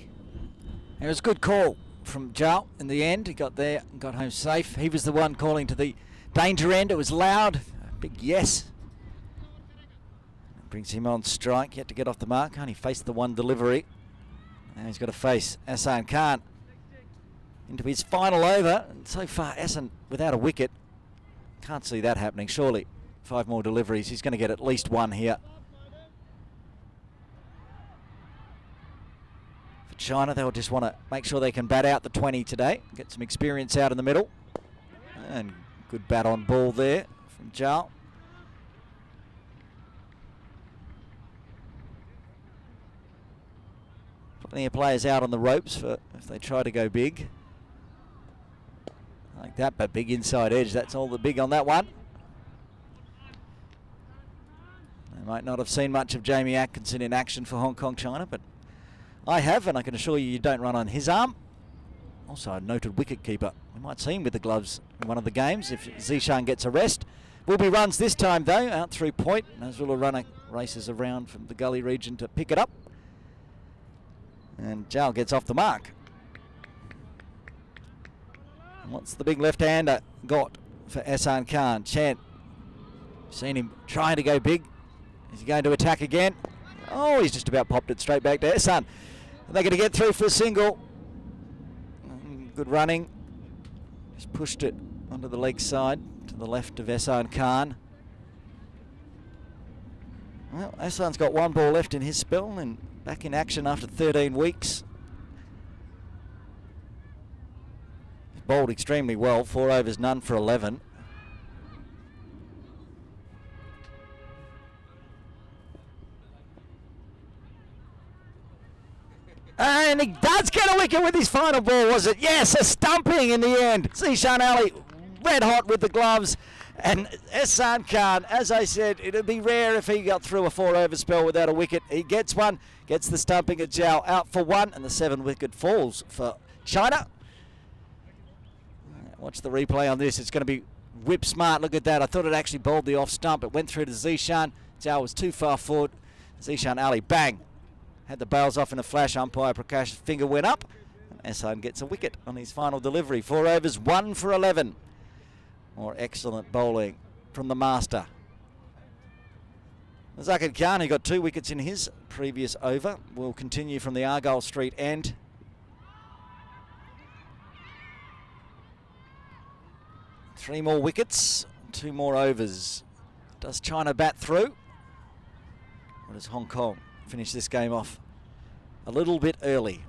It was a good call from Zhao in the end. He got there and got home safe. He was the one calling to the danger end. It was loud. A big yes. Brings him on strike. Yet to get off the mark. Only faced the 1 delivery. Now he's got to face Aizaz Khan into his final over. And so far, Yasim without a wicket. Can't see that happening, surely. 5 more deliveries. He's going to get at least 1 here. For China, they'll just want to make sure they can bat out the 20 today. Get some experience out in the middle. And good bat on ball there from Zhao. Plenty of players out on the ropes for if they try to go big. Like that, but big inside edge. That's all the big on that one. They might not have seen much of Jamie Atkinson in action for Hong Kong, China, but I have, and I can assure you don't run on his arm. Also a noted wicket keeper. We might see him with the gloves in one of the games if Zishan gets a rest. Will be runs this time though, out through point. Nazrullah Runner races around from the gully region to pick it up. And Zhao gets off the mark. And what's the big left-hander got for Yasim Khan? Chen. Seen him trying to go big. Is he going to attack again? Oh, he's just about popped it straight back to Yasim. And they're going to get through for a single. Good running. Just pushed it onto the leg side to the left of Yasim Khan. Well, Yasim's got 1 ball left in his spell and back in action after 13 weeks. He's bowled extremely well. 4 overs, none for 11. And he does get a wicket with his final ball, was it? Yes, a stumping in the end. Zishan Ali red hot with the gloves. And Aizaz Khan, as I said, it'd be rare if he got through a 4-over spell without a wicket. He gets one, gets the stumping of Zhao out for one, and the 7-wicket falls for China. Watch the replay on this. It's going to be whip smart. Look at that. I thought it actually bowled the off stump. It went through to Zishan. Zhao was too far forward. Zishan Ali, bang. Had the bails off in a flash. Umpire Prakash's finger went up. And Aizaz gets a wicket on his final delivery. 4 overs, 1 for 11. More excellent bowling from the master. Aizaz Khan, who got 2 wickets in his previous over, will continue from the Argyle Street end. Three more wickets, 2 more overs. Does China bat through? Or does Hong Kong finish this game off a little bit early?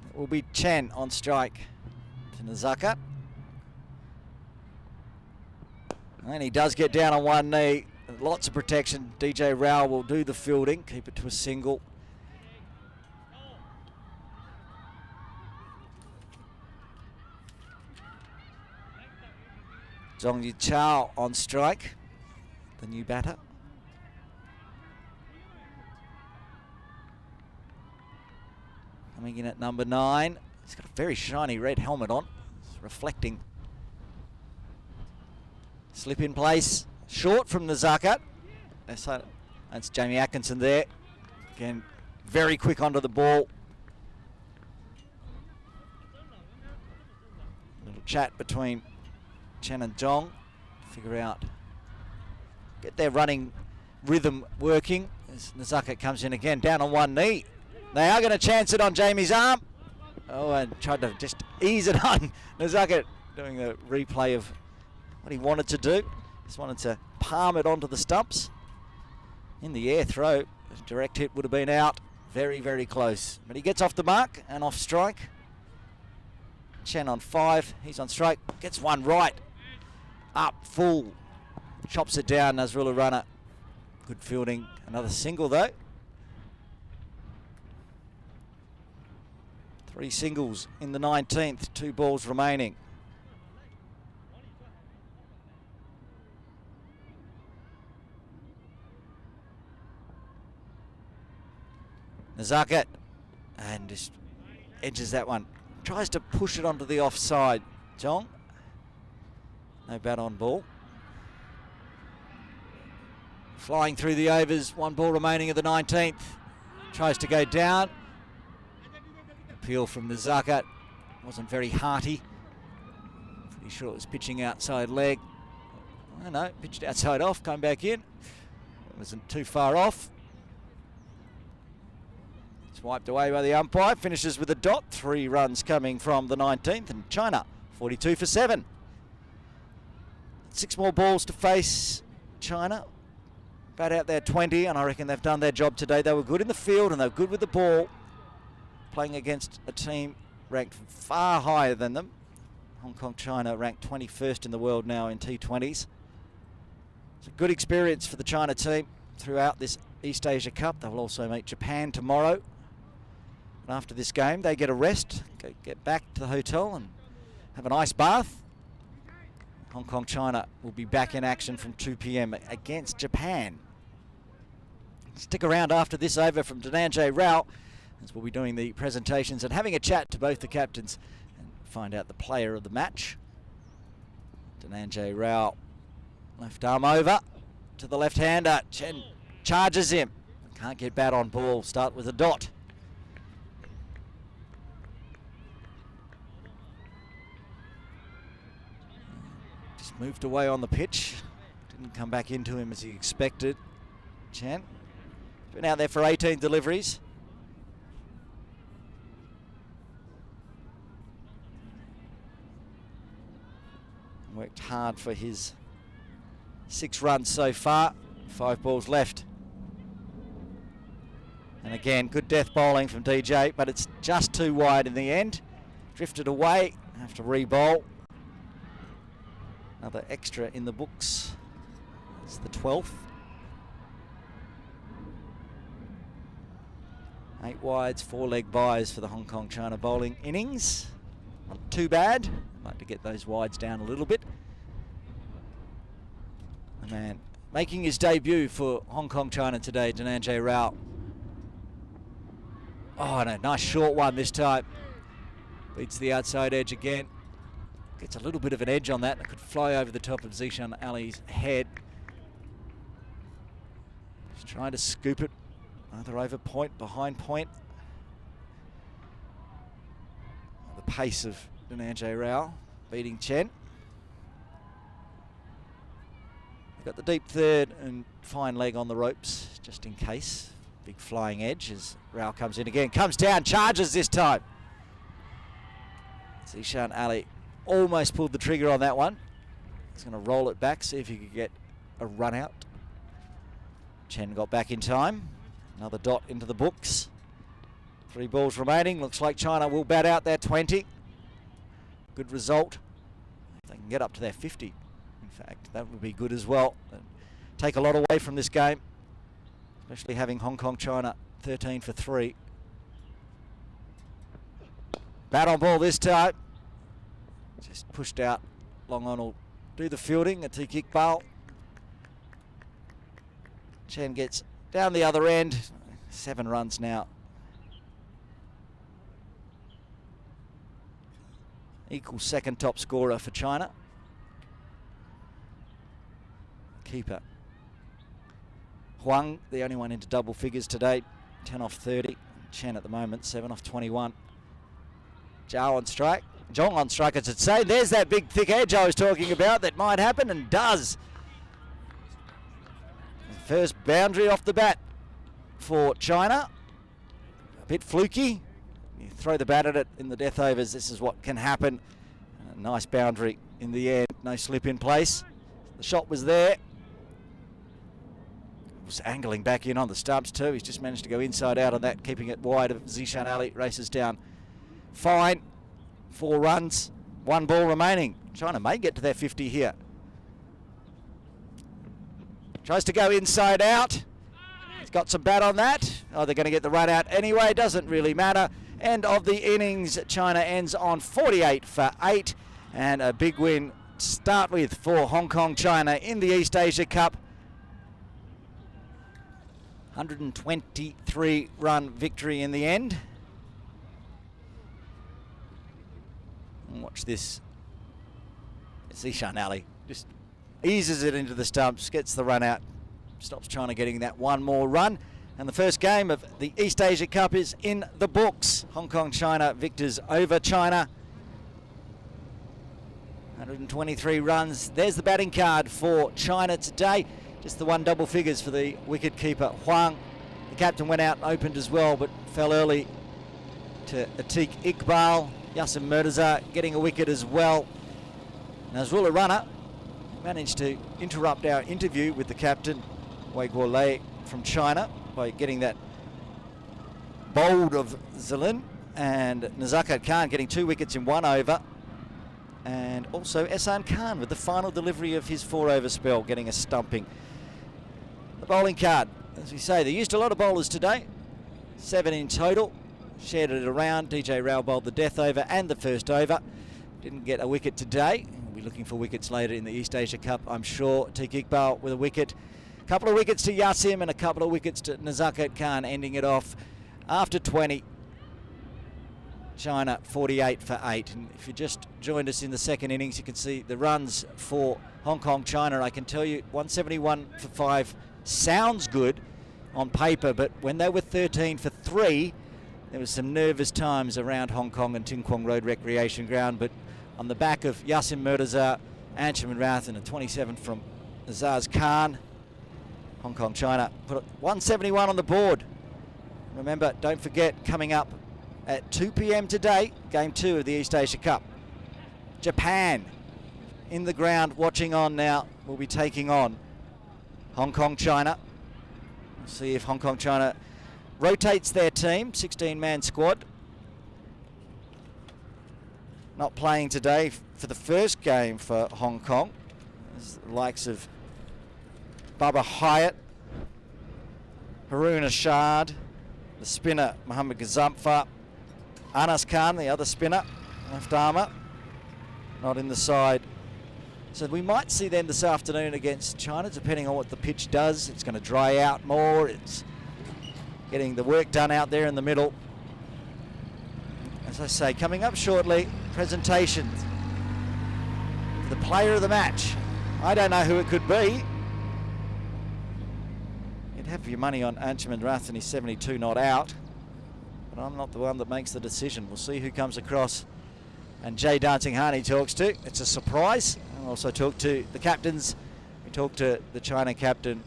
It will be Chen on strike to Nazaka. And he does get down on one knee. Lots of protection. DJ Rao will do the fielding, keep it to a single. Zhong Yu Chao on strike, the new batter. Coming in at number 9. He's got a very shiny red helmet on. It's reflecting. Slip in place. Short from Nazaka. That's Jamie Atkinson there. Again, very quick onto the ball. Little chat between Chen and Zhong. Figure out, get their running rhythm working. As Nazaka comes in again, down on one knee. They are going to chance it on Jamie's arm. Oh, and tried to just ease it on. Nazaka doing a replay of what he wanted to do. Just wanted to palm it onto the stumps. In the air throw, a direct hit would have been out. Very, very close. But he gets off the mark and off strike. Chen on 5. He's on strike. Gets one right. Up, full. Chops it down, Nazrullah runner. Good fielding. Another single though. 3 singles in the 19th. 2 balls remaining. Nazaka, and just edges that one. Tries to push it onto the offside. Zhong, no bat on ball. Flying through the overs, 1 ball remaining of the 19th. Tries to go down. Appeal from Nazaka, wasn't very hearty. Pretty sure it was pitching outside leg. I don't know, pitched outside off, come back in. It wasn't too far off. Wiped away by the umpire, finishes with a dot. 3 runs coming from the 19th, and China 42 for 7. 6 more balls to face China. Bat out there 20, and I reckon they've done their job today. They were good in the field and they were good with the ball, playing against a team ranked far higher than them. Hong Kong China ranked 21st in the world now in T20s. It's a good experience for the China team throughout this East Asia Cup. They will also meet Japan tomorrow. And after this game, they get a rest, get back to the hotel and have an ice bath. Hong Kong China will be back in action from 2 p.m. against Japan. Stick around after this over from Dhananjay Rao, as we'll be doing the presentations and having a chat to both the captains and find out the player of the match. Dhananjay Rao, left arm over to the left-hander. Chen charges him. Can't get bat on ball. Start with a dot. Just moved away on the pitch. Didn't come back into him as he expected. Chen. Been out there for 18 deliveries. Worked hard for his 6 runs so far. 5 balls left. And again, good death bowling from DJ, but it's just too wide in the end. Drifted away, have to re-bowl. Another extra in the books. It's the 12th. 8 wides, 4 leg byes for the Hong Kong China bowling innings. Not too bad. Like to get those wides down a little bit. The man making his debut for Hong Kong China today, Dhananjay Rao. Oh, and a nice short one this time. Beats the outside edge again. Gets a little bit of an edge on that. It could fly over the top of Zishan Ali's head. Just trying to scoop it either over point, behind point. The pace of Dhananjay Rao beating Chen. Got the deep third and fine leg on the ropes, just in case. Big flying edge as Rao comes in again. Comes down, charges this time. Zishan Ali almost pulled the trigger on that one. He's going to roll it back, see if he could get a run out. Chen got back in time. Another dot into the books. 3 balls remaining. Looks like China will bat out their 20. Good result. If they can get up to their 50. In fact, that would be good as well. Take a lot away from this game, especially having Hong Kong China 13 for 3. Bat on ball this time. Just pushed out. Long on will do the fielding. Atiq Iqbal. Chen gets down the other end. 7 runs now. Equal second top scorer for China. Keeper Huang, the only one into double figures today, 10 off 30. Chen at the moment, 7 off 21. Zhao on strike. Zhong on strike, I should say. There's that big thick edge I was talking about that might happen, and does. First boundary off the bat for China. A bit fluky. You throw the bat at it in the death overs, this is what can happen. A nice boundary in the end, no slip in place. The shot was there. Was angling back in on the stumps too. He's just managed to go inside out on that, keeping it wide of Zishan Ali. Races down. Fine. 4 runs. 1 ball remaining. China may get to their 50 here. Tries to go inside out. He's got some bat on that. Oh, they're going to get the run out anyway. Doesn't really matter. End of the innings. China ends on 48 for 8. And a big win to start with for Hong Kong China in the East Asia Cup. 123 run victory in the end. And watch this. Zishan Ali just eases it into the stumps, gets the run out, stops China getting that 1 more run. And the first game of the East Asia Cup is in the books. Hong Kong China victors over China. 123 runs. There's the batting card for China today. Just the 1 double figures for the wicket keeper Huang. The captain went out and opened as well, but fell early to Atiq Iqbal. Yasim Mirza getting a wicket as well. Nazrullah Runner managed to interrupt our interview with the captain, Wei Guolei from China, by getting that bowled of Zilin, and Aizaz Khan getting 2 wickets in 1 over. And also Aizaz Khan with the final delivery of his 4-over spell, getting a stumping. The bowling card, as we say, they used a lot of bowlers today. 7 in total. Shared it around. DJ Rao bowled the death over and the first over. Didn't get a wicket today. We'll be looking for wickets later in the East Asia Cup, I'm sure. Atiq Iqbal with a wicket. A couple of wickets to Yasim and a couple of wickets to Aizaz Khan, ending it off after 20. China 48 for 8. And if you just joined us in the second innings, you can see the runs for Hong Kong China. I can tell you 171 for 5 sounds good on paper, but when they were 13 for 3, there was some nervous times around Hong Kong and Tin Kwong Road Recreation Ground. But on the back of Yasim Mirza, Anshuman Rath and a 27 from Aizaz Khan, Hong Kong China put 171 on the board. Remember, don't forget, coming up at 2 p.m. today, Game 2 of the East Asia Cup. Japan in the ground watching on now. Will be taking on Hong Kong China. We'll see if Hong Kong China rotates their team, 16-man squad. Not playing today for the first game for Hong Kong. There's the likes of Baba Hyatt, Haroon Ashad, the spinner Mohammad Gazamfa, Anas Khan, the other spinner, left armour, not in the side So we might see them this afternoon against China, depending on what the pitch does. It's going to dry out more. It's getting the work done out there in the middle. As I say, coming up shortly, presentations for the player of the match. I don't know who it could be. You'd have your money on Anjuman Rathani, 72 not out. But I'm not the one that makes the decision. We'll see who comes across. And Aizaz Khan he talks to. It's a surprise. I'll also talk to the captains. We talked to the China captain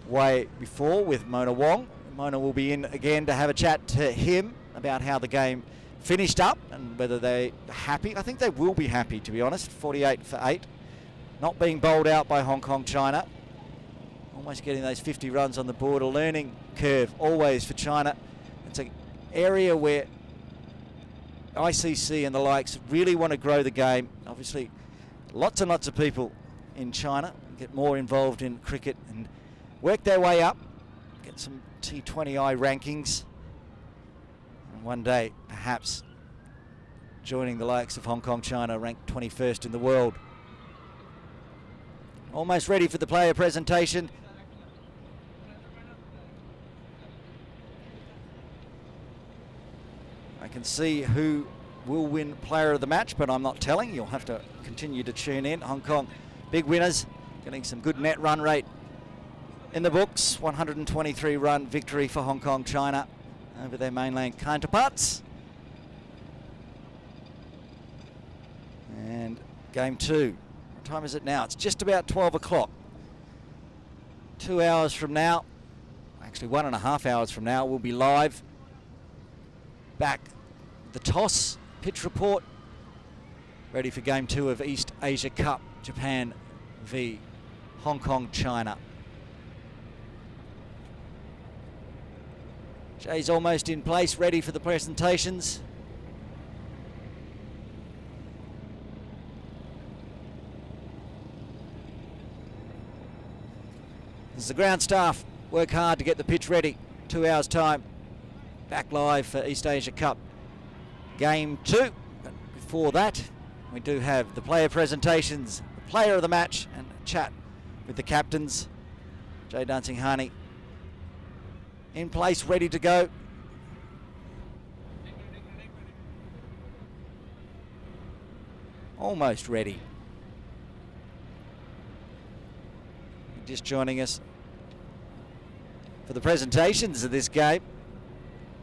way before with Mona Wong. Mona will be in again to have a chat to him about how the game finished up and whether they're happy. I think they will be happy, to be honest. 48 for 8. Not being bowled out by Hong Kong China. Almost getting those 50 runs on the board. A learning curve always for China. It's an area where ICC and the likes really want to grow the game. Obviously, lots and lots of people in China get more involved in cricket and work their way up, get some T20I rankings, and one day perhaps joining the likes of Hong Kong China, ranked 21st in the world. Almost ready for the player presentation. I can see who will win player of the match, but I'm not telling. You'll have to continue to tune in. Hong Kong, big winners, getting some good net run rate in the books. 123 run victory for Hong Kong China over their mainland counterparts. And game 2. What time is it now? It's just about 12 o'clock. 2 hours from now, actually 1.5 hours from now, we'll be live. Back the toss, pitch report, ready for game 2 of East Asia Cup, Japan v Hong Kong China. Jay's almost in place, ready for the presentations. As the ground staff work hard to get the pitch ready, 2 hours time. Back live for East Asia Cup game 2. But before that, we do have the player presentations, the player of the match, and a chat with the captains. Aizaz Khan in place, ready to go. Almost ready. Just joining us for the presentations of this game.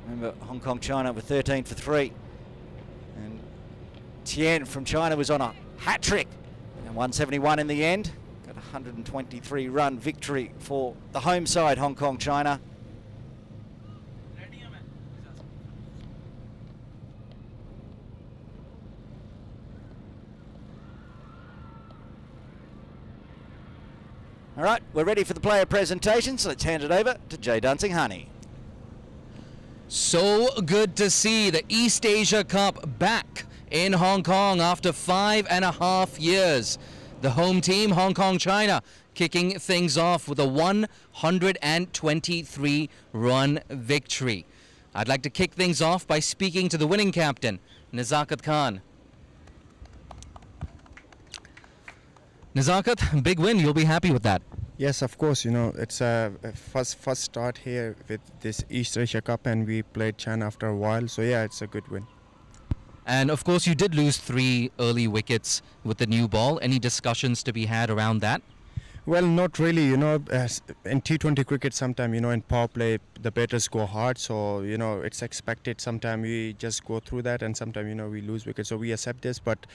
Remember, Hong Kong China were 13 for 3. And Tian from China was on a hat trick. And 171 in the end. Got a 123 run victory for the home side, Hong Kong China. All right, we're ready for the player presentation, so let's hand it over to Aizaz Khan. So good to see the East Asia Cup back in Hong Kong after 5.5 years. The home team, Hong Kong China, kicking things off with a 123 run victory. I'd like to kick things off by speaking to the winning captain, Aizaz Khan. Nazakat, big win. You'll be happy with that. Yes, of course. You know, it's a first start here with this East Asia Cup, and we played China after a while. So yeah, it's a good win. And of course, you did lose 3 early wickets with the new ball. Any discussions to be had around that? Well, not really. You know, in T20 cricket, sometimes, you know, in power play, the batters go hard. So, you know, it's expected. Sometimes we just go through that, and sometimes, you know, we lose wickets. So we accept this. But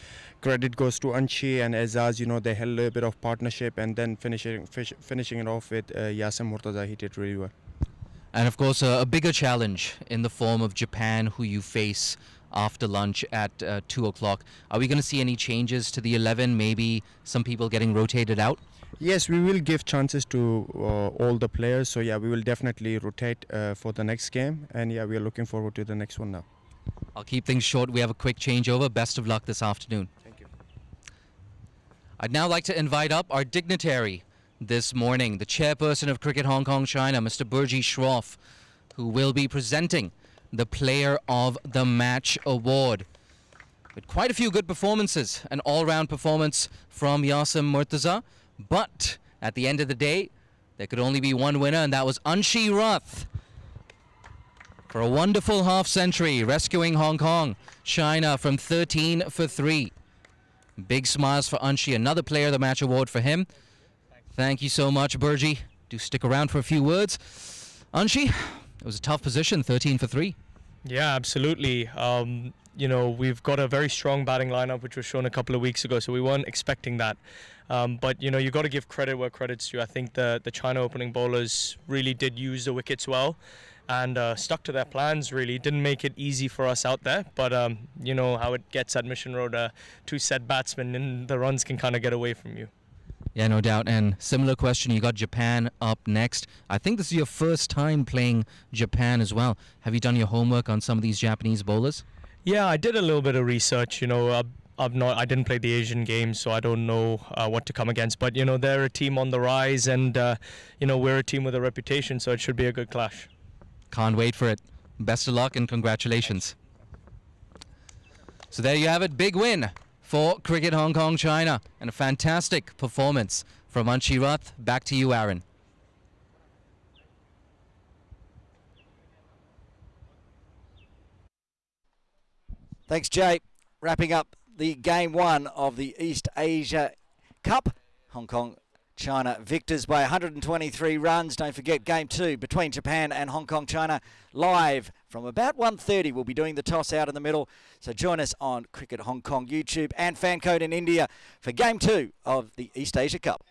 credit goes to Anshi and Aizaz. You know, they held a little bit of partnership, and then finishing it off with Yasim Murtaza. He did really well. And of course, a bigger challenge in the form of Japan, who you face after lunch at 2 o'clock. Are we going to see any changes to the 11? Maybe some people getting rotated out? Yes, we will give chances to all the players. So yeah, we will definitely rotate for the next game. And yeah, we are looking forward to the next one now. I'll keep things short. We have a quick changeover. Best of luck this afternoon. Thank you. I'd now like to invite up our dignitary this morning, the chairperson of Cricket Hong Kong China, Mr. Burji Shroff, who will be presenting the Player of the Match award. with quite a few good performances, an all-round performance from Yasim Murtaza, but at the end of the day, there could only be one winner, and that was Anshi Rath for a wonderful half-century, rescuing Hong Kong, China from 13 for 3. Big smiles for Anshi, another Player of the Match award for him. Thank you so much, Burji. Do stick around for a few words. Anshi, it was a tough position, 13 for 3. Yeah, absolutely. You know, we've got a very strong batting lineup, which was shown a couple of weeks ago, so we weren't expecting that. But, you know, you've got to give credit where credit's due. I think the China opening bowlers really did use the wickets well and stuck to their plans, really. Didn't make it easy for us out there, but you know how it gets at Mission Road, 2 set batsmen, and the runs can kind of get away from you. Yeah, no doubt. And similar question, you got Japan up next. I think this is your first time playing Japan as well. Have you done your homework on some of these Japanese bowlers? Yeah, I did a little bit of research. You know, I didn't play the Asian games, so I don't know what to come against. But you know, they're a team on the rise, and you know, we're a team with a reputation, so it should be a good clash. Can't wait for it. Best of luck and congratulations. So there you have it, big win for Cricket Hong Kong China, and a fantastic performance from Anshi Rath. Back to you, Aaron. Thanks, Jay. Wrapping up the game 1 of the East Asia Cup. Hong Kong China victors by 123 runs. Don't forget game 2 between Japan and Hong Kong China live from about 1:30. We'll be doing the toss out in the middle. So join us on Cricket Hong Kong YouTube and Fan Code in India for game 2 of the East Asia Cup.